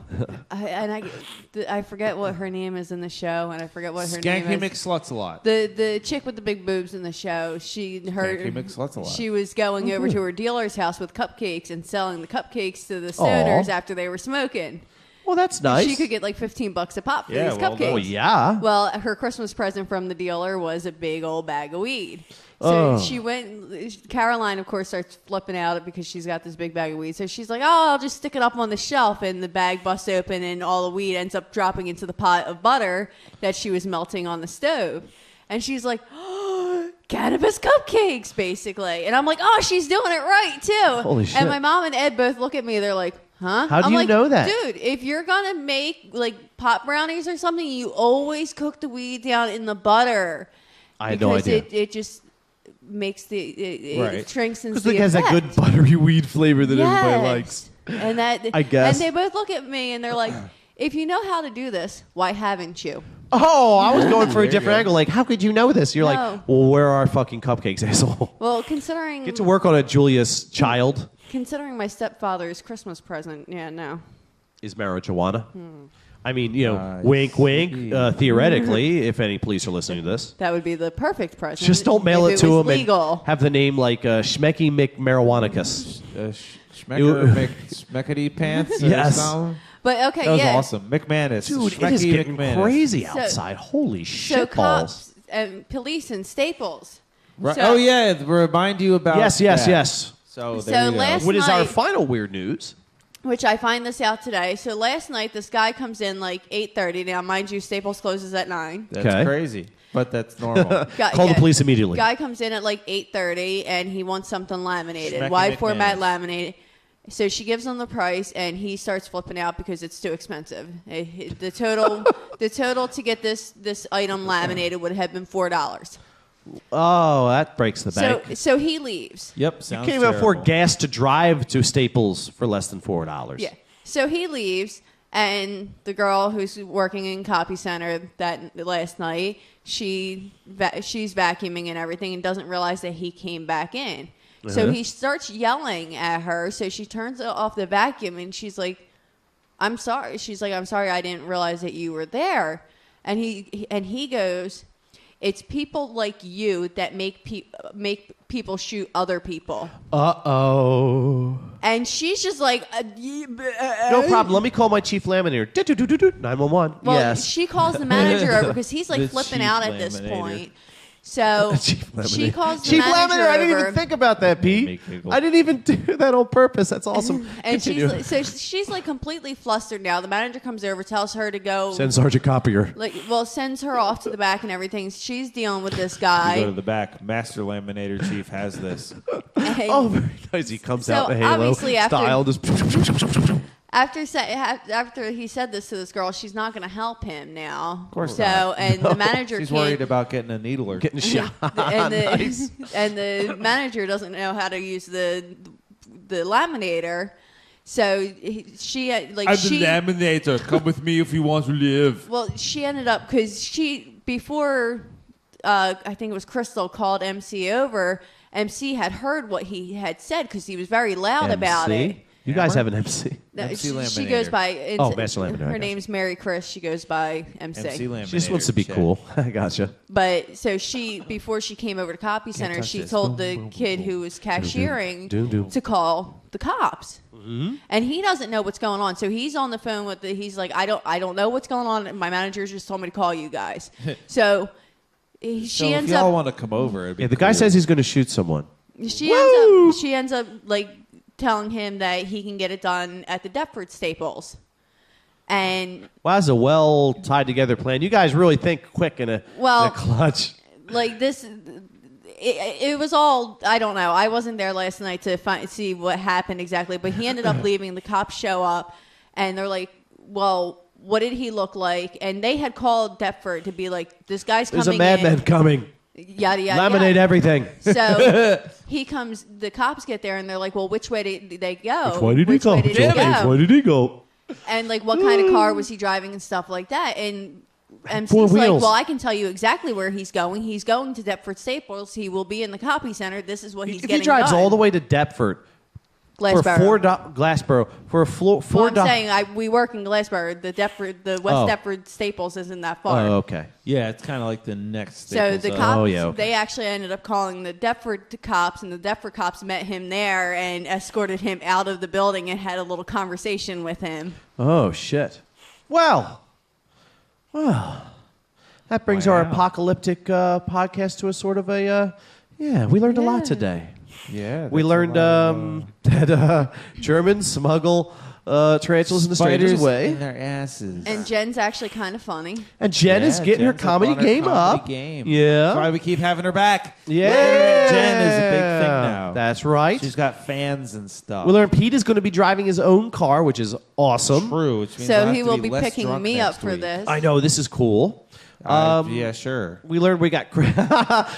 I forget what her name is in the show, and I forget what her name Skanky is. McSluts a lot. The chick with the big boobs in the show, Skanky McSluts a lot. she was going over to her dealer's house with cupcakes and selling the cupcakes to the stoners after they were smoking. Well, that's nice. She could get like $15 a pop for Yeah, these well cupcakes. Oh, yeah. Well, her Christmas present from the dealer was a big old bag of weed. So she went. Caroline, of course, starts flipping out because she's got this big bag of weed. So she's like, "Oh, I'll just stick it up on the shelf," and the bag busts open, and all the weed ends up dropping into the pot of butter that she was melting on the stove. And she's like, "Oh, cannabis cupcakes," basically. And I'm like, "Oh, she's doing it right too." Holy shit. And my mom and Ed both look at me. They're like, "Huh?" How do I'm you like, know that? Dude, if you're gonna make like pot brownies or something, you always cook the weed down in the butter. I had no idea. Because it just makes it strengthens Because the it has that effect. good buttery weed flavor that everybody Yes. likes. And that I guess. And they both look at me and they're like, "If you know how to do this, why haven't you?" Oh, I was going for There a you different go. angle. Like, how could you know this? You're No. like, well, where are our fucking cupcakes, asshole? Well, considering Get to work on it, Julius Child. considering my stepfather's Christmas present, yeah, no. Is marijuana. Hmm. I mean, you know, I wink, wink. see. Theoretically, if any police are listening to this, That would be the perfect present. just don't mail if it to was him legal. and have the name like Schmecky McMarijuanicus. Schmeckety pants or Yes. something? But okay, That was yeah. awesome. McManus. Dude, it Schmecky is getting McManus. crazy So- outside. Holy So shit balls. cops and police and Staples. Right. So- Oh, yeah. Remind you about Yes. that. So So there you go. last- what is our night- final weird news? Which I find this out today. So last night, this guy comes in like 8:30. Now, mind you, Staples closes at 9. That's Okay. crazy, but that's normal. Call the police immediately. Guy comes in at like 8:30 and he wants something laminated, Schmecky wide format McManus. laminated. So she gives him the price and he starts flipping out because it's too expensive. The total to get this item laminated would have been $4. Oh, that breaks the bank. So he leaves. Yep. You Sounds can't even afford terrible. gas to drive to Staples for less than $4. Yeah. So he leaves, and the girl who's working in copy center that last night, she's vacuuming and everything, and doesn't realize that he came back in. So he starts yelling at her. So she turns off the vacuum, and she's like, "I'm sorry." She's like, "I'm sorry, I didn't realize that you were there." And he goes, "It's people like you that make people shoot other people." Uh-oh. And she's just like, No problem. Let me call my chief laminator. 911. Well, yes. she calls the manager over because he's like The flipping chief out at this laminator. point. So Chief Laminator. she calls the Chief manager Laminator. I didn't over. even think about that, Pete. I didn't even do that on purpose. That's awesome. And Continue. she's like completely flustered now. The manager comes over, tells her to go. Send Sergeant Copier. Sends her off to the back and everything. She's dealing with this You guy. go to the back. Master Laminator Chief has this. And Oh, very nice. He comes So, out in the Halo obviously after- style. Just after he said this to this girl, she's not going to help him now. Of course so, not. and the manager She's can't. worried about getting a needler. getting shot. and the, Nice. and the manager doesn't know how to use the laminator. So she laminator. Come with me if you want to live. well, she ended up because before I think it was Crystal called MC over. MC had heard what he had said because he was very loud about it. You guys have an MC. No, MC she Laminator. goes by. Master Laminator, I Her got name's Mary Chris. She goes by MC. MC Laminator. She just wants to be Check. cool. I gotcha. But so before she came over to Copy Center, touch she this. told Boom, the boom, kid boom, who was cashiering Doom, doom. to call the cops. Mm-hmm. And he doesn't know what's going on. So he's on the phone with he's like, I don't know what's going on. My manager just told me to call you guys. So she So if ends y'all up want to come over, it'd be Yeah, the guy cool. says he's going to shoot someone. she ends up like telling him that he can get it done at the Deptford Staples. And Well, that's a well tied together plan. You guys really think quick in a clutch. like this it was all I don't know. I wasn't there last night to see what happened exactly, but he ended up leaving. The cops show up and they're like, well, what did he look like? And they had called Deptford to be like, this guy's coming There's a madman in, coming. yada yada Laminate yada. everything. So he comes, the cops get there and they're like, well, which way did they go? Which way did he go? Way did he Which go? way did he go? And like what kind of car was he driving and stuff like that. And MC's Four like, wheels. well, I can tell you exactly where he's going. He's going to Deptford Staples. He will be in the copy center. This is what he's If getting he drives done. all the way to Deptford for Glassboro. Glassboro for a Well, $4. I'm saying we work in Glassboro. The West Deptford Staples isn't that far. Oh, okay. Yeah, it's kind of like the next. So Staples the up. cops, yeah, okay. they actually ended up calling the Deptford cops, and the Deptford cops met him there and escorted him out of the building and had a little conversation with him. Oh, shit. Well, that brings our apocalyptic podcast to a sort of a, we learned a lot Yeah. today. Yeah, We that's learned a lot of, that Germans smuggle tarantulas in the stranger's spiders way. in their asses. And Jen's actually kind of funny. And Jen is getting her Jen's comedy up on game up. Game. Yeah. That's why we keep having her back. Yeah. Jen is a big thing now. That's right. She's got fans and stuff. We learned Pete is going to be driving his own car, which is awesome. True. Which means So I'll have he to will be less picking drunk me up next for week. this. I know, this is cool. Yeah, sure. We learned we got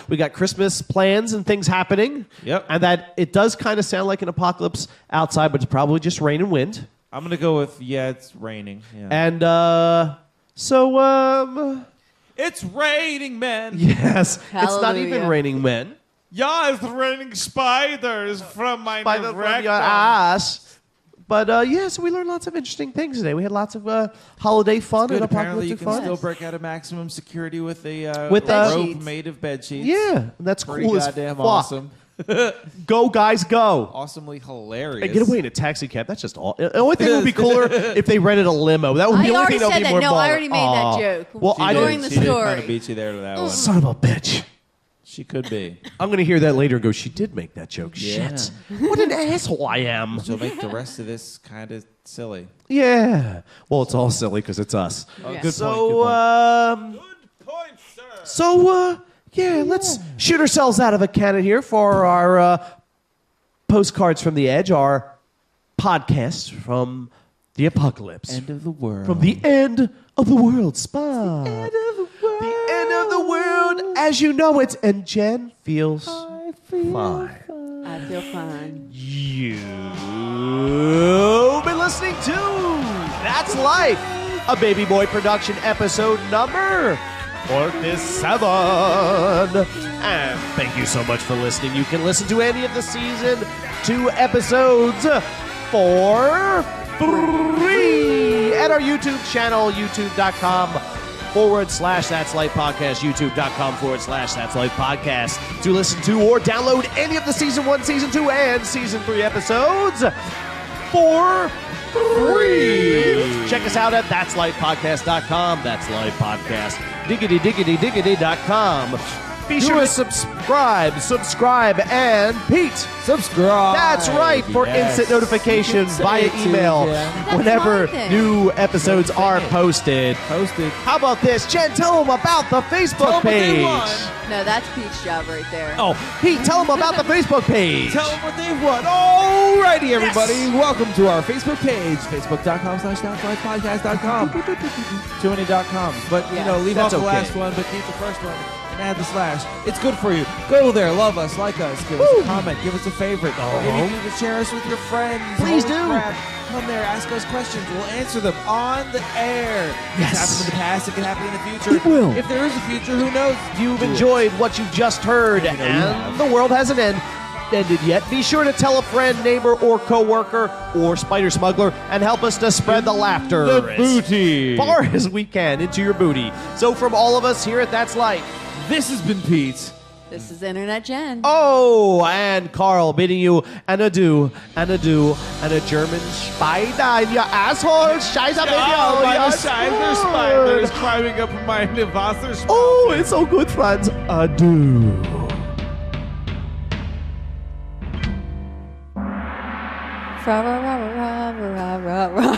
we got Christmas plans and things happening. Yep. And that it does kind of sound like an apocalypse outside, but it's probably just rain and wind. I'm gonna go with it's raining. Yeah. And It's raining, man. yes, it's not even Hallelujah. raining men. Yeah, it's raining spiders from my By the from your ass. But so we learned lots of interesting things today. We had lots of holiday fun Good. and Apparently, you apocalyptic can fun. still break out of maximum security with a With, rope sheets. made of bed sheets. Yeah, that's Pretty cool as goddamn fuck. awesome. Go guys, go! Awesomely hilarious. And get away in a taxi cab. That's just all. The only thing would be cooler if they rented a limo. That would be I the only already thing that would said be that. more No, I baller. already made that Aw. joke. Well, I During didn't. the She did story. kind of beat you there to that one. Son of a bitch. She could be. I'm going to hear that later and go, she did make that joke. Yeah. Shit. What an asshole I am. She'll make the rest of this kind of silly. Yeah. Well, it's all silly because it's us. Yeah. Good So, point. Good point, sir. let's shoot ourselves out of a cannon here for our postcards from the edge, our podcast from the apocalypse. End of the world. From the end of the world spot. The end of the world. The end of the world as you know it. And Jen feels fine. I feel fine. You've been listening to That's Life, a Baby Boy production episode number 47. And thank you so much for listening. You can listen to any of the season 2 episodes for free at our YouTube channel, youtube.com/That's Life Podcast, youtube.com/That's Life Podcast, to listen to or download any of the season 1, season 2, and season 3 episodes for free. Check us out at that'slifepodcast.com. That's Life Podcast. Diggity.com. Be sure to subscribe, and Pete. Subscribe. That's right, for instant notification via email whenever new episodes are posted. How about this? Jen, tell them about the Facebook page. No, that's Pete's job right there. Oh, Pete, tell them about the Facebook page. Tell them what they've won. Alrighty, everybody. Yes. Welcome to our Facebook page. Facebook.com/downflypodcast.com. Too many .coms. But, leave off the last one, but keep the first one. And add the slash. It's good for you. Go there, love us, like us, give us a comment, give us a favorite. Maybe you can share us with your friends. Please do. Crap. Come there, ask us questions. We'll answer them on the air. Yes. It's happened in the past. It can happen in the future. It will. If there is a future, who knows? You've enjoyed what you just heard, and the world hasn't ended yet. Be sure to tell a friend, neighbor, or coworker, or spider smuggler, and help us to spread the laughter booty as far as we can into your booty. So from all of us here at That's Life, this has been Pete. This is Internet Jenn. Oh, and Carl bidding you an adieu, and a German spider in your asshole. Scheiße, meine Spider is climbing up meine Wasserspalte. Oh, it's so good, friends. Adieu. Ra ra ra ra ra ra ra.